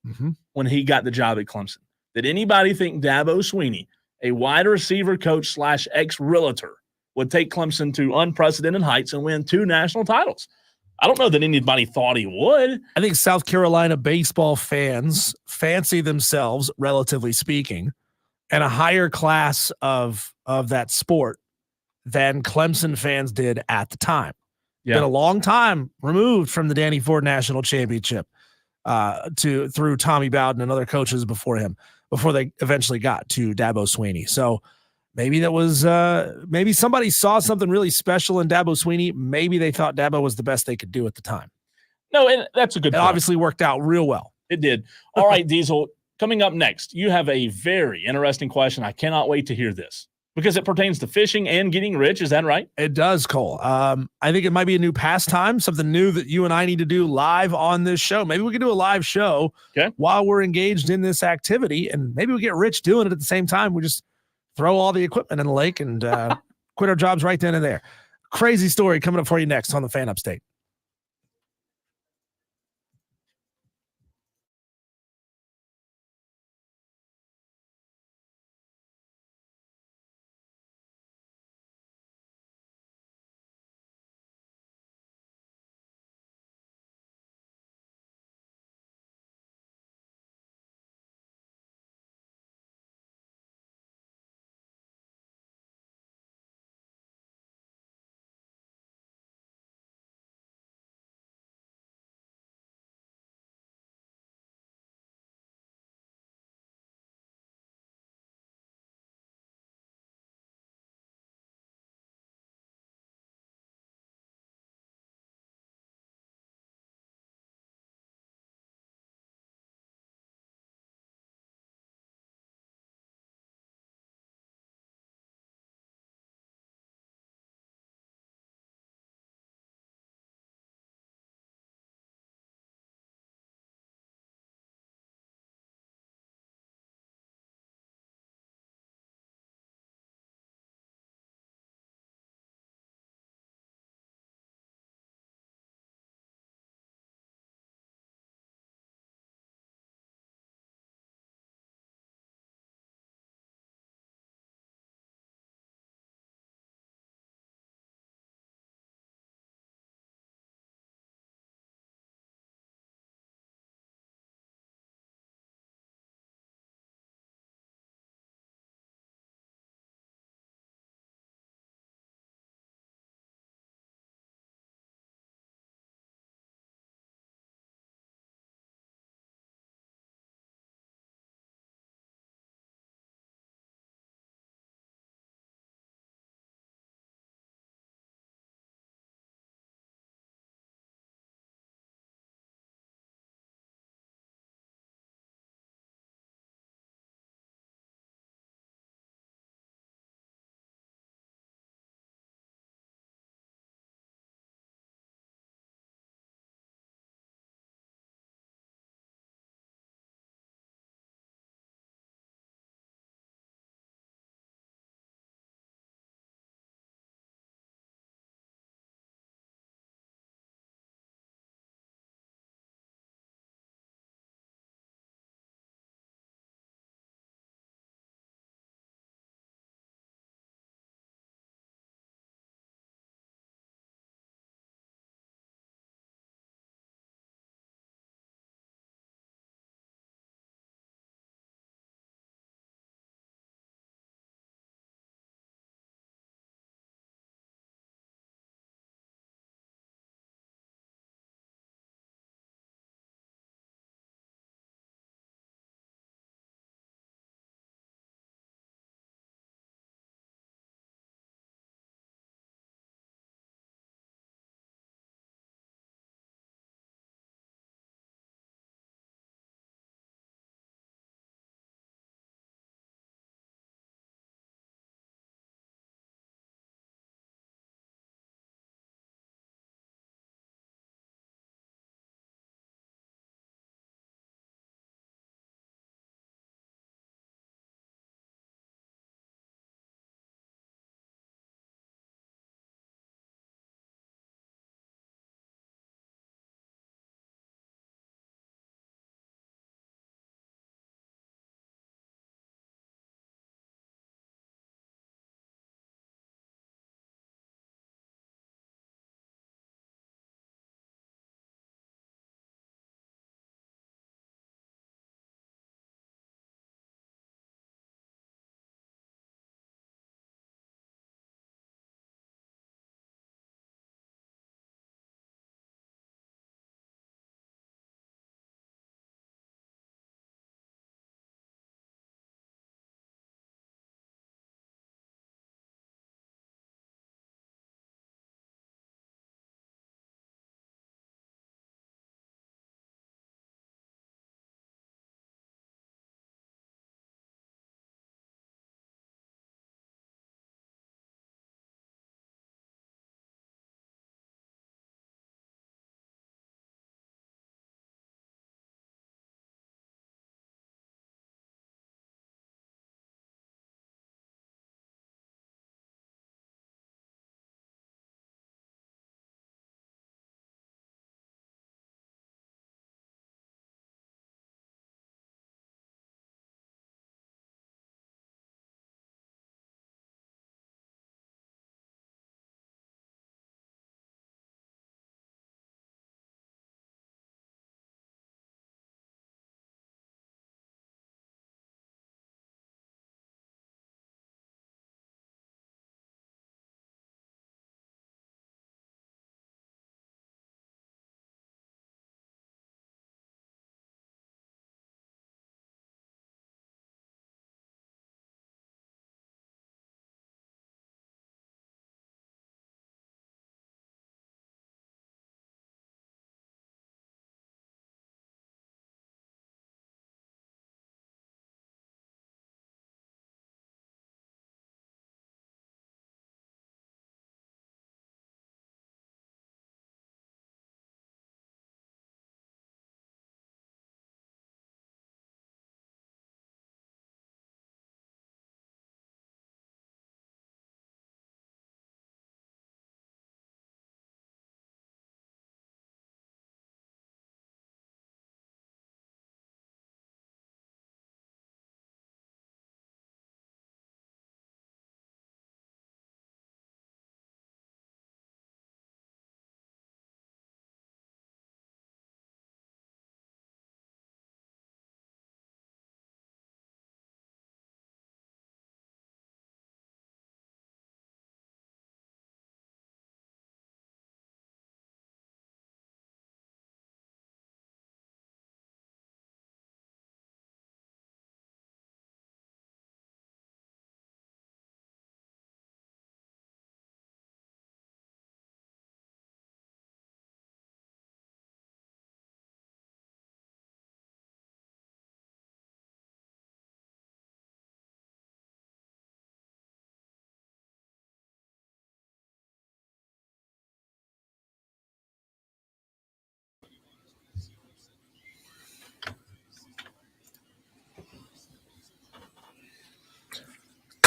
when he got the job at Clemson. Did anybody think Dabo Sweeney, a wide receiver coach / ex-realtor, would take Clemson to unprecedented heights and win 2 national titles? I don't know that anybody thought he would. I think South Carolina baseball fans fancy themselves, relatively speaking, and a higher class of that sport than Clemson fans did at the time. Yeah. Been a long time removed from the Danny Ford National Championship through Tommy Bowden and other coaches before him, before they eventually got to Dabo Sweeney. So maybe that was maybe somebody saw something really special in Dabo Sweeney. Maybe they thought Dabo was the best they could do at the time. No, and that's a good point. It obviously worked out real well. It did. All right, Diesel, coming up next, you have a very interesting question. I cannot wait to hear this because it pertains to fishing and getting rich. Is that right? It does, Cole. I think it might be a new pastime, something new that you and I need to do live on this show. Maybe we can do a live show while we're engaged in this activity, and maybe we get rich doing it at the same time. We just throw all the equipment in the lake and quit our jobs right then and there. Crazy story coming up for you next on the Fan Upstate.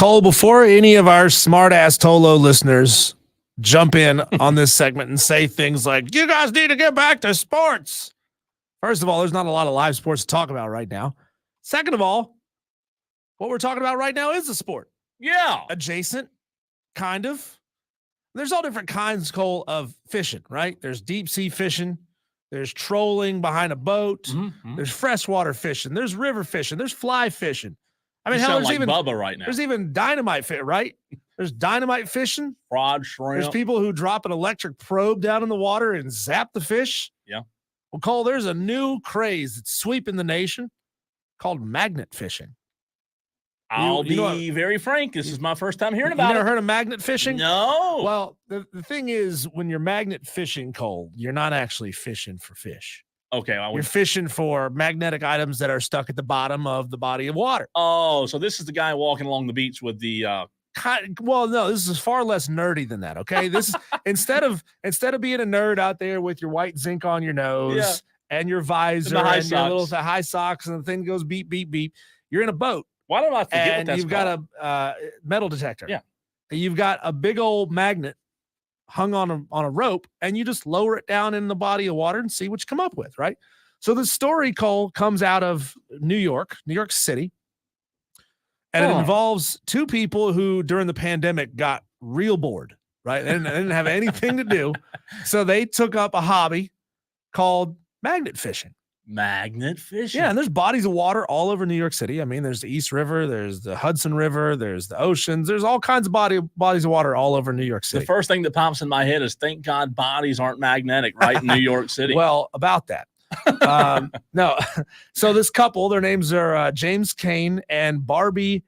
Cole, before any of our smart ass Tolo listeners jump in on this segment and say things like, you guys need to get back to sports. First of all, there's not a lot of live sports to talk about right now. Second of all, what we're talking about right now is a sport. Yeah. Adjacent, kind of. There's all different kinds, Cole, of fishing, right? There's deep sea fishing. There's trolling behind a boat. Mm-hmm. There's freshwater fishing. There's river fishing. There's fly fishing. I mean, You hell, sound there's like even Bubba right now. there's even dynamite fit, right? There's dynamite fishing. Fraud shrimp. There's people who drop an electric probe down in the water and zap the fish. Yeah. Well, Cole, there's a new craze that's sweeping the nation called magnet fishing. I'll be very frank. This is my first time hearing about You never it. heard of magnet fishing? No. Well, the thing is, when you're magnet fishing, Cole, you're not actually fishing for fish. Okay. You're fishing for magnetic items that are stuck at the bottom of the body of water. Oh, so this is the guy walking along the beach with the Well, no, this is far less nerdy than that. Okay, this is instead of being a nerd out there with your white zinc on your nose and your visor and your little high socks and the thing goes beep beep beep. You're in a boat. Why don't I forget and what that's you've called? got a metal detector. Yeah, you've got a big old magnet hung on a rope, and you just lower it down in the body of water and see what you come up with. Right. So the story, Cole, comes out of New York City. And it involves two people who during the pandemic got real bored, right? They didn't have anything to do. So they took up a hobby called magnet fishing. Magnet fishing. Yeah, and there's bodies of water all over New York City. I mean, there's the East River, there's the Hudson River, there's the oceans, there's all kinds of bodies of water all over New York City. The first thing that pops in my head is thank God bodies aren't magnetic, right? In New York City. Well, about that. No. So this couple, their names are James Kane and Barbie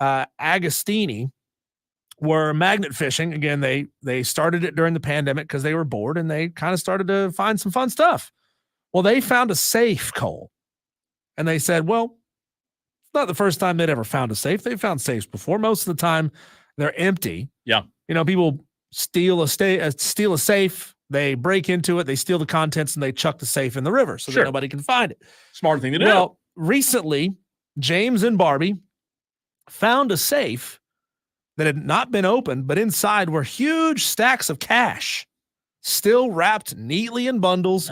Agostini, were magnet fishing. Again, they started it during the pandemic because they were bored and they kind of started to find some fun stuff. Well, they found a safe, Cole, and they said, well, it's not the first time they'd ever found a safe. They've found safes before. Most of the time, they're empty. Yeah. You know, people steal a safe. They break into it, they steal the contents, and they chuck the safe in the river so that nobody can find it. Smart thing to do. Well, recently, James and Barbie found a safe that had not been opened, but inside were huge stacks of cash, still wrapped neatly in bundles,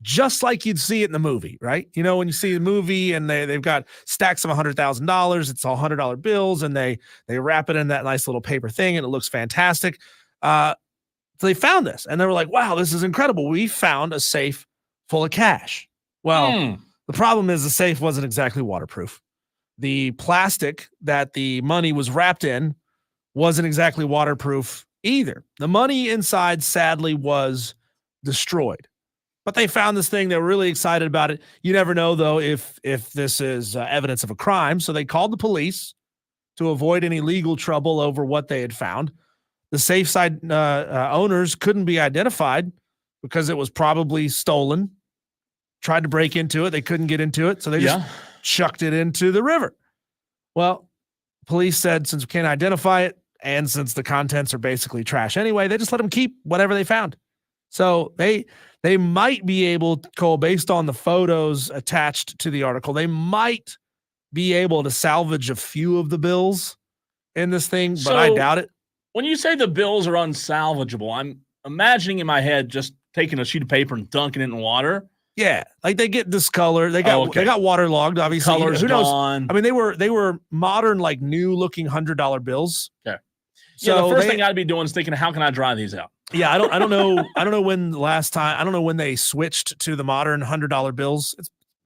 just like you'd see it in the movie, right? You know, when you see the movie and they've got stacks of $100,000, it's all $100 bills, and they wrap it in that nice little paper thing, and it looks fantastic. So they found this, and they were like, wow, this is incredible. We found a safe full of cash. Well, the problem is the safe wasn't exactly waterproof. The plastic that the money was wrapped in wasn't exactly waterproof either. The money inside, sadly, was destroyed. But they found this thing. They were really excited about it. You never know, though, if this is evidence of a crime. So they called the police to avoid any legal trouble over what they had found. The safe side owners couldn't be identified because it was probably stolen. Tried to break into it. They couldn't get into it. So they just chucked it into the river. Well, police said since we can't identify it and since the contents are basically trash anyway, they just let them keep whatever they found. So they might be able, Cole, based on the photos attached to the article, they might be able to salvage a few of the bills in this thing, but I doubt it. When you say the bills are unsalvageable, I'm imagining in my head just taking a sheet of paper and dunking it in water. Yeah, like they get discolored. They got waterlogged. Obviously, color's who knows? gone. I mean, they were modern, like new looking $100 bills. Okay. So yeah, the first thing I'd be doing is thinking, how can I dry these out? Yeah, I don't know. I don't know when the last time. I don't know when they switched to the modern $100 bills.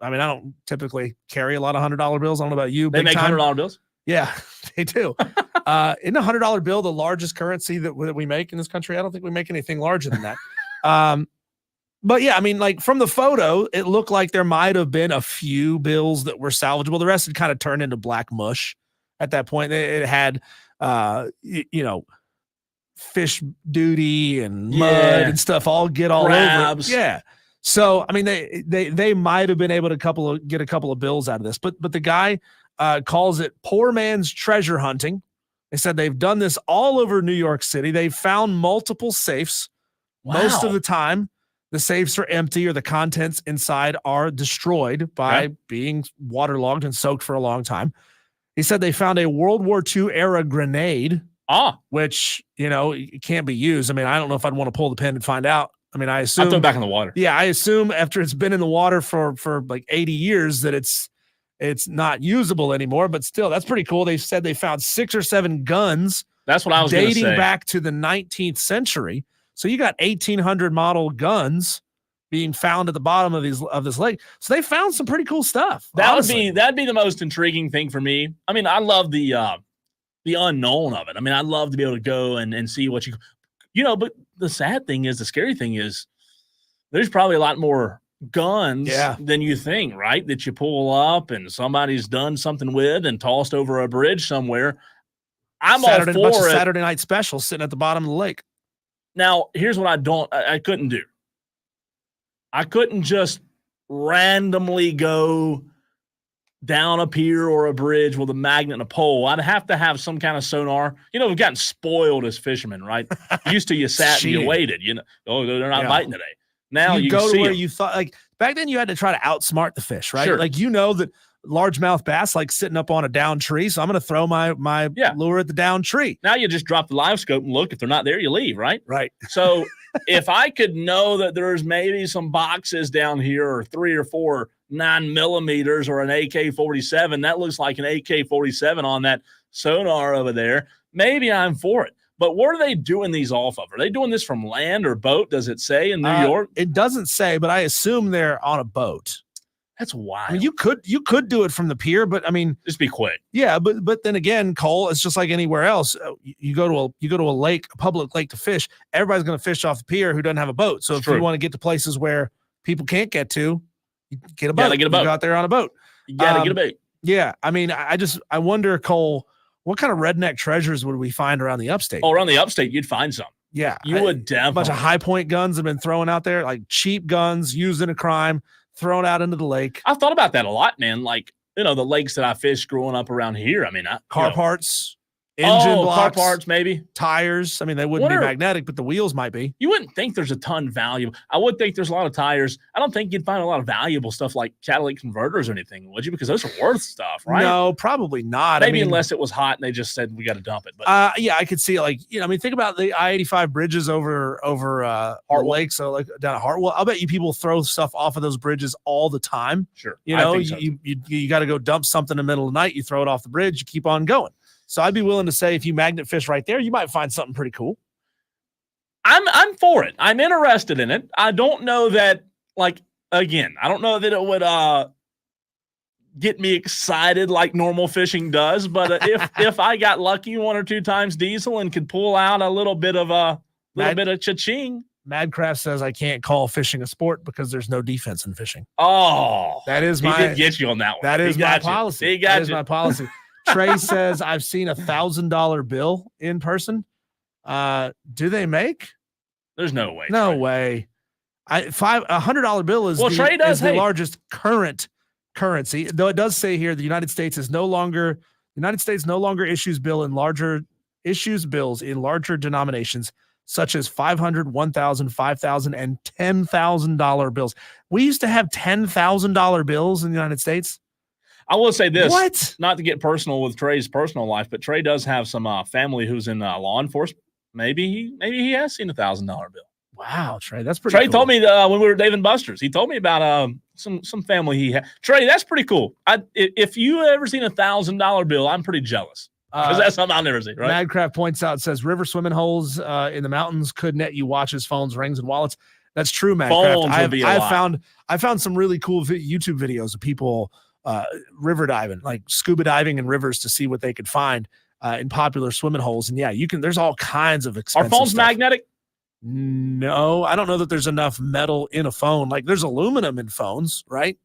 I mean, I don't typically carry a lot of $100 bills. I don't know about you. They make $100 bills. Yeah, they do. In a $100 bill, the largest currency that we make in this country, I don't think we make anything larger than that. But yeah, I mean, like from the photo, it looked like there might have been a few bills that were salvageable. The rest had kind of turned into black mush at that point. It had, fish duty and mud and stuff all get all over it. Yeah. So, I mean, they might have been able to get a couple of bills out of this, but the guy calls it poor man's treasure hunting. They said they've done this all over New York City. They've found multiple safes. Wow. Most of the time, the safes are empty or the contents inside are destroyed by being waterlogged and soaked for a long time. He said they found a World War II era grenade, which, it can't be used. I mean, I don't know if I'd want to pull the pin and find out. I mean, I assume I'll throw it back in the water. Yeah, I assume after it's been in the water for like 80 years that it's not usable anymore, but still, that's pretty cool. They said they found 6 or 7 guns. That's what I was going to say. Dating back to the 19th century. So you got 1800 model guns being found at the bottom of this lake. So they found some pretty cool stuff. That'd be the most intriguing thing for me. I mean, I love the unknown of it. I mean, I'd love to be able to go and see what but the sad thing is, the scary thing is there's probably a lot more guns than you think, right? That you pull up and somebody's done something with and tossed over a bridge somewhere. I'm all for it. Saturday night special sitting at the bottom of the lake. Now, here's what I couldn't do. I couldn't just randomly go down a pier or a bridge with a magnet and a pole. I'd have to have some kind of sonar. We've gotten spoiled as fishermen, right? Used to you sat and you waited. They're not biting today. Now you go to where them. you thought, like back then you had to try to outsmart the fish, right? Sure. Like that largemouth bass like sitting up on a down tree, so I'm going to throw my lure at the down tree. Now you just drop the live scope and look. If they're not there, you leave, right? Right. So if I could know that there's maybe some boxes down here or 3 or 4 9mm or an AK-47, that looks like an AK-47 on that sonar over there, maybe I'm for it. But what are they doing these off of? Are they doing this from land or boat? Does it say in New York? It doesn't say, but I assume they're on a boat. That's wild. I mean, you could do it from the pier, but I mean, just be quick. Yeah, but then again, Cole, it's just like anywhere else. You go to a lake, a public lake to fish. Everybody's going to fish off the pier who doesn't have a boat. So if you want to get to places where people can't get to, you get a boat. You go out there on a boat. You gotta get a boat. Yeah, I mean, I wonder, Cole, what kind of redneck treasures would we find around the upstate? Oh, around the upstate, you'd find some. Yeah, you would definitely. A bunch of high point guns have been thrown out there, like cheap guns used in a crime, thrown out into the lake. I've thought about that a lot, man. Like, the lakes that I fished growing up around here. I mean, car parts, engine blocks, car parts, maybe tires. I mean, they wouldn't be magnetic, but the wheels might be. You wouldn't think there's a ton valuable. I would think there's a lot of tires. I don't think you'd find a lot of valuable stuff like catalytic converters or anything, would you? Because those are worth stuff, right? No, probably not. Maybe unless it was hot and they just said we got to dump it. But I could see think about the I-85 bridges over Hartwell Lake. So like down at Hartwell, I'll bet you people throw stuff off of those bridges all the time. Sure, you got to go dump something in the middle of the night. You throw it off the bridge. You keep on going. So I'd be willing to say if you magnet fish right there, you might find something pretty cool. I'm for it. I'm interested in it. I don't know that, I don't know that it would get me excited like normal fishing does. But if I got lucky 1 or 2 times, Diesel, and could pull out a little bit of cha-ching. Madcraft says I can't call fishing a sport because there's no defense in fishing. Oh, that is he did get you on that one. That is my policy. He got my policy. Trey says, I've seen $1,000 bill in person. Do they make? There's no way. No way. $100 bill is the largest current currency. Though it does say here the United States no longer issues bills in larger denominations, such as $500, $1,000, $5,000, and $10,000 bills. We used to have $10,000 bills in the United States. I will say this, what? Not to get personal with Trey's personal life, but Trey does have some family who's in law enforcement. Maybe he has seen $1,000 bill. Wow, Trey, that's pretty. Trey cool. told me when we were at Dave & Buster's, he told me about some family he had. Trey, that's pretty cool. If you ever seen $1,000 bill, I'm pretty jealous because that's something I'll never see. Right? Madcraft points out, says river swimming holes in the mountains could net you watches, phones, rings, and wallets. That's true, Madcraft. I found some really cool YouTube videos of people river diving, like scuba diving in rivers to see what they could find in popular swimming holes. And yeah, there's all kinds of expensive Are phones stuff. magnetic? No, I don't know that there's enough metal in a phone. Like there's aluminum in phones, right?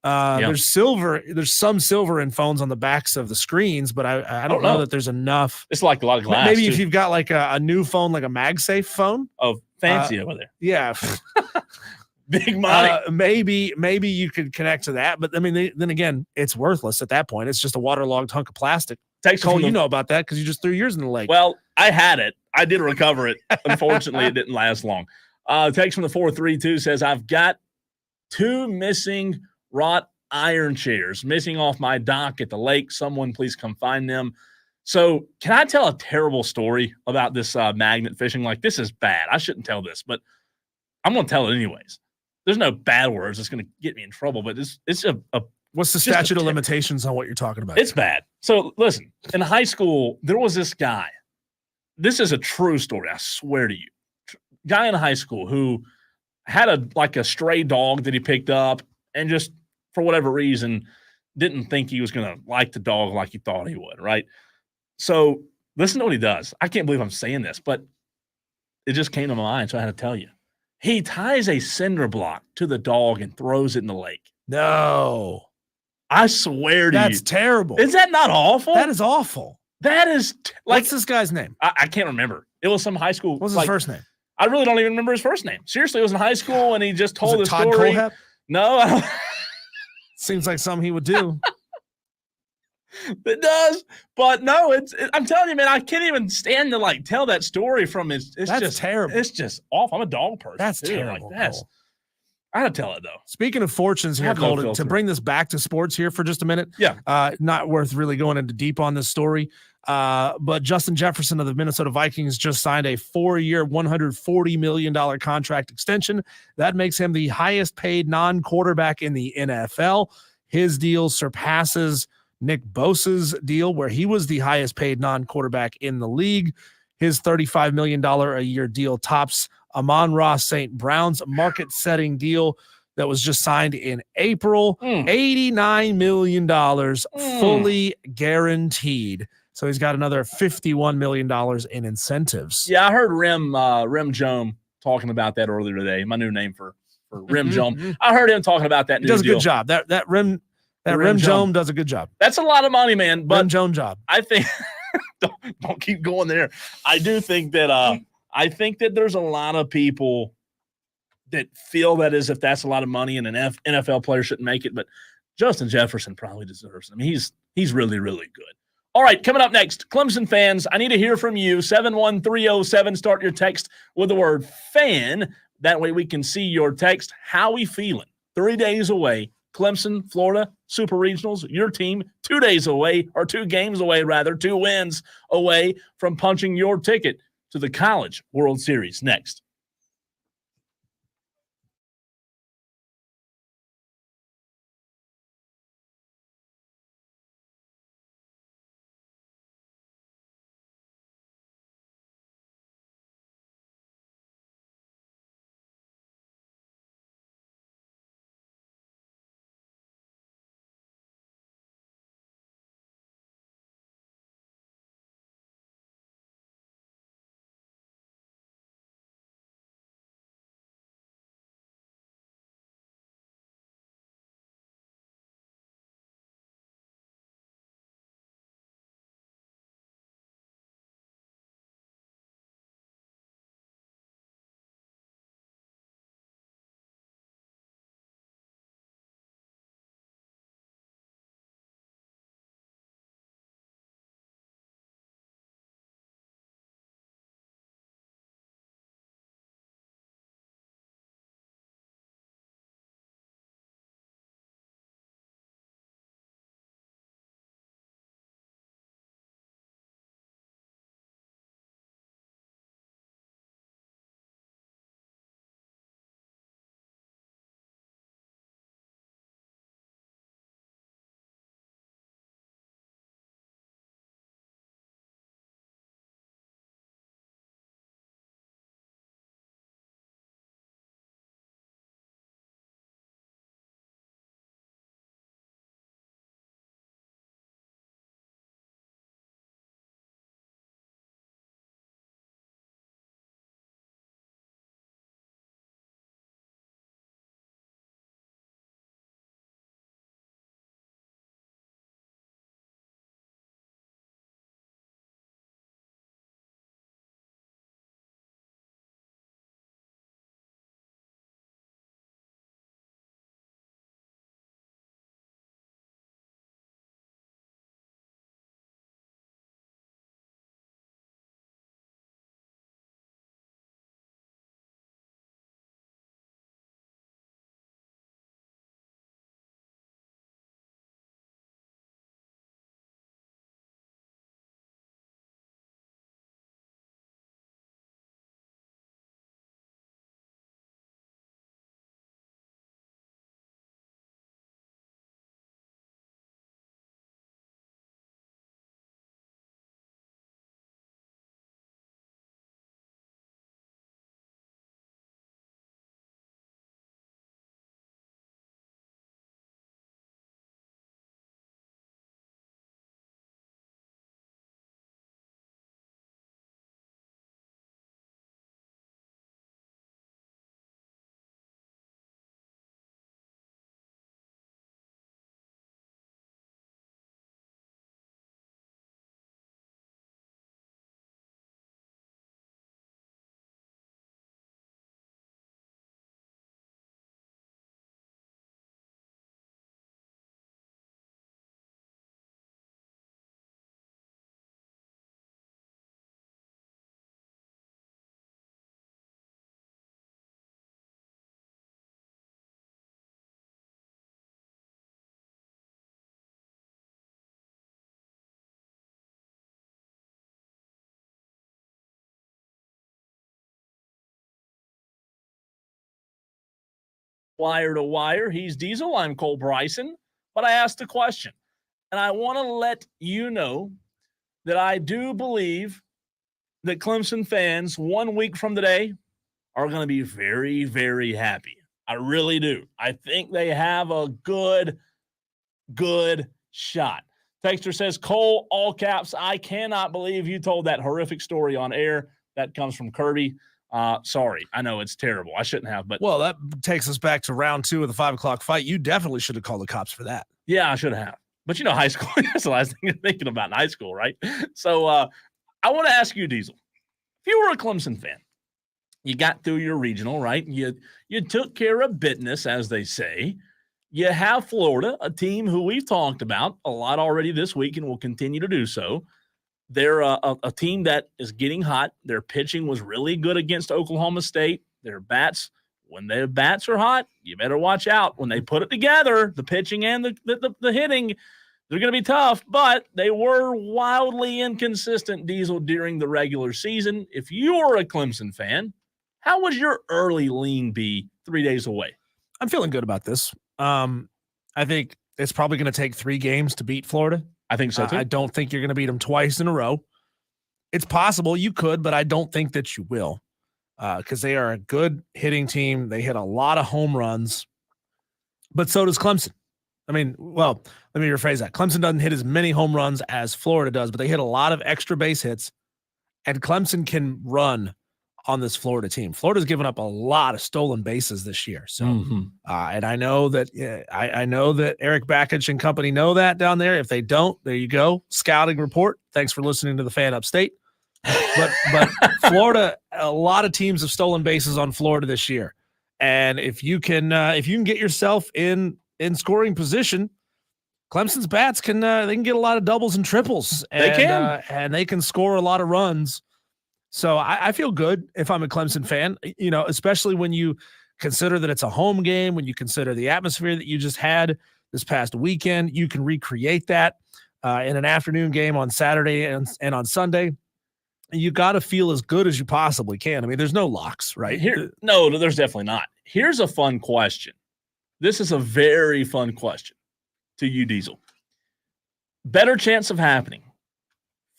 There's silver. There's some silver in phones on the backs of the screens, but I don't know that there's enough. It's like a lot of glass. Maybe if you've got like a new phone, like a MagSafe phone. Oh, fancy over there. Yeah. Big money. Maybe you could connect to that, but I mean, then again, it's worthless at that point. It's just a waterlogged hunk of plastic. Cole, you know about that because you just threw yours in the lake. Well, I had it. I did recover it. Unfortunately, it didn't last long. Text from the 432 says, I've got 2 missing wrought iron chairs missing off my dock at the lake. Someone please come find them. So can I tell a terrible story about this magnet fishing? Like, this is bad. I shouldn't tell this, but I'm going to tell it anyways. There's no bad words that's going to get me in trouble, but it's a What's the just a statute of limitations on what you're talking about? it's bad. So listen, in high school, there was this guy. This is a true story. I swear to you. Guy in high school who had a stray dog that he picked up and just for whatever reason didn't think he was going to like the dog like he thought he would, right? So listen to what he does. I can't believe I'm saying this, but it just came to mind, so I had to tell you. He ties a cinder block to the dog and throws it in the lake. No. I swear to you. That's terrible. Is that not awful? That is awful. That is What's this guy's name? I can't remember. It was some high school. What's his first name? I really don't even remember his first name. Seriously, it was in high school and he just told the Todd story. Colehep? No, I don't. Seems like something he would do. It does, but no, I'm telling you, man, I can't even stand to tell that story from his. It's That's just terrible. It's just awful. I'm a dog person. That's too. terrible. I gotta tell it though. Speaking of fortunes here, Have no Colton, to filter. bring this back to sports here for just a minute. Yeah. Not worth really going into deep on this story. But Justin Jefferson of the Minnesota Vikings just signed a 4-year, $140 million contract extension. That makes him the highest paid non-quarterback in the NFL. His deal surpasses Nick Bosa's deal, where he was the highest paid non-quarterback in the league. His $35 million a year deal tops Amon-Ra St. Brown's market-setting deal that was just signed in April. $89 million fully guaranteed. So he's got another $51 million in incentives. Yeah, I heard Rim Jome talking about that earlier today. My new name for Rim Jome. I heard him talking about that. He does a good job. That Rim Jome does a good job. That's a lot of money, man. But Rim Jome job. I think don't keep going there. I do think that there's a lot of people that feel that as if that's a lot of money and an NFL player shouldn't make it. But Justin Jefferson probably deserves it. I mean, he's really, really good. All right, coming up next, Clemson fans, I need to hear from you. 71307. Start your text with the word fan. That way we can see your text. How we feeling? 3 days away. Clemson, Florida, Super Regionals, your team, 2 days away, or 2 games away, rather, 2 wins away from punching your ticket to the College World Series. Next. Wire to Wire. He's Diesel. I'm Cole Bryson. But I asked a question, and I want to let you know that I do believe that Clemson fans 1 week from today are going to be very, very happy. I really do. I think they have a good shot. Texter says, Cole, all caps, I cannot believe you told that horrific story on air. That comes from Kirby. Sorry. I know it's terrible. I shouldn't have, but. Well, that takes us back to round 2 of the 5 o'clock fight. You definitely should have called the cops for that. Yeah, I should have. But high school, that's the last thing you're thinking about in high school, right? So I want to ask you, Diesel, if you were a Clemson fan, you got through your regional, right? You took care of business, as they say. You have Florida, a team who we've talked about a lot already this week and will continue to do so. They're a team that is getting hot. Their pitching was really good against Oklahoma State. Their bats, when their bats are hot, you better watch out. When they put it together, the pitching and the hitting, they're going to be tough, but they were wildly inconsistent, Diesel, during the regular season. If you were a Clemson fan, how would your early lean be 3 days away? I'm feeling good about this. I think it's probably going to take 3 games to beat Florida. I think so, too. I don't think you're going to beat them twice in a row. It's possible you could, but I don't think that you will because they are a good hitting team. They hit a lot of home runs, but so does Clemson. I mean, well, let me rephrase that. Clemson doesn't hit as many home runs as Florida does, but they hit a lot of extra base hits, and Clemson can run on this Florida team. Florida's given up a lot of stolen bases this year. So, and I know that I know that Eric Bakich and company know that down there. If they don't, there you go. Scouting report. Thanks for listening to the Fan Upstate. But Florida, a lot of teams have stolen bases on Florida this year. And if you can get yourself in scoring position, Clemson's bats can they can get a lot of doubles and triples. And they can score a lot of runs. So I feel good if I'm a Clemson fan, especially when you consider that it's a home game, when you consider the atmosphere that you just had this past weekend. You can recreate that in an afternoon game on Saturday and on Sunday. You got to feel as good as you possibly can. I mean, there's no locks, right? No, there's definitely not. Here's a fun question. This is a very fun question to you, Diesel. Better chance of happening,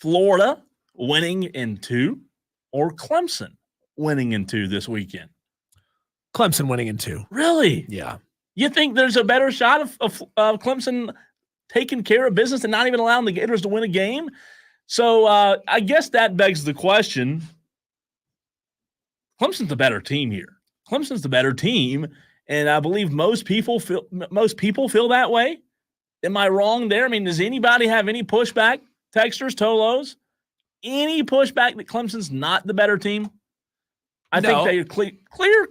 Florida winning in 2 or Clemson winning in 2 this weekend? Clemson winning in 2. Really? Yeah. You think there's a better shot of Clemson taking care of business and not even allowing the Gators to win a game? So I guess that begs the question. Clemson's the better team here. Clemson's the better team, and I believe most people feel that way. Am I wrong there? I mean, does anybody have any pushback? Texters, Tolos, any pushback that Clemson's not the better team? I think they're clear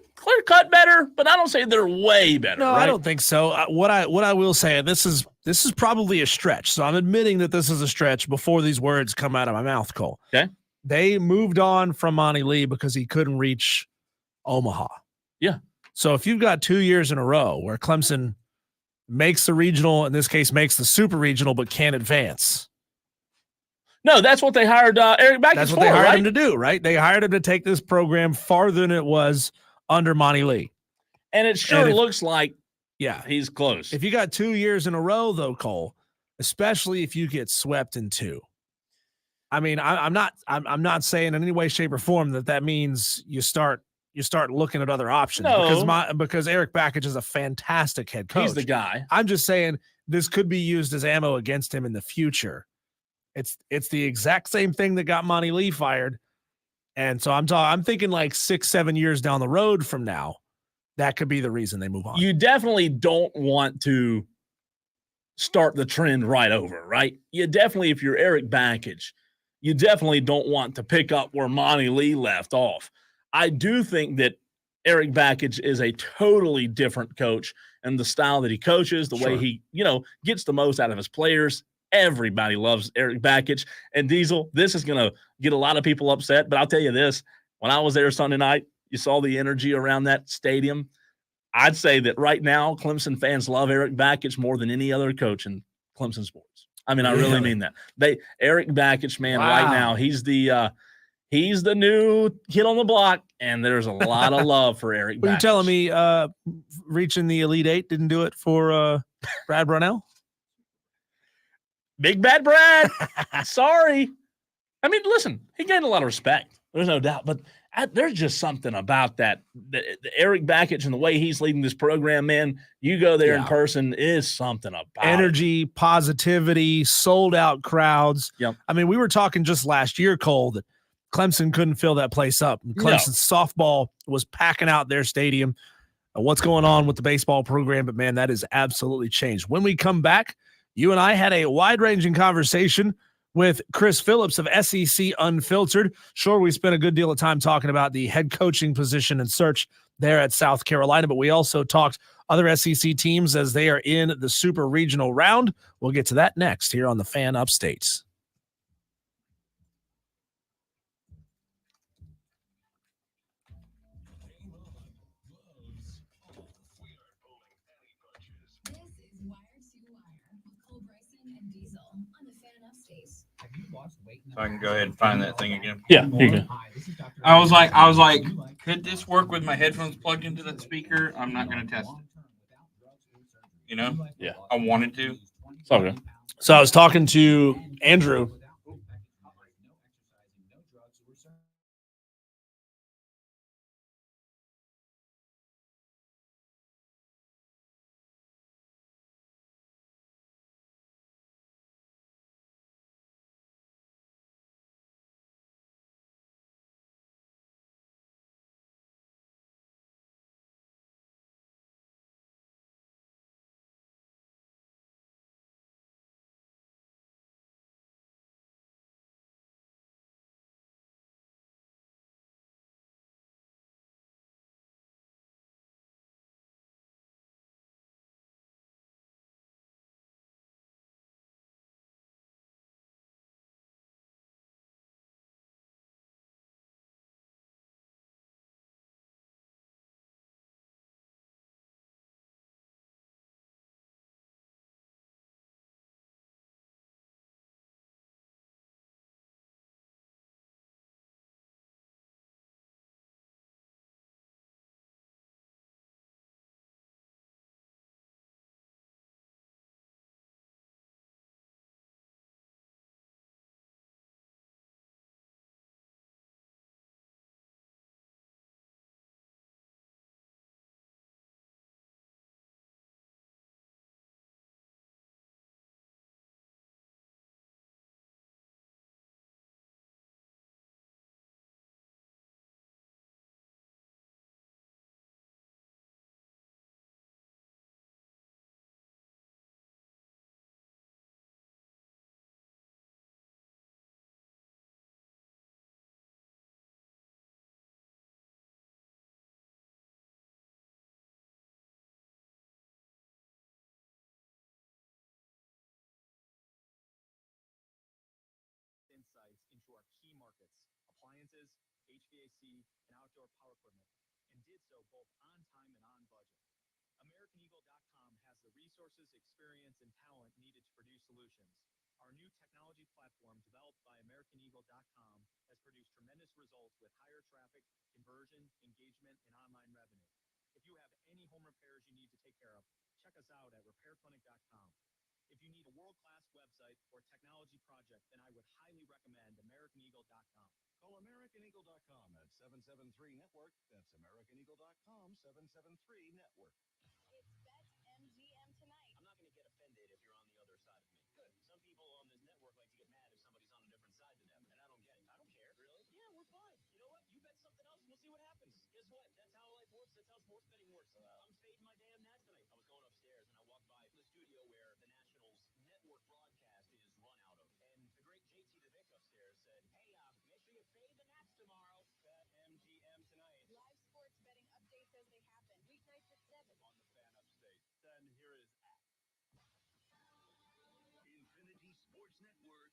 cut better, but I don't say they're way better. No, right? I don't think so. What I will say, this is probably a stretch. So I'm admitting that this is a stretch before these words come out of my mouth, Cole. Okay. They moved on from Monty Lee because he couldn't reach Omaha. Yeah. So if you've got 2 years in a row where Clemson makes the regional, in this case makes the super regional, but can't advance. No, that's what they hired Eric Bakich for. That's what they hired him to do, right? They hired him to take this program farther than it was under Monty Lee. And it sure looks like he's close. If you got 2 years in a row, though, Cole, especially if you get swept in 2. I mean, I'm not saying in any way, shape, or form that means you start looking at other options. No. because Eric Bakich is a fantastic head coach. He's the guy. I'm just saying this could be used as ammo against him in the future. It's the exact same thing that got Monty Lee fired. And so I'm thinking like 6-7 years down the road from now, that could be the reason they move on. You definitely don't want to start the trend right over, right? You definitely, if you're Eric Bakich, you definitely don't want to pick up where Monty Lee left off. I do think that Eric Bakich is a totally different coach, and the style that he coaches, the way he, gets the most out of his players. Everybody loves Eric Bakich. And Diesel, this is going to get a lot of people upset, but I'll tell you this. When I was there Sunday night, you saw the energy around that stadium. I'd say that right now, Clemson fans love Eric Bakich more than any other coach in Clemson sports. I mean, I really mean that. Eric Bakich, man, right now, he's the new kid on the block, and there's a lot of love for Eric Were you Backus. telling me reaching the Elite Eight didn't do it for Brad Brownell? Big Bad Brad. Sorry. I mean, listen, he gained a lot of respect. There's no doubt. But there's just something about that. The Eric Backus and the way he's leading this program, man, you go there in person, is something about energy, positivity, sold out crowds. Yep. I mean, we were talking just last year, Cole, that Clemson couldn't fill that place up. Clemson softball was packing out their stadium. What's going on with the baseball program? But, man, that has absolutely changed. When we come back, you and I had a wide-ranging conversation with Chris Phillips of SEC Unfiltered. Sure, we spent a good deal of time talking about the head coaching position and search there at South Carolina, but we also talked other SEC teams as they are in the super regional round. We'll get to that next here on the Fan Upstate. So I can go ahead and find that thing again. Yeah, here you go. I was like, could this work with my headphones plugged into that speaker? I'm not going to test it. You know? Yeah. I wanted to. It's all good. So I was talking to Andrew. Insights into our key markets, appliances, HVAC, and outdoor power equipment, and did so both on time and on budget. AmericanEagle.com has the resources, experience, and talent needed to produce solutions. Our new technology platform, developed by AmericanEagle.com, has produced tremendous results with higher traffic, conversion, engagement, and online revenue. If you have any home repairs you need to take care of, check us out at RepairClinic.com. If you need a world-class website or technology project, then I would highly recommend AmericanEagle.com. Call AmericanEagle.com at 773-NETWORK. That's AmericanEagle.com, 773-NETWORK. It's BetMGM tonight. I'm not going to get offended if you're on the other side of me. Good. Some people on this network like to get mad if somebody's on a different side than them, and I don't get it. I don't care. Really? Yeah, we're fine. You know what? You bet something else, and we'll see what happens. Guess what? That's how life works. That's how sports betting works. I'm fading my damn Nats tonight. I was going upstairs, and I walked by the studio where the Nationals network broadcast is run out of, and the great JT DeVick upstairs said, hey, make sure you fade the Nats tomorrow. BetMGM tonight. Live sports betting updates as they happen. Weeknights at 7. On the Fan Upstate. Then here is Infinity Sports Network.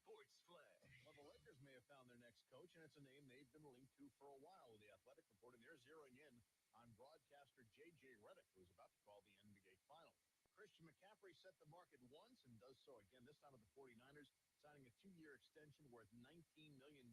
Sports Flash. Well, the Lakers may have found their next coach, and it's a name they've been linked to for a while. The Athletic reporting they're zeroing in on broadcaster J.J. Redick, who is about to call the NBA final. Christian McCaffrey set the market once and does so again, this time with the 49ers, signing a 2-year extension worth $19 million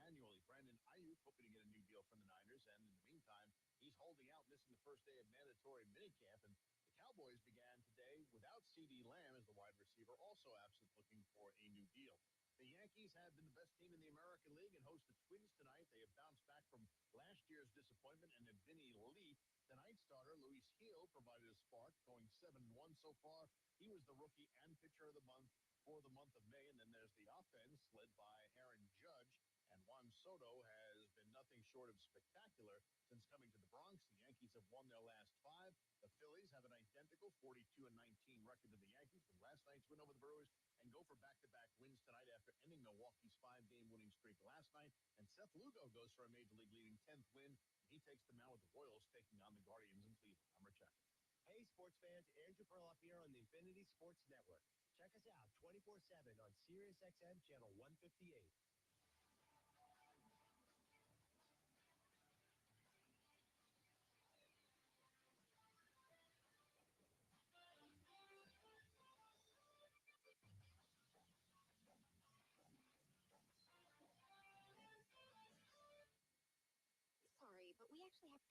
annually. Brandon Ayuk hoping to get a new deal from the Niners, and in the meantime, he's holding out, missing the first day of mandatory minicamp. And the Cowboys began today without C.D. Lamb as the wide receiver, also absent, looking for a new deal. The Yankees have been the best team in the American League and host the Twins tonight. They have bounced back from last year's disappointment, and then Vinny Lee, tonight's starter, Luis Gil, provided a spark, going 7-1 so far. He was the rookie and pitcher of the month for the month of May. And then there's the offense led by Aaron Judge, and Juan Soto has been nothing short of spectacular since coming to the Bronx. The Yankees have won their last 5. The Phillies have an identical 42-19 record to the Yankees from last night's win over the Brewers, and go for back-to-back wins tonight after ending Milwaukee's 5-game winning streak last night. And Seth Lugo goes for a Major League leading 10th win. He takes the mound with the Royals, taking on the Guardians in Cleveland. I'm Rich Eck. Hey, sports fans, Andrew Perloff here on the Infinity Sports Network. Check us out 24/7 on SiriusXM Channel 158. Sorry, but we actually have.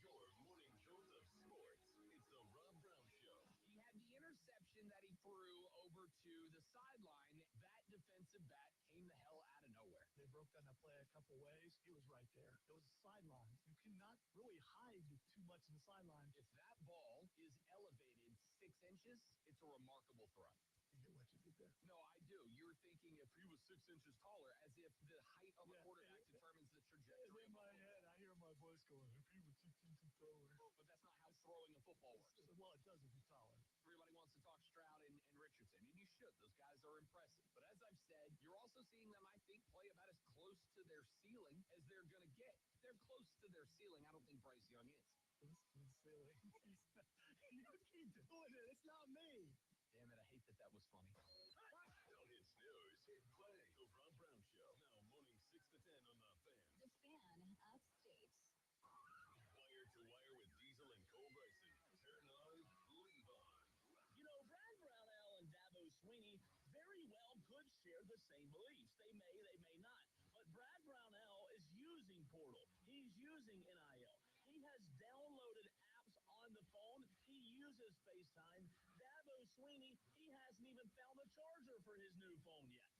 Your morning jolt of sports. It's the Rob Brown Show. He had the interception that he threw over to the sideline. That defensive back came the hell out of nowhere. They broke down that play a couple ways. It was right there. It was a sideline. You cannot really hide too much in the sideline. If that ball is elevated 6 inches, it's a remarkable throw. You get what you did there. No, I do. You're thinking if he was 6 inches taller, as if the height of a quarterback determines the trajectory. In my head, I hear my voice going, if he was 6 inches taller. But that's not how throwing a football works. Well, it does if he's taller. Everybody wants to talk Stroud and Richardson, and you should. Those guys are impressive. But as I've said, you're also seeing them, I think, play about as close to their ceiling as they're going to get. They're close to their ceiling. I don't think Bryce Young is. Close to the ceiling. You keep doing it. It's not me. Damn it, I hate that was funny. Don't hit snooze. Hit play. The Rob Brown Show. Now morning 6 to 10 on the Fan. The Fan Upstate. Wire to wire with Diesel and Cole Bryson. Turn on, leave on. You know, Brad Brownell and Dabo Sweeney very well could share the same beliefs. They may not. But Brad Brownell is using Portal. He's using NIL. He has downloaded apps on the phone. He uses FaceTime. Dabo Sweeney, he hasn't even found a charger for his new phone yet.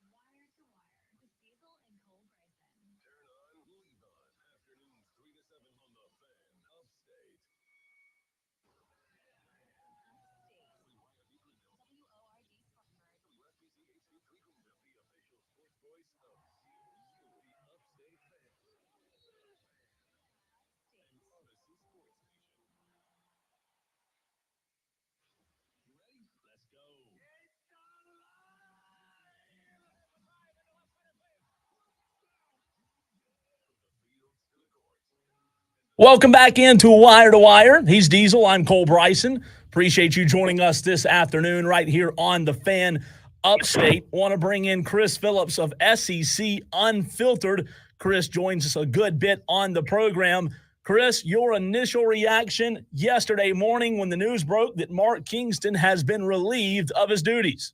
Wire to Wire with Diesel and Cole Bryson. Turn on, leave on. Afternoons 3 to 7 on the Fan. Upstate. WORD Spartanburg. WSBC HD3 Greenville, the official sports voice of you, the Upstate Fan. And Odyssey Sports Nation. You ready? Let's go. Welcome back into Wire to Wire. He's Diesel. I'm Cole Bryson. Appreciate you joining us this afternoon right here on the Fan Upstate. Want to bring in Chris Phillips of SEC Unfiltered. Chris joins us a good bit on the program. Chris, your initial reaction yesterday morning when the news broke that Mark Kingston has been relieved of his duties.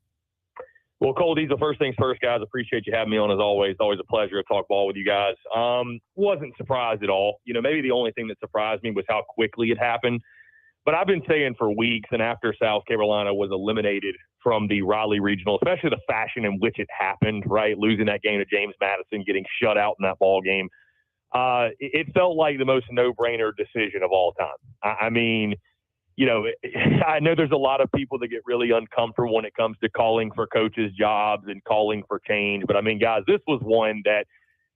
Well, Cole Diesel, first things first, guys. Appreciate you having me on as always. Always a pleasure to talk ball with you guys. Wasn't surprised at all. You know, maybe the only thing that surprised me was how quickly it happened. But I've been saying for weeks, and after South Carolina was eliminated from the Raleigh Regional, especially the fashion in which it happened, right? Losing that game to James Madison, getting shut out in that ball game. It felt like the most no-brainer decision of all time. I mean, you know, I know there's a lot of people that get really uncomfortable when it comes to calling for coaches' jobs and calling for change. But, I mean, guys, this was one that,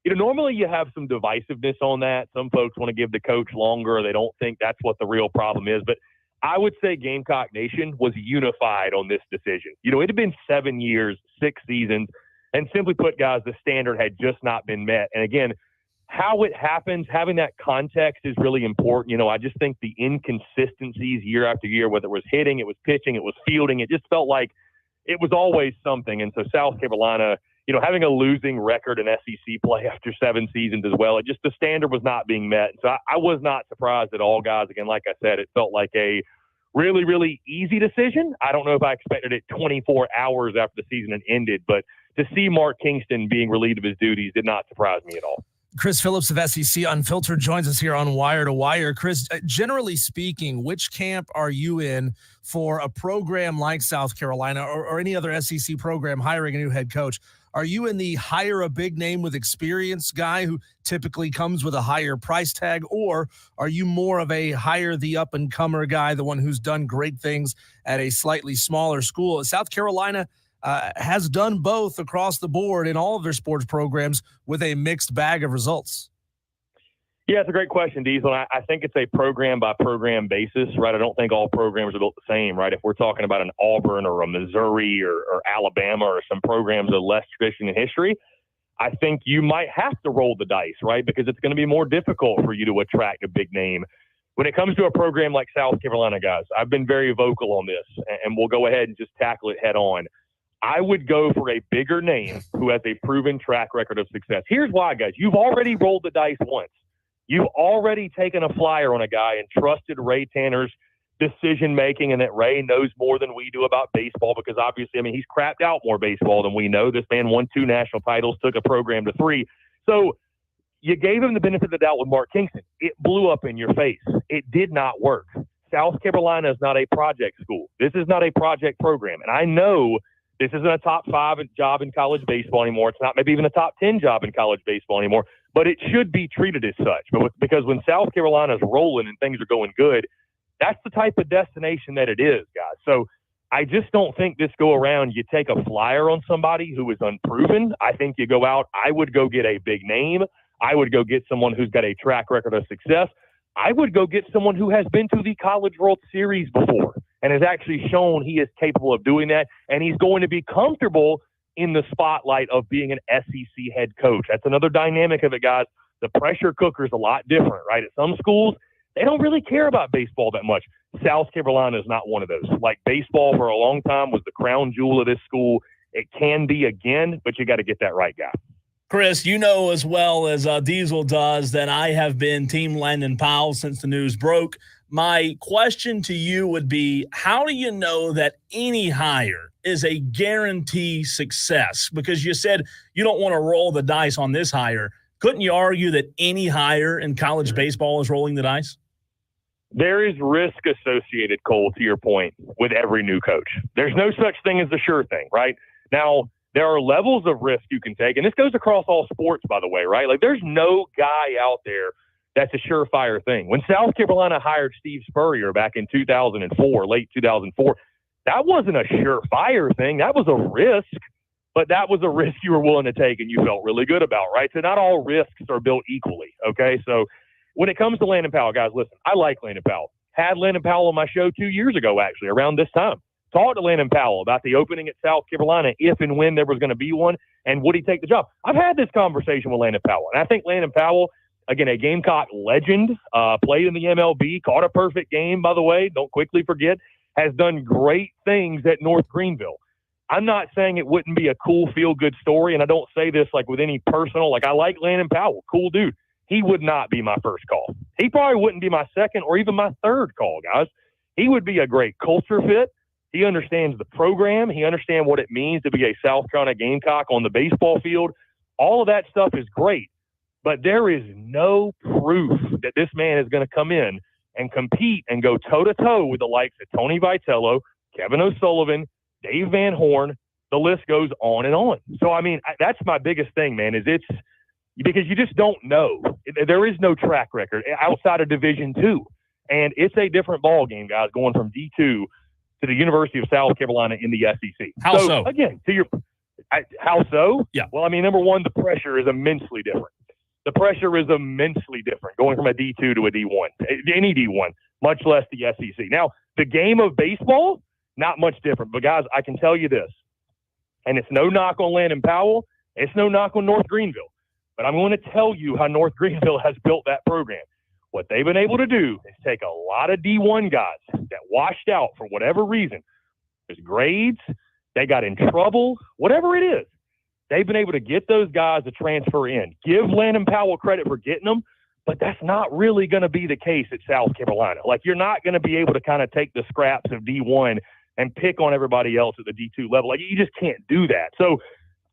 you know, normally you have some divisiveness on that. Some folks want to give the coach longer. They don't think that's what the real problem is. But I would say Gamecock Nation was unified on this decision. You know, it had been 7 years, 6 seasons, and simply put, guys, the standard had just not been met. And, again, how it happens, having that context is really important. You know, I just think the inconsistencies year after year, whether it was hitting, it was pitching, it was fielding, it just felt like it was always something. And so South Carolina, you know, having a losing record in SEC play after 7 seasons as well, it just, the standard was not being met. So I was not surprised at all, guys. Again, like I said, it felt like a really, really easy decision. I don't know if I expected it 24 hours after the season had ended, but to see Mark Kingston being relieved of his duties did not surprise me at all. Chris Phillips of SEC Unfiltered joins us here on Wire to Wire. Chris, generally speaking, which camp are you in for a program like South Carolina or any other SEC program hiring a new head coach? Are you in the hire a big name with experience guy who typically comes with a higher price tag, or are you more of a hire the up-and-comer guy, the one who's done great things at a slightly smaller school? South Carolina has done both across the board in all of their sports programs with a mixed bag of results. Yeah, it's a great question, Diesel. I think it's a program-by-program basis, right? I don't think all programs are built the same, right? If we're talking about an Auburn or a Missouri or Alabama or some programs of less tradition in history, I think you might have to roll the dice, right? Because it's going to be more difficult for you to attract a big name. When it comes to a program like South Carolina, guys, I've been very vocal on this, and we'll go ahead and just tackle it head on. I would go for a bigger name who has a proven track record of success. Here's why, guys. You've already rolled the dice once. You've already taken a flyer on a guy and trusted Ray Tanner's decision-making, and that Ray knows more than we do about baseball because obviously, I mean, he's crapped out more baseball than we know. This man won 2 national titles, took a program to 3. So you gave him the benefit of the doubt with Mark Kingston. It blew up in your face. It did not work. South Carolina is not a project school. This is not a project program. And I know this isn't a top 5 job in college baseball anymore. It's not maybe even a top 10 job in college baseball anymore, but it should be treated as such. Because when South Carolina is rolling and things are going good, that's the type of destination that it is, guys. So I just don't think this go around you take a flyer on somebody who is unproven. I think you go out. I would go get a big name. I would go get someone who's got a track record of success. I would go get someone who has been to the College World Series before and has actually shown he is capable of doing that, and he's going to be comfortable in the spotlight of being an SEC head coach. That's another dynamic of it, guys. The pressure cooker is a lot different, right? At some schools, they don't really care about baseball that much. South Carolina is not one of those. Like, baseball for a long time was the crown jewel of this school. It can be again, but you got to get that right, guy. Chris, you know as well as Diesel does that I have been Team Landon Powell since the news broke. My question to you would be, how do you know that any hire is a guarantee success? Because you said you don't want to roll the dice on this hire. Couldn't you argue that any hire in college baseball is rolling the dice? There is risk associated, Cole, to your point, with every new coach. There's no such thing as the sure thing, right? Now, there are levels of risk you can take, and this goes across all sports, by the way, right? Like, there's no guy out there that's a surefire thing. When South Carolina hired Steve Spurrier back in 2004, late 2004, that wasn't a surefire thing. That was a risk, but that was a risk you were willing to take and you felt really good about, right? So not all risks are built equally, okay? So when it comes to Landon Powell, guys, listen, I like Landon Powell. Had Landon Powell on my show 2 years ago, actually, around this time. Talked to Landon Powell about the opening at South Carolina, if and when there was going to be one, and would he take the job? I've had this conversation with Landon Powell, and I think Landon Powell, again, a Gamecock legend, played in the MLB, caught a perfect game, by the way, don't quickly forget, has done great things at North Greenville. I'm not saying it wouldn't be a cool, feel-good story, and I don't say this like with any personal, like I like Landon Powell, cool dude. He would not be my first call. He probably wouldn't be my second or even my third call, guys. He would be a great culture fit. He understands the program. He understands what it means to be a South Carolina Gamecock on the baseball field. All of that stuff is great, but there is no proof that this man is going to come in and compete and go toe-to-toe with the likes of Tony Vitello, Kevin O'Sullivan, Dave Van Horn. The list goes on and on. So, I mean, that's my biggest thing, man, is it's because you just don't know. There is no track record outside of Division II, and it's a different ball game, guys, going from D2 to the University of South Carolina in the SEC. How so? Again, how so? Yeah. Well, I mean, number one, the pressure is immensely different. The pressure is immensely different going from a D2 to a D1, any D1, much less the SEC. Now, the game of baseball, not much different. But, guys, I can tell you this, and it's no knock on Landon Powell. It's no knock on North Greenville. But I'm going to tell you how North Greenville has built that program. What they've been able to do is take a lot of D1 guys that washed out for whatever reason. There's grades, they got in trouble, whatever it is. They've been able to get those guys to transfer in. Give Landon Powell credit for getting them, But that's not really going to be the case at South Carolina. Like, you're not going to be able to kind of take the scraps of D1 and pick on everybody else at the D2 level. Like, you just can't do that. So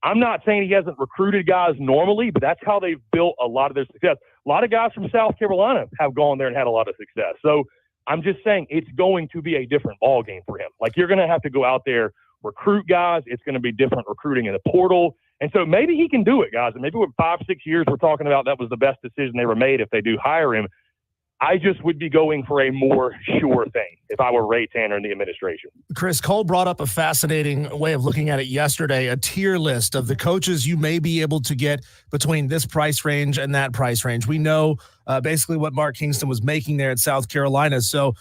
I'm not saying he hasn't recruited guys normally, but that's how they've built a lot of their success. A lot of guys from South Carolina have gone there and had a lot of success. So I'm just saying it's going to be a different ballgame for him. Like, you're going to have to go out there, recruit guys. It's going to be different recruiting in the portal. And so maybe he can do it, guys. And maybe with 5-6 years, we're talking about that was the best decision they ever made if they do hire him. I just would be going for a more sure thing if I were Ray Tanner in the administration. Chris, Cole brought up a fascinating way of looking at it yesterday, a tier list of the coaches you may be able to get between this price range and that price range. We know basically what Mark Kingston was making there at South Carolina. So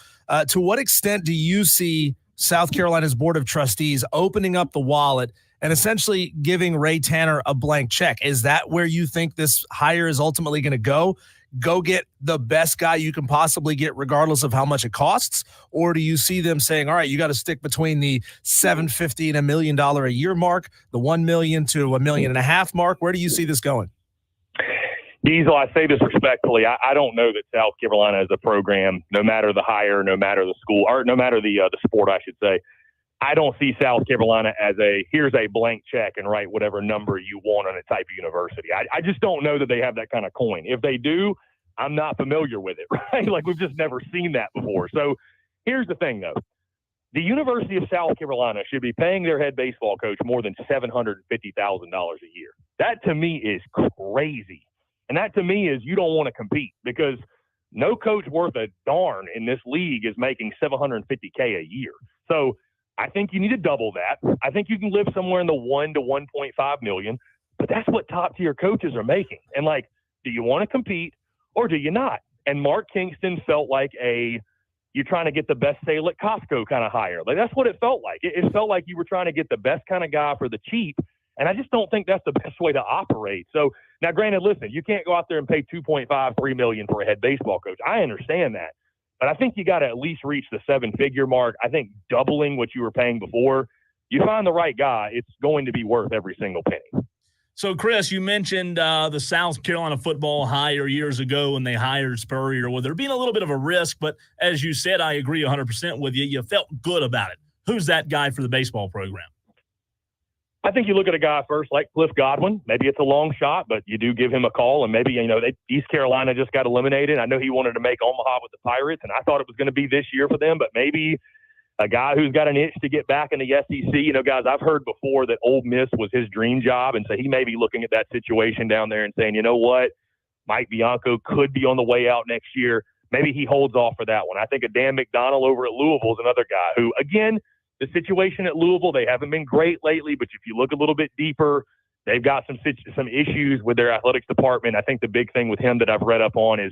to what extent do you see South Carolina's Board of Trustees opening up the wallet and essentially giving Ray Tanner a blank check? Is that where you think this hire is ultimately going to go? Go get the best guy you can possibly get regardless of how much it costs? Or do you see them saying, all right, you got to stick between the $750,000 and $1 million a year mark, the $1 million to $1.5 million mark? Where do you see this going? Diesel, I say this respectfully. I don't know that South Carolina is a program, no matter the hire, no matter the school, or no matter the sport, I should say. I don't see South Carolina as here's a blank check and write whatever number you want on a type of university. I just don't know that they have that kind of coin. If they do, I'm not familiar with it, right? Like, we've just never seen that before. So here's the thing, though. The University of South Carolina should be paying their head baseball coach more than $750,000 a year. That, to me, is crazy. And that, to me, is you don't want to compete, because no coach worth a darn in this league is making $750K a year. So I think you need to double that. I think you can live somewhere in the 1 to 1.5 million, but that's what top tier coaches are making. And, like, do you want to compete or do you not? And Mark Kingston felt like you're trying to get the best sale at Costco kind of hire. Like, that's what it felt like. It felt like you were trying to get the best kind of guy for the cheap. And I just don't think that's the best way to operate. So now, granted, listen, you can't go out there and pay $2.5, $3 million for a head baseball coach. I understand that. But I think you got to at least reach the 7-figure mark. I think doubling what you were paying before, you find the right guy, it's going to be worth every single penny. So, Chris, you mentioned the South Carolina football hire years ago when they hired Spurrier. Well, there being a little bit of a risk, but as you said, I agree 100% with you. You felt good about it. Who's that guy for the baseball program? I think you look at a guy first like Cliff Godwin. Maybe it's a long shot, but you do give him a call. And maybe, East Carolina just got eliminated. I know he wanted to make Omaha with the Pirates, and I thought it was going to be this year for them, but maybe a guy who's got an itch to get back in the SEC. Guys, I've heard before that Ole Miss was his dream job, and so he may be looking at that situation down there and saying, you know what, Mike Bianco could be on the way out next year. Maybe he holds off for that one. I think a Dan McDonnell over at Louisville is another guy who, again, the situation at Louisville, they haven't been great lately, but if you look a little bit deeper, they've got some issues with their athletics department. I think the big thing with him that I've read up on is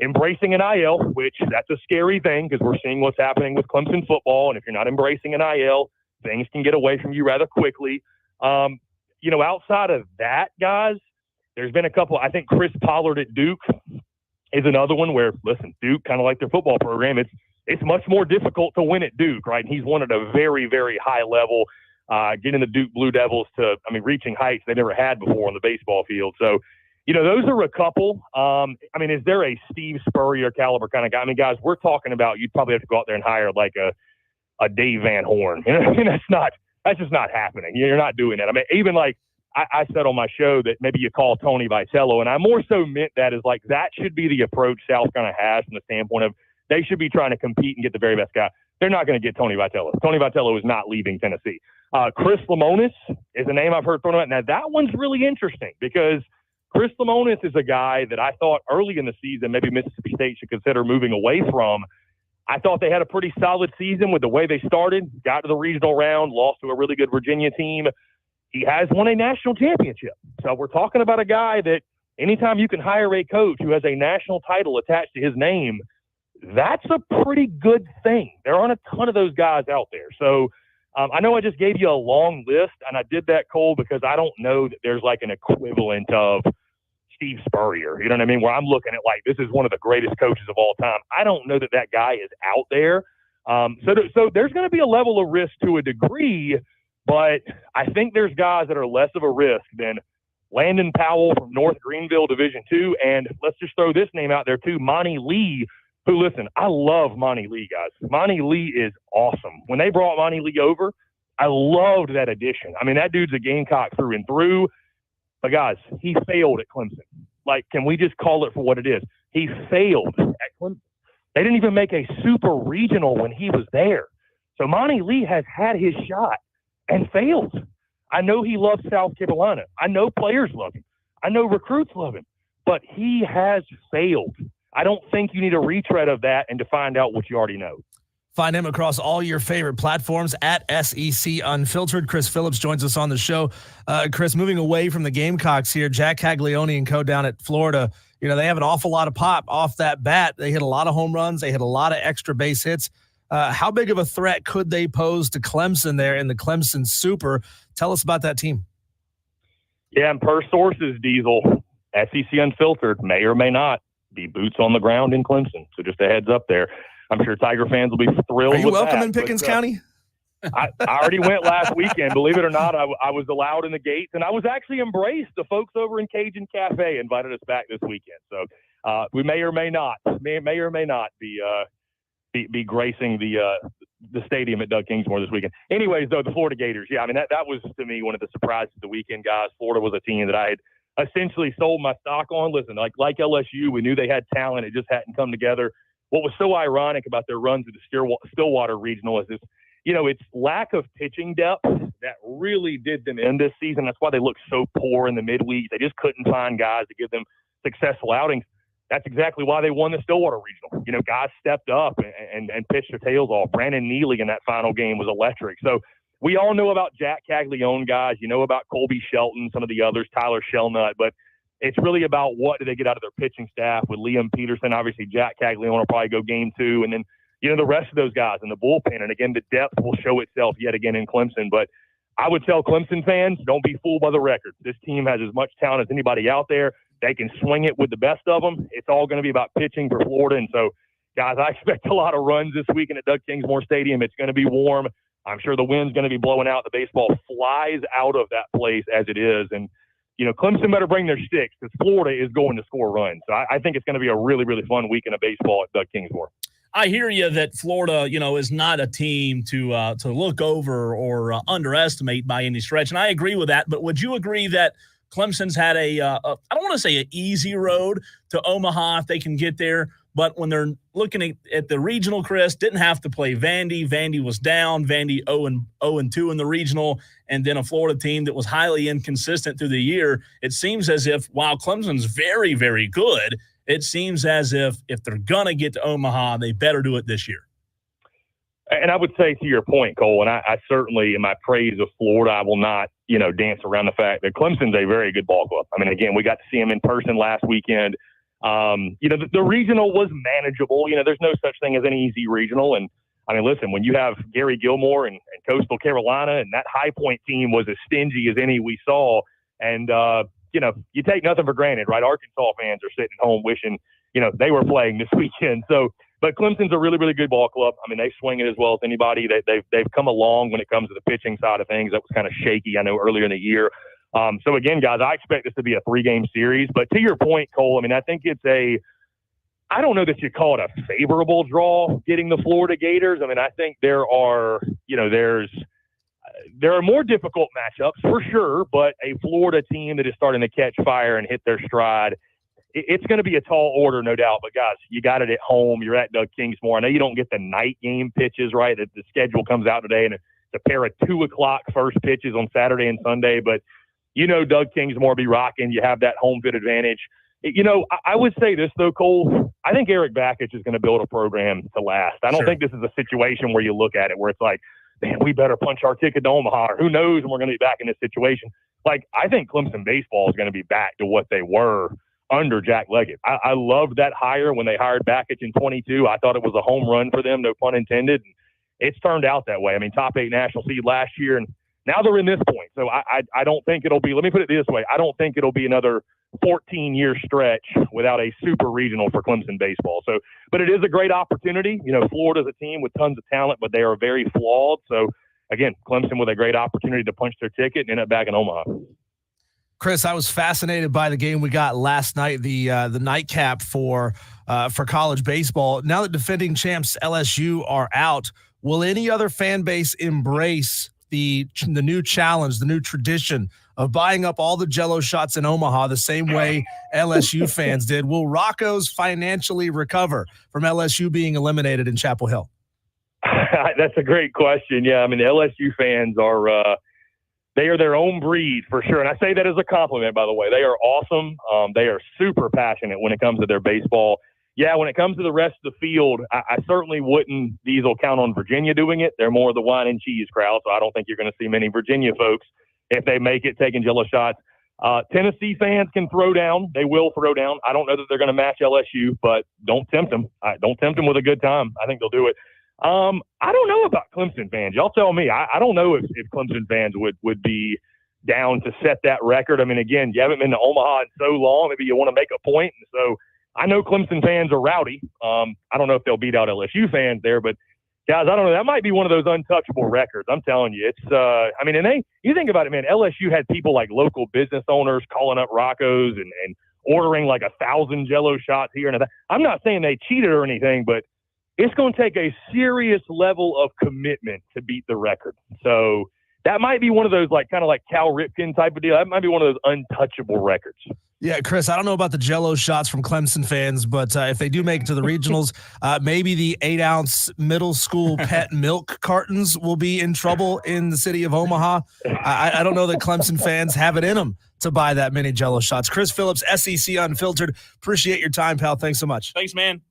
embracing NIL, which that's a scary thing because we're seeing what's happening with Clemson football. And if you're not embracing NIL, things can get away from you rather quickly. Outside of that, guys, there's been a couple. I think Chris Pollard at Duke is another one where, listen, Duke, kind of like their football program, it's much more difficult to win at Duke, right? And he's won at a very, very high level, getting the Duke Blue Devils to, reaching heights they never had before on the baseball field. So, those are a couple. Is there a Steve Spurrier caliber kind of guy? Guys, we're talking about you'd probably have to go out there and hire like a Dave Van Horn. That's just not happening. You're not doing that. Even like I said on my show that maybe you call Tony Vitello, and I more so meant that as like that should be the approach South kind of has from the standpoint of they should be trying to compete and get the very best guy. They're not going to get Tony Vitello. Tony Vitello is not leaving Tennessee. Chris Lemonis is a name I've heard thrown about. Now, that one's really interesting because Chris Lemonis is a guy that I thought early in the season maybe Mississippi State should consider moving away from. I thought they had a pretty solid season with the way they started, got to the regional round, lost to a really good Virginia team. He has won a national championship. So we're talking about a guy that anytime you can hire a coach who has a national title attached to his name, that's a pretty good thing. There aren't a ton of those guys out there. So I know I just gave you a long list, and I did that, Cole, because I don't know that there's like an equivalent of Steve Spurrier, you know what I mean, where I'm looking at like this is one of the greatest coaches of all time. I don't know that that guy is out there. So there's going to be a level of risk to a degree, but I think there's guys that are less of a risk than Landon Powell from North Greenville Division II, and let's just throw this name out there too, Monty Lee, who, listen, I love Monty Lee, guys. Monty Lee is awesome. When they brought Monty Lee over, I loved that addition. I mean, that dude's a Gamecock through and through. But, guys, he failed at Clemson. Like, can we just call it for what it is? He failed at Clemson. They didn't even make a super regional when he was there. So Monty Lee has had his shot and failed. I know he loves South Carolina. I know players love him. I know recruits love him. But he has failed. I don't think you need a retread of that and to find out what you already know. Find him across all your favorite platforms at SEC Unfiltered. Chris Phillips joins us on the show. Chris, moving away from the Gamecocks here, Jack Caglione and co down at Florida, you know, they have an awful lot of pop off that bat. They hit a lot of home runs. They hit a lot of extra base hits. How big of a threat could they pose to Clemson there in the Clemson Super? Tell us about that team. Yeah, and per sources, Diesel, SEC Unfiltered may or may not be boots on the ground in Clemson. So just a heads up there. I'm sure Tiger fans will be thrilled. Are you with welcome that, in Pickens County? I already went last weekend. Believe it or not, I was allowed in the gates, and I was actually embraced. The folks over in Cajun Cafe invited us back this weekend. So we may or may not be gracing the stadium at Doug Kingsmore this weekend. Anyways, though, the Florida Gators, yeah, I mean, that was, to me, one of the surprises of the weekend, guys. Florida was a team that I had essentially sold my stock on. Listen, like LSU, we knew they had talent. It just hadn't come together. What was so ironic about their runs at the Stillwater Regional is this, you know, it's lack of pitching depth that really did them in this season. That's why they looked so poor in the midweek. They just couldn't find guys to give them successful outings. That's exactly why they won the Stillwater Regional. You know, guys stepped up and pitched their tails off. Brandon Neely in that final game was electric. So we all know about Jack Caglione, guys. You know about Colby Shelton, some of the others, Tyler Shellnut. But it's really about what do they get out of their pitching staff with Liam Peterson. Obviously, Jack Caglione will probably go game 2. And then, you know, the rest of those guys in the bullpen. And, again, the depth will show itself yet again in Clemson. But I would tell Clemson fans, don't be fooled by the record. This team has as much talent as anybody out there. They can swing it with the best of them. It's all going to be about pitching for Florida. And so, guys, I expect a lot of runs this weekend at Doug Kingsmore Stadium. It's going to be warm. I'm sure the wind's going to be blowing out. The baseball flies out of that place as it is. And, you know, Clemson better bring their sticks because Florida is going to score runs. So I think it's going to be a really, really fun weekend of baseball at Doug Kingsmore. I hear you that Florida, you know, is not a team to look over or underestimate by any stretch. And I agree with that. But would you agree that Clemson's had I don't want to say an easy road to Omaha if they can get there, but when they're looking at the regional, Chris, didn't have to play Vandy. Vandy was down. Vandy 0-2 in the regional, and then a Florida team that was highly inconsistent through the year. It seems as if, while Clemson's very, very good, it seems as if they're going to get to Omaha, they better do it this year. And I would say to your point, Cole, and I certainly, in my praise of Florida, I will not, you know, dance around the fact that Clemson's a very good ball club. I mean, again, we got to see them in person last weekend. You know, the regional was manageable. You know, there's no such thing as an easy regional. And, I mean, listen, when you have Gary Gilmore and Coastal Carolina, and that High Point team was as stingy as any we saw. And, you know, you take nothing for granted, right? Arkansas fans are sitting at home wishing, you know, they were playing this weekend. So, but Clemson's a really, really good ball club. I mean, they swing it as well as anybody. They've come along when it comes to the pitching side of things. That was kind of shaky, I know, earlier in the year. So, again, guys, I expect this to be a 3-game series. But to your point, Cole, I mean, I think it's I don't know that you call it a favorable draw getting the Florida Gators. I mean, I think there are more difficult matchups for sure, but a Florida team that is starting to catch fire and hit their stride, it's going to be a tall order, no doubt. But, guys, you got it at home. You're at Doug Kingsmore. I know you don't get the night game pitches, right? The schedule comes out today, and it's a pair of 2 o'clock first pitches on Saturday and Sunday. But, you know, Doug Kingsmore be rocking. You have that home field advantage. You know, I would say this, though, Cole. I think Eric Bakich is going to build a program to last. I don't think this is a situation where you look at it where it's like, man, we better punch our ticket to Omaha, or who knows when we're going to be back in this situation. Like, I think Clemson baseball is going to be back to what they were under Jack Leggett. I loved that hire when they hired Bakich in 22. I thought it was a home run for them, no pun intended. And it's turned out that way. I mean, top 8 national seed last year, and now they're in this point. So I don't think it'll be – let me put it this way. I don't think it'll be another 14-year stretch without a super regional for Clemson baseball. So, but it is a great opportunity. You know, Florida's a team with tons of talent, but they are very flawed. So, again, Clemson with a great opportunity to punch their ticket and end up back in Omaha. Chris, I was fascinated by the game we got last night, the nightcap for college baseball. Now that defending champs LSU are out, will any other fan base embrace the new challenge, the new tradition of buying up all the Jello shots in Omaha the same way LSU fans did? Will Rocco's financially recover from LSU being eliminated in Chapel Hill? That's a great question. Yeah, I mean, the LSU fans are they are their own breed for sure. And I say that as a compliment, by the way. They are awesome. They are super passionate when it comes to their baseball. Yeah, when it comes to the rest of the field, I certainly wouldn't Diesel count on Virginia doing it. They're more the wine and cheese crowd, so I don't think you're going to see many Virginia folks, if they make it, taking Jello shots. Tennessee fans can throw down. They will throw down. I don't know that they're going to match LSU, but don't tempt them. Don't tempt them with a good time. I think they'll do it. I don't know about Clemson fans. Y'all tell me. I don't know if Clemson fans would be down to set that record. I mean, again, you haven't been to Omaha in so long. Maybe you want to make a point. And so I know Clemson fans are rowdy. I don't know if they'll beat out LSU fans there, but guys, I don't know. That might be one of those untouchable records. I'm telling you, it's. I mean, and you think about it, man. LSU had people like local business owners calling up Rocco's and ordering like 1,000 Jello shots here and that. I'm not saying they cheated or anything, but it's going to take a serious level of commitment to beat the record. So that might be one of those kind of like Cal Ripken type of deal. That might be one of those untouchable records. Yeah, Chris, I don't know about the Jello shots from Clemson fans, but if they do make it to the regionals, maybe the 8-ounce middle school pet milk cartons will be in trouble in the city of Omaha. I don't know that Clemson fans have it in them to buy that many Jello shots. Chris Phillips, SEC Unfiltered. Appreciate your time, pal. Thanks so much. Thanks, man.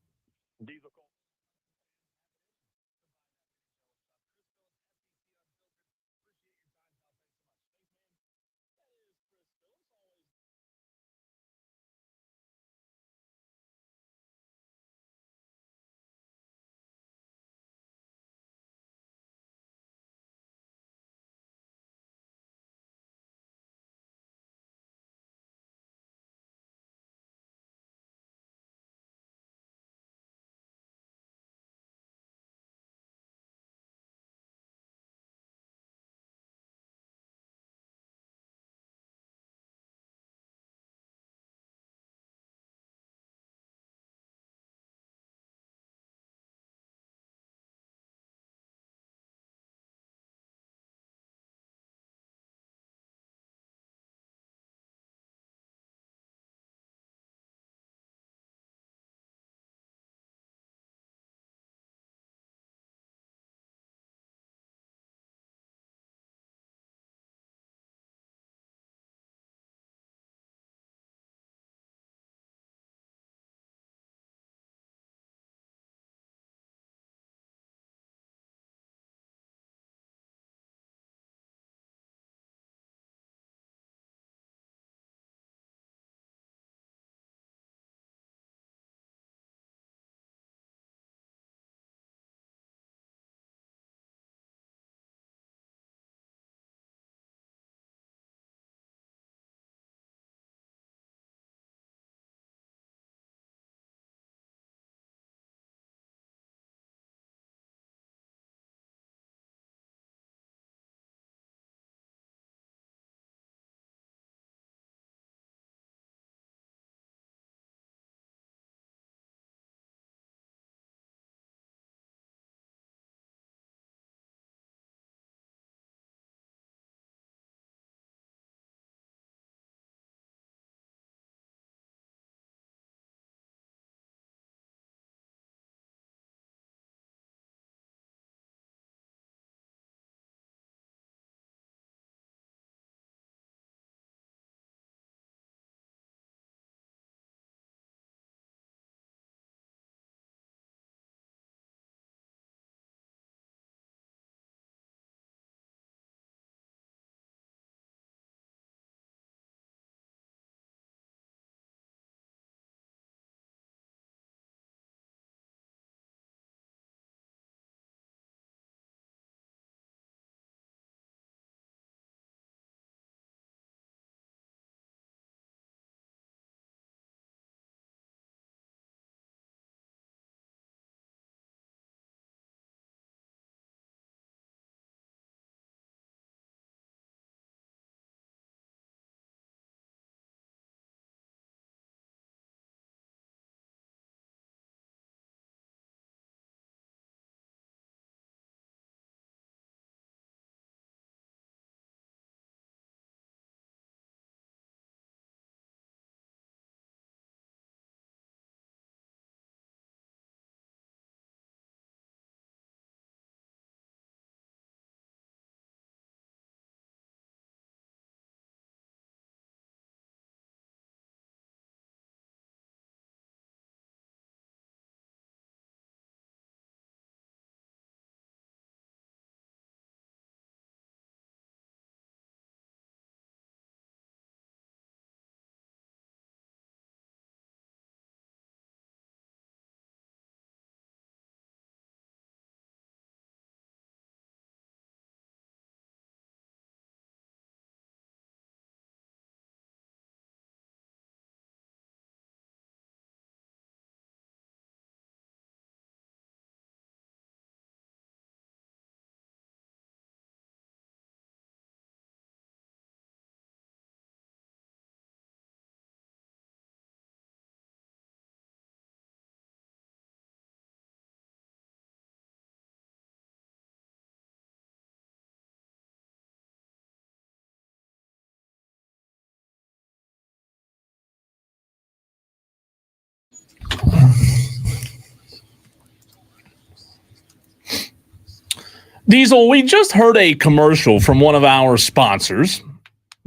Diesel, we just heard a commercial from one of our sponsors,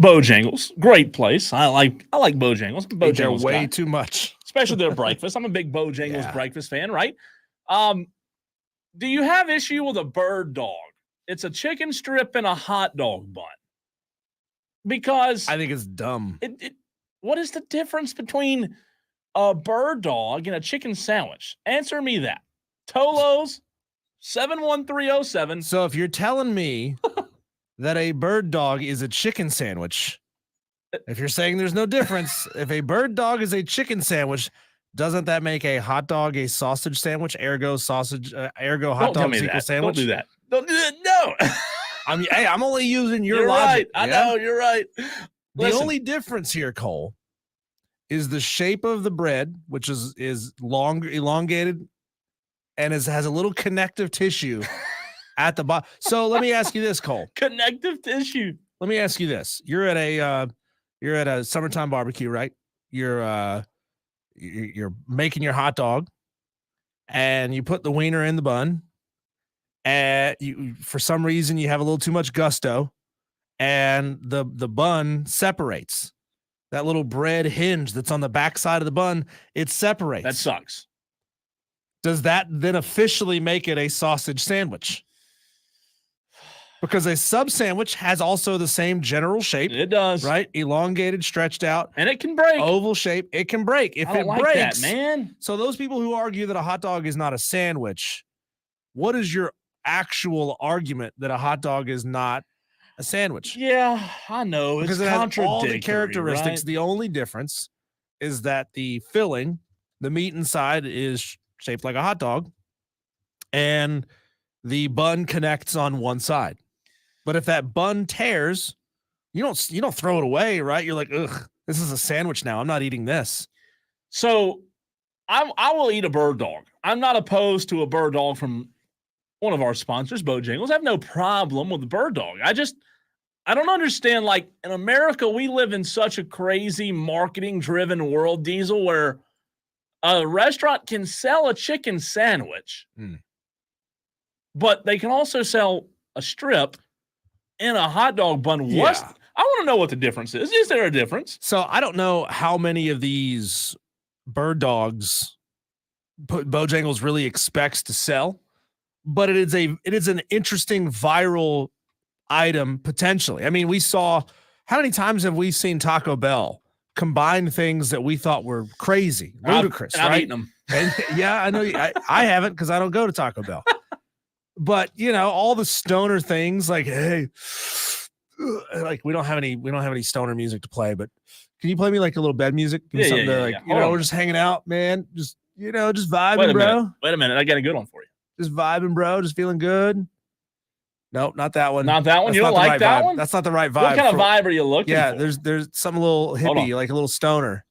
Bojangles. Great place. I like Bojangles. They're Bojangles way guy. too much. Especially their breakfast. I'm a big Bojangles Yeah. breakfast fan, right? Do you have issue with a bird dog? It's a chicken strip and a hot dog bun. Because I think it's dumb. What is the difference between a bird dog and a chicken sandwich? Answer me that. Tolos 71307. So if you're telling me that a bird dog is a chicken sandwich, if you're saying there's no difference, if a bird dog is a chicken sandwich, doesn't that make a hot dog a sausage sandwich? Ergo sausage, ergo hot dog equals sandwich. Don't do that. Don't do that. No. I mean, hey, I'm only using your You're logic. right. I know you're right. The only difference here, Cole, is the shape of the bread, which is long, elongated, and has a little connective tissue at the bottom. So let me ask you this, Cole. Connective tissue. Let me ask you this. You're at a summertime barbecue, right? You're making your hot dog, and you put the wiener in the bun, and you, for some reason, you have a little too much gusto, and the bun separates. That little bread hinge that's on the back side of the bun, it separates. That sucks. Does that then officially make it a sausage sandwich? Because a sub sandwich has also the same general shape. It does. Right? Elongated, stretched out. And it can break. Oval shape. It can break. If I don't it like breaks, that, man. So those people who argue that a hot dog is not a sandwich, what is your actual argument that a hot dog is not a sandwich? Yeah, I know. Because it's it has contradictory, all the characteristics. right? The only difference is that the filling, the meat inside, is shaped like a hot dog, and the bun connects on one side. But if that bun tears, you don't throw it away, right? You're like, ugh, this is a sandwich now. I'm not eating this. So I will eat a bird dog. I'm not opposed to a bird dog from one of our sponsors, Bojangles. I have no problem with the bird dog. I don't understand. Like, in America, we live in such a crazy marketing-driven world, Diesel, where a restaurant can sell a chicken sandwich, but they can also sell a strip and a hot dog bun. Yeah. I want to know what the difference is. Is there a difference? So I don't know how many of these bird dogs Bojangles really expects to sell, but it is an interesting viral item potentially. I mean, we saw, how many times have we seen Taco Bell combine things that we thought were crazy, ludicrous, I've right? eaten them. And, yeah, I know. I haven't, because I don't go to Taco Bell. But all the stoner things, like, hey, like we don't have any stoner music to play, but can you play me like a little bed music? Give me something to we're just hanging out, man. Just just vibing, bro. Wait a minute. I got a good one for you. Just vibing, bro. Just feeling good. Nope, not that one. Not that one? That's you don't not the like right that vibe. one? That's not the right vibe. What kind of vibe are you looking for? Yeah, there's some little hippie, like a little stoner.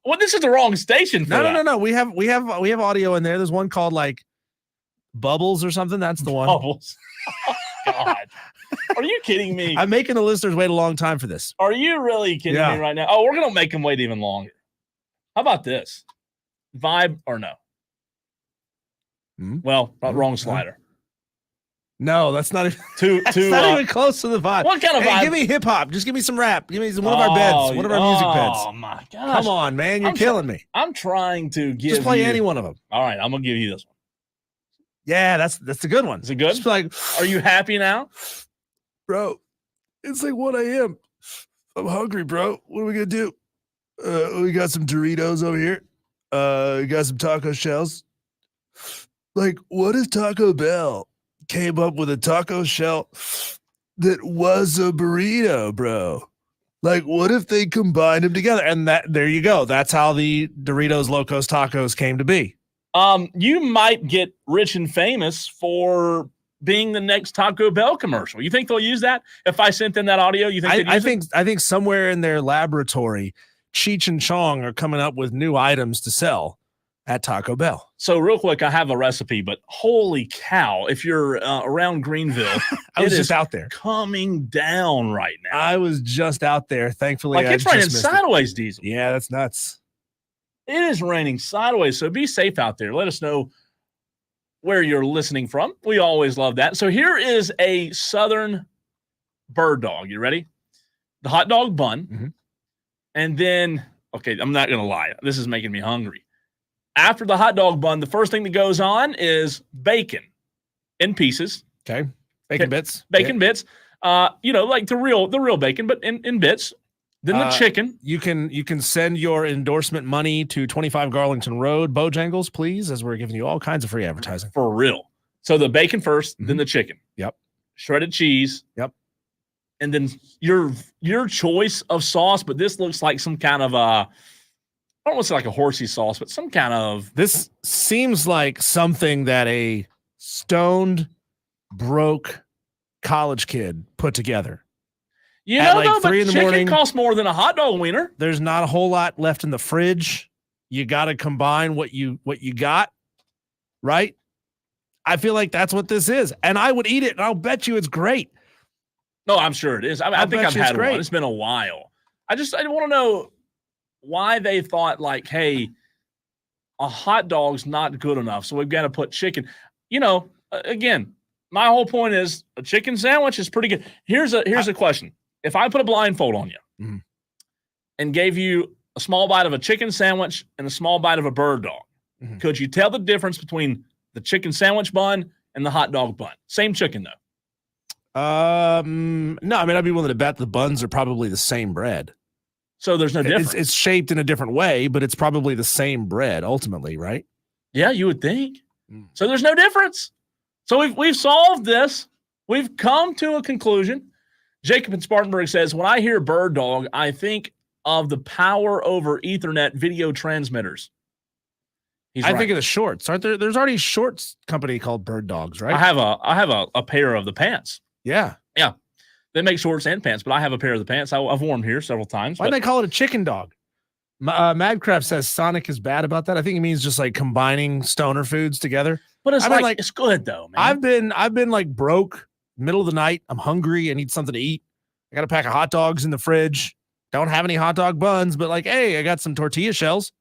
Well, this is the wrong station for that. No. We have audio in there. There's one called like Bubbles or something. That's the one. Bubbles. Oh, God. Are you kidding me? I'm making the listeners wait a long time for this. Are you really kidding me right now? Oh, we're going to make them wait even longer. How about this? Vibe or no? Well, wrong slider. No, that's not even not even close to the vibe. What kind of vibe? Give me hip hop. Just give me some rap. Give me one of our beds. One of our music beds. Oh my gosh. Come on, man. You're killing me. I'm trying to give Just play you any one of them. All right, I'm gonna give you this one. Yeah, that's a good one. Is it good? Just like, are you happy now? Bro, it's like 1 a.m. I'm hungry, bro. What are we gonna do? We got some Doritos over here. We got some taco shells. Like, what if Taco Bell came up with a taco shell that was a burrito, bro? Like, what if they combined them together? And there you go. That's how the Doritos Locos Tacos came to be. You might get rich and famous for being the next Taco Bell commercial. You think they'll use that? If I sent them that audio, you think I think somewhere in their laboratory, Cheech and Chong are coming up with new items to sell at Taco Bell. So real quick, I have a recipe, but holy cow, if you're around Greenville, I was just out there. Coming down right now. I was just out there. Thankfully, like it's raining sideways, Diesel. Yeah, that's nuts. It is raining sideways, so be safe out there. Let us know where you're listening from. We always love that. So here is a Southern bird dog. You ready? The hot dog bun. Mm-hmm. And then, okay, I'm not going to lie. This is making me hungry. After the hot dog bun, the first thing that goes on is bacon in pieces. Okay. Bacon bits. Bacon bits. Like the real bacon, but in bits. Then the chicken. You can send your endorsement money to 25 Garlington Road, Bojangles, please, as we're giving you all kinds of free advertising. For real. So the bacon first, then the chicken. Yep. Shredded cheese. Yep. And then your choice of sauce, but this looks like some kind of I don't want to say like a horsey sauce, but some kind of. This seems like something that a stoned, broke college kid put together. You know, like 3 in the morning, costs more than a hot dog wiener. There's not a whole lot left in the fridge. You got to combine what you got, right? I feel like that's what this is, and I would eat it, and I'll bet you it's great. No, I'm sure it is. I think I've had one. It's been a while. I want to know why they thought like, hey, a hot dog's not good enough, so we've got to put chicken. Again, my whole point is a chicken sandwich is pretty good. Here's a question. If I put a blindfold on you and gave you a small bite of a chicken sandwich and a small bite of a bird dog, could you tell the difference between the chicken sandwich bun and the hot dog bun? Same chicken, though. No, I mean, I'd be willing to bet the buns are probably the same bread. So there's no difference. It's shaped in a different way, but it's probably the same bread ultimately, right? Yeah, you would think. So there's no difference. So we've solved this. We've come to a conclusion. Jacob in Spartanburg says, when I hear bird dog, I think of the power over Ethernet video transmitters. I think of the shorts. Aren't there? There's already a shorts company called Bird Dogs, right? I have a pair of the pants. Yeah. They make shorts and pants, but I have a pair of the pants. I've worn them here several times. Why'd they call it a chicken dog? Madcraft says Sonic is bad about that. I think it means just like combining stoner foods together. But it's it's good though, man. I've been like broke, middle of the night. I'm hungry. I need something to eat. I got a pack of hot dogs in the fridge. Don't have any hot dog buns, but like, hey, I got some tortilla shells.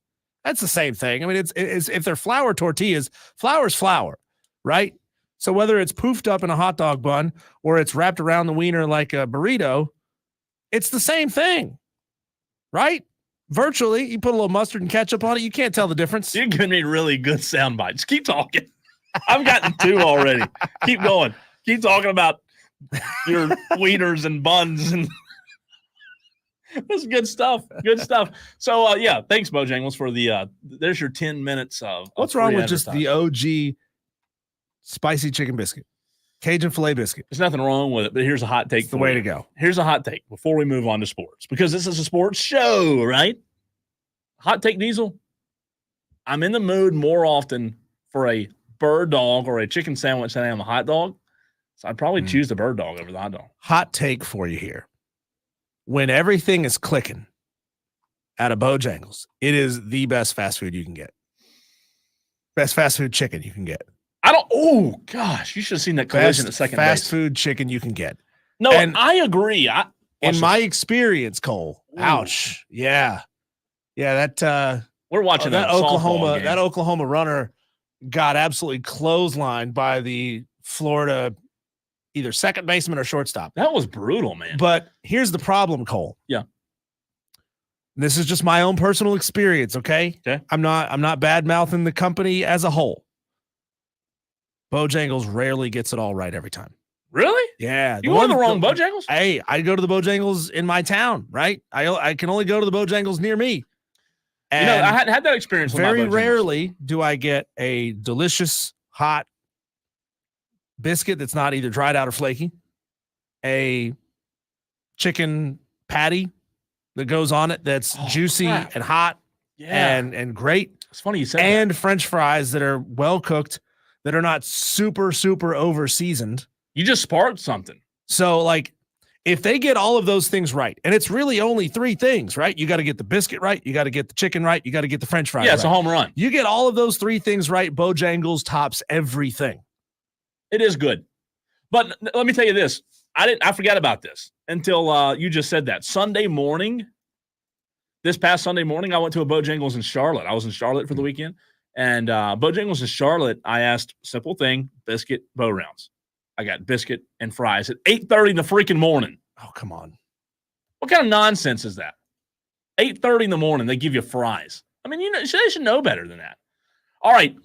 That's the same thing. I mean, it's if they're flour tortillas, flour's flour, right? So whether it's poofed up in a hot dog bun or it's wrapped around the wiener like a burrito, it's the same thing, right? Virtually, you put a little mustard and ketchup on it, you can't tell the difference. You're giving me really good sound bites. Keep talking. I've gotten 2 already. Keep going. Keep talking about your wieners and buns and that's good stuff. Good stuff. So thanks, Bojangles, for the there's your 10 minutes of what's wrong with just the OG spicy chicken biscuit, Cajun filet biscuit? There's nothing wrong with it, but here's a hot take. It's the way to go. Here's a hot take before we move on to sports, because this is a sports show, right? Hot take, Diesel. I'm in the mood more often for a bird dog or a chicken sandwich than I am a hot dog. So I'd probably choose the bird dog over the hot dog. Hot take for you here. When everything is clicking at a Bojangles, it is the best fast food you can get. Best fast food chicken you can get. Oh, gosh, you should have seen that collision at second base. Fast food chicken you can get. No, and I agree. In my experience, Cole, ouch. Yeah. Yeah, that we're watching that Oklahoma runner got absolutely clotheslined by the Florida either second baseman or shortstop. That was brutal, man. But here's the problem, Cole. Yeah. This is just my own personal experience, okay? Okay. I'm not bad-mouthing the company as a whole. Bojangles rarely gets it all right every time. Really? Yeah. You go to the wrong Bojangles? Hey, I go to the Bojangles in my town, right? I can only go to the Bojangles near me. And I hadn't had that experience with very rarely do I get a delicious, hot biscuit that's not either dried out or flaky, a chicken patty that goes on it that's juicy and hot and great. It's funny you said and French fries that are well cooked, that are not super, super over seasoned. You just sparked something. So like if they get all of those things right, and it's really only 3 things, right? You got to get the biscuit right. You got to get the chicken right. You got to get the French fries right. Yeah, it's a home run. You get all of those 3 things right, Bojangles tops everything. It is good. But let me tell you this. I forgot about this until you just said that. This past Sunday morning, I went to a Bojangles in Charlotte. I was in Charlotte for the weekend, And Bojangles in Charlotte, I asked simple thing, biscuit, bow rounds. I got biscuit and fries at 8:30 in the freaking morning. Oh, come on. What kind of nonsense is that? 8:30 in the morning, they give you fries. I mean, they should know better than that. All right,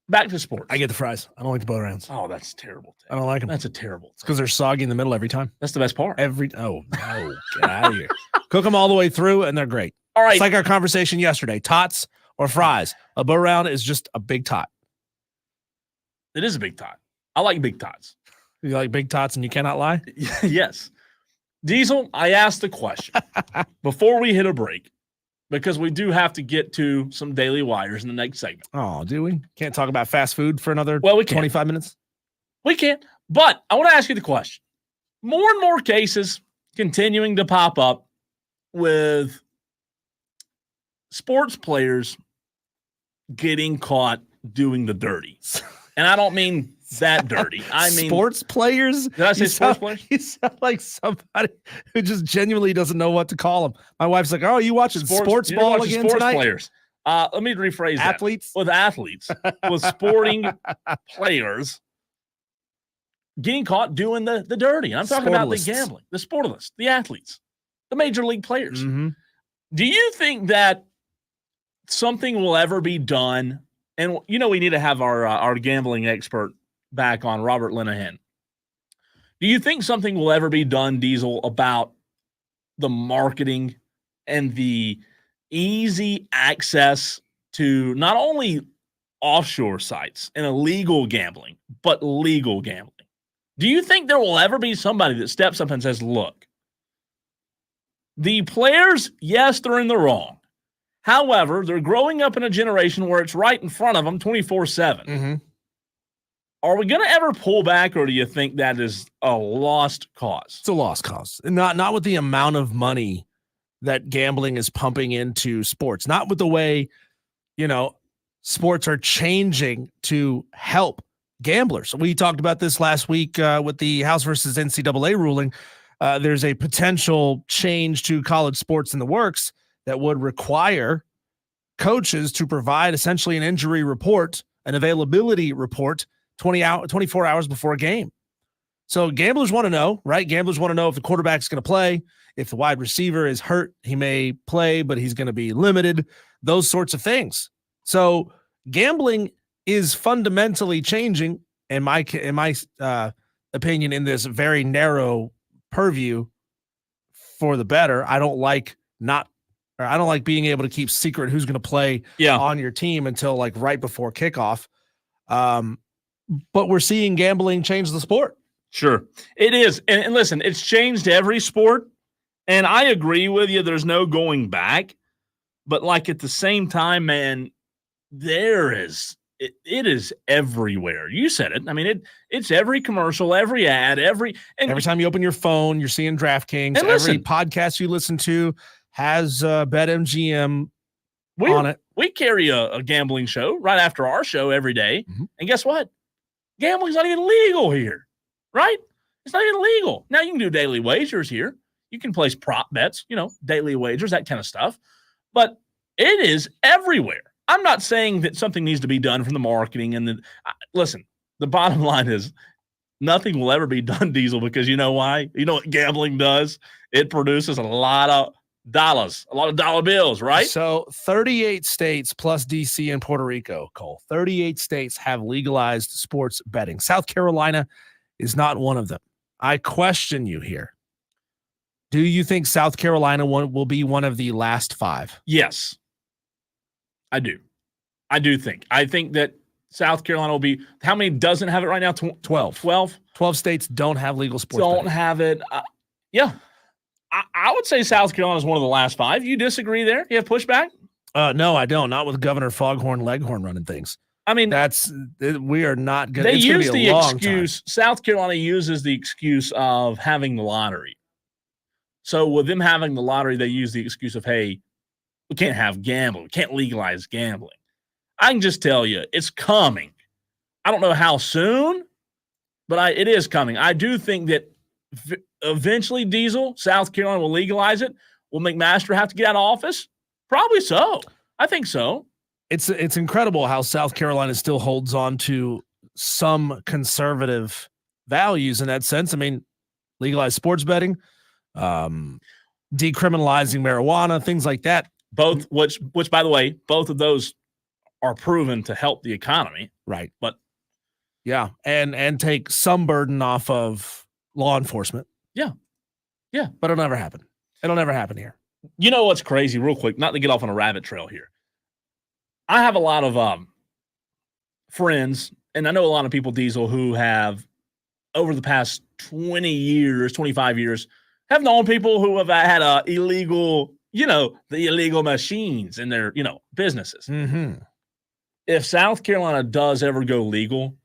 back to sports. I get the fries. I don't like the bow rounds. Oh, that's terrible. I don't like them. That's a terrible. It's because they're soggy in the middle every time. That's the best part. No, get out of here. Cook them all the way through, and they're great. All right. It's like our conversation yesterday. Tots or fries. A bow round is just a big tot. It is a big tot. I like big tots. You like big tots and you cannot lie? Yes. Diesel, I asked the question before we hit a break because we do have to get to some daily wires in the next segment. Oh, do we? Can't talk about fast food for another we can. 25 minutes? We can't. But I want to ask you the question. More and more cases continuing to pop up with sports players getting caught doing the dirty. And I don't mean that dirty. I mean sports players. Did I say sports players? You sound like somebody who just genuinely doesn't know what to call them. My wife's like, "Oh, you watching sports ball again sports tonight?" Players. Let me rephrase athletes? With athletes, with sporting players getting caught doing the dirty. And I'm talking about the gambling, the sportalists, the athletes, the major league players. Mm-hmm. Do you think that something will ever be done? And we need to have our gambling expert back on, Robert Linehan. Do you think something will ever be done, Diesel, about the marketing and the easy access to not only offshore sites and illegal gambling, but legal gambling? Do you think there will ever be somebody that steps up and says, look, the players, yes, they're in the wrong. However, they're growing up in a generation where it's right in front of them 24/7. Mm-hmm. Are we going to ever pull back, or do you think that is a lost cause? It's a lost cause. Not with the amount of money that gambling is pumping into sports. Not with the way, sports are changing to help gamblers. We talked about this last week with the House versus NCAA ruling. There's a potential change to college sports in the works that would require coaches to provide essentially an injury report, an availability report 24 hours before a game. So gamblers want to know, right? Gamblers want to know if the quarterback's going to play, if the wide receiver is hurt, he may play, but he's going to be limited, those sorts of things. So gambling is fundamentally changing, in my opinion, in this very narrow purview for the better. I don't like being able to keep secret who's going to play on your team until like right before kickoff. But we're seeing gambling change the sport. Sure, it is. And listen, it's changed every sport. And I agree with you. There's no going back. But like at the same time, man, it is everywhere. You said it. I mean, it's every commercial, every ad, every time you open your phone, you're seeing DraftKings. Every podcast you listen to has BetMGM on it. We carry a gambling show right after our show every day. Mm-hmm. And guess what? Gambling's not even legal here, right? It's not even legal. Now you can do daily wagers here. You can place prop bets, daily wagers, that kind of stuff. But it is everywhere. I'm not saying that something needs to be done from the marketing. Listen, the bottom line is nothing will ever be done, Diesel, because you know why? You know what gambling does? It produces a lot of dollars, a lot of dollar bills, right? So 38 states plus DC and Puerto Rico, Cole. 38 states have legalized sports betting. South Carolina is not one of them. I question you here. Do you think South Carolina will be one of the last 5? Yes, I do. I do think. I think that South Carolina will be – how many doesn't have it right now? 12. 12 states don't have legal sports betting. Don't have it. Yeah. I would say South Carolina is one of the last 5. You disagree there? You have pushback? No, I don't. Not with Governor Foghorn Leghorn running things. I mean, we are not going to. They use the excuse. South Carolina uses the excuse of having the lottery. So with them having the lottery, they use the excuse of, hey, we can't have gambling. We can't legalize gambling. I can just tell you, it's coming. I don't know how soon, but it is coming. I do think that eventually, Diesel, South Carolina will legalize it. Will McMaster have to get out of office? Probably so. I think so. it's incredible how South Carolina still holds on to some conservative values in that sense. I mean, legalized sports betting, decriminalizing marijuana, things like that. Both, which by the way, both of those are proven to help the economy. Right. But yeah, and take some burden off of law enforcement. Yeah. But it'll never happen. It'll never happen here. You know what's crazy, real quick, not to get off on a rabbit trail here. I have a lot of friends, and I know a lot of people, Diesel, who have over the past 20 years, 25 years, have known people who have had illegal, the illegal machines in their, businesses. Mm-hmm. If South Carolina does ever go legal,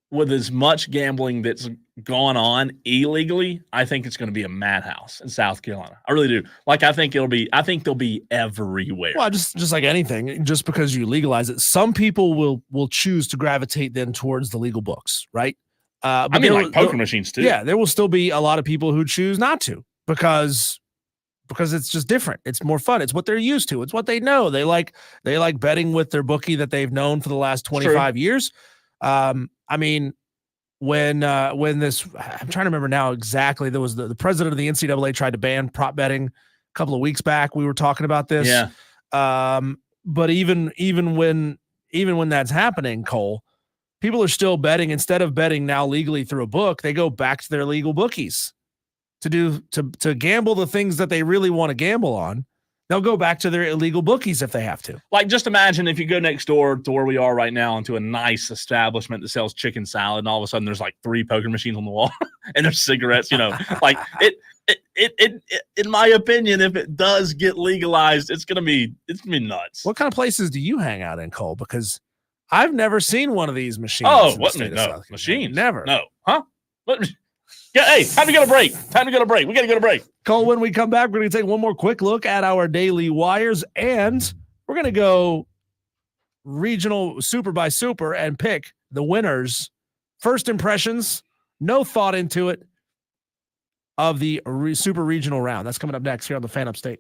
with as much gambling that's gone on illegally, I think it's going to be a madhouse in South Carolina. I really do. Like, I think they'll be everywhere. Well, just like anything, just because you legalize it, some people will choose to gravitate then towards the legal books, right? But I mean, like poker machines too. Yeah, there will still be a lot of people who choose not to because it's just different. It's more fun. It's what they're used to. It's what they know. They like betting with their bookie that they've known for the last 25 years. I mean, when this, I'm trying to remember now exactly, there was the president of the NCAA tried to ban prop betting a couple of weeks back. We were talking about this. Yeah. But even when that's happening, Cole, people are still betting. Instead of betting now legally through a book, they go back to their legal bookies to gamble the things that they really want to gamble on. They'll go back to their illegal bookies if they have to. like, just imagine if you go next door to where we are right now into a nice establishment that sells chicken salad, and all of a sudden there's like 3 poker machines on the wall and there's cigarettes, like it in my opinion, if it does get legalized, it's gonna be nuts. What kind of places do you hang out in, Cole? Because I've never seen one of these machines. Oh, what? No, machines? Never. No. Huh? Yeah, hey, time to go to break. We got to go to break. Cole, when we come back, we're going to take one more quick look at our daily wires, and we're going to go regional super by super and pick the winners. First impressions, no thought into it, of the super regional round. That's coming up next here on the Fan Upstate.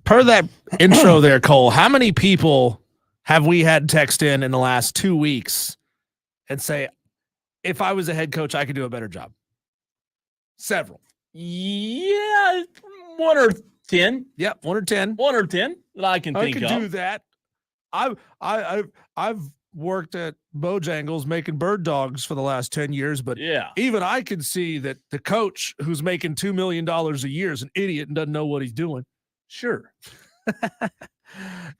Per that intro there, Cole, how many people have we had text in the last 2 weeks and say, if I was a head coach, I could do a better job? Several. Yeah, 1 or 10. Yep, 1 or 10. 1 or 10 that I can think I of. could do that. I've worked at Bojangles making bird dogs for the last 10 years, but Yeah. even I can see that the coach who's making $2 million a year is an idiot and doesn't know what he's doing. Sure.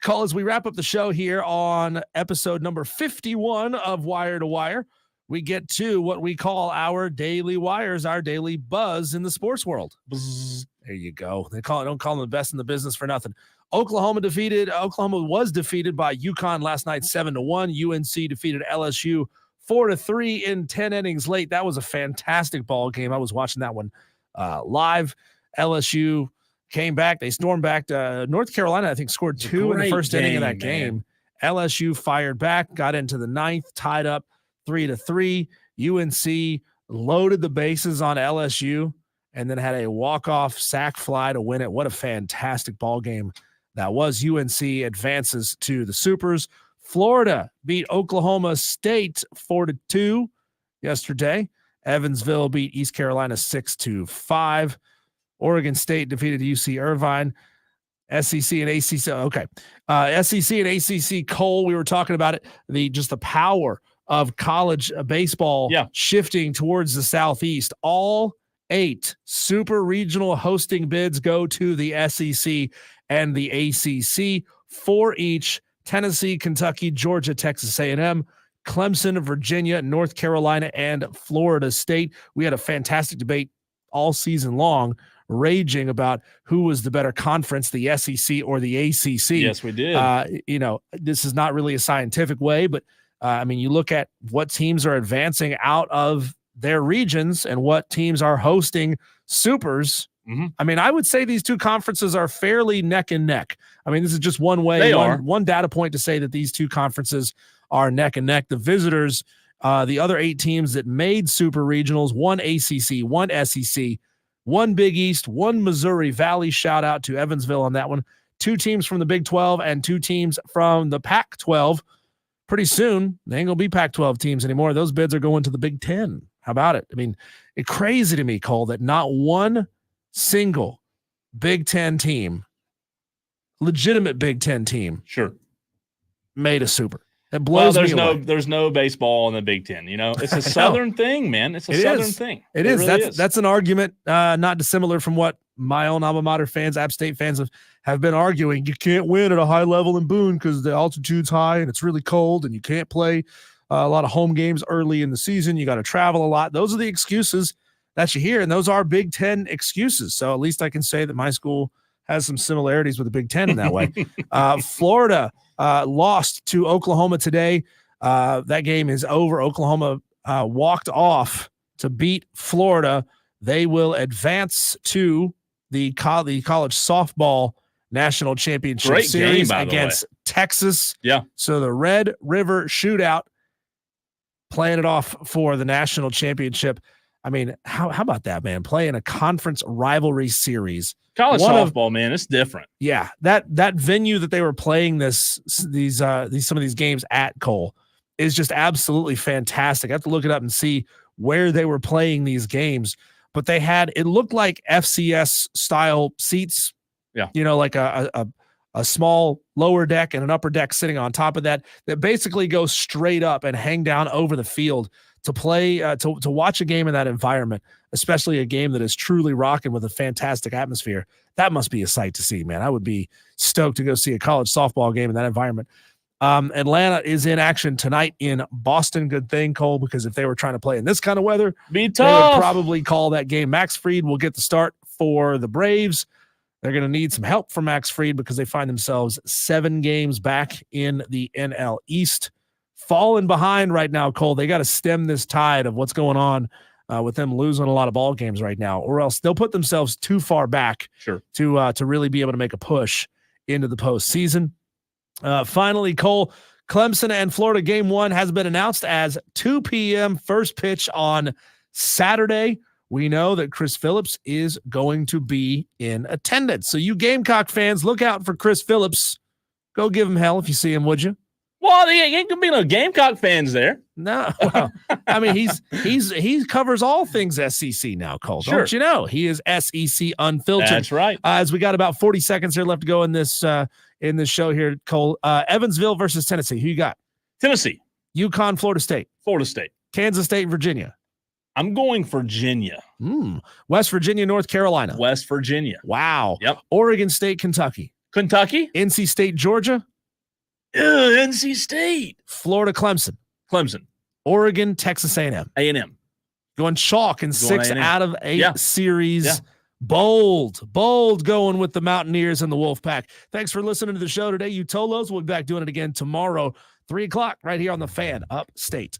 Cole, as we wrap up the show here on episode number 51 of Wire to Wire, we get to what we call our daily wires, our daily buzz in the sports world. Buzz. There you go. Don't call them the best in the business for nothing. Oklahoma was defeated by UConn last night 7-1. UNC defeated LSU 4-3 in 10 innings late. That was a fantastic ball game. I was watching that one live. LSU came back. They stormed back to North Carolina. I think scored 2 in the first inning of that game. LSU fired back, got into the ninth, tied up 3-3. UNC loaded the bases on LSU and then had a walk-off sac fly to win it. What a fantastic ball game that was. UNC advances to the Supers. Florida beat Oklahoma State 4-2 yesterday. Evansville beat East Carolina 6-5. Oregon State defeated UC Irvine. SEC and ACC. Okay. SEC and ACC, Cole, we were talking about it. The power of college baseball shifting towards the Southeast. All 8 super regional hosting bids go to the SEC and the ACC, 4 each: Tennessee, Kentucky, Georgia, Texas A&M, Clemson, Virginia, North Carolina, and Florida State. We had a fantastic debate all season long, raging about who was the better conference, the SEC or the ACC. Yes, we did. This is not really a scientific way, but you look at what teams are advancing out of their regions and what teams are hosting supers. Mm-hmm. I would say these two conferences are fairly neck and neck. This is just one way, one data point to say that these two conferences are neck and neck. The visitors, the other 8 teams that made super regionals, 1 ACC, 1 SEC, 1 Big East, 1 Missouri Valley. Shout out to Evansville on that one. 2 teams from the Big 12 and 2 teams from the Pac-12. Pretty soon, they ain't going to be Pac-12 teams anymore. Those bids are going to the Big 10. How about it? It's crazy to me, Cole, that not one single Big 10 team, legitimate Big 10 team, made a super. It blows me away. There's no baseball in the Big 10. It's a Southern thing, man. It's a Southern thing. It is. Really that's an argument not dissimilar from what my own alma mater fans, App State fans, have been arguing. You can't win at a high level in Boone because the altitude's high and it's really cold and you can't play a lot of home games early in the season. You got to travel a lot. Those are the excuses that you hear, and those are Big 10 excuses. So at least I can say that my school has some similarities with the Big 10 in that way. Florida lost to Oklahoma today. That game is over. Oklahoma walked off to beat Florida. They will advance to the college softball national championship series against Texas. Yeah. So the Red River Shootout playing it off for the national championship. How about that, man? Playing a conference rivalry series. College softball, man, it's different. Yeah, that venue that they were playing some of these games at, Cole, is just absolutely fantastic. I have to look it up and see where they were playing these games, but it looked like FCS style seats. Yeah, like a small lower deck and an upper deck sitting on top of that basically go straight up and hang down over the field to play, to watch a game in that environment, especially a game that is truly rocking with a fantastic atmosphere. That must be a sight to see, man. I would be stoked to go see a college softball game in that environment. Atlanta is in action tonight in Boston. Good thing, Cole, because if they were trying to play in this kind of weather, be tough. They would probably call that game. Max Fried will get the start for the Braves. They're going to need some help from Max Fried because they find themselves 7 games back in the NL East. Falling behind right now, Cole. They got to stem this tide of what's going on with them losing a lot of ball games right now, or else they'll put themselves too far back to really be able to make a push into the postseason. Finally, Cole, Clemson and Florida game 1 has been announced as 2 p.m. first pitch on Saturday. we know that Chris Phillips is going to be in attendance. So you Gamecock fans, look out for Chris Phillips. Go give him hell if you see him, would you? Well, there ain't gonna be no Gamecock fans there. No, well, I mean he covers all things SEC now, Cole. Sure. Don't you know? He is SEC unfiltered. That's right. As we got about 40 seconds here left to go in this show here, Cole. Evansville versus Tennessee. Who you got? Tennessee, UConn, Florida State, Florida State. Kansas State, Virginia. I'm going Virginia. West Virginia, North Carolina. West Virginia. Wow. Yep. Oregon State, Kentucky. Kentucky. NC State, Georgia. NC State. Florida, Clemson. Clemson. Oregon, Texas A&M. A&M. Going chalk in 6 A&M. out of 8 series. Yeah. Bold going with the Mountaineers and the Wolfpack. Thanks for listening to the show today, you Tolos. We'll be back doing it again tomorrow, 3 o'clock, right here on the Fan Upstate.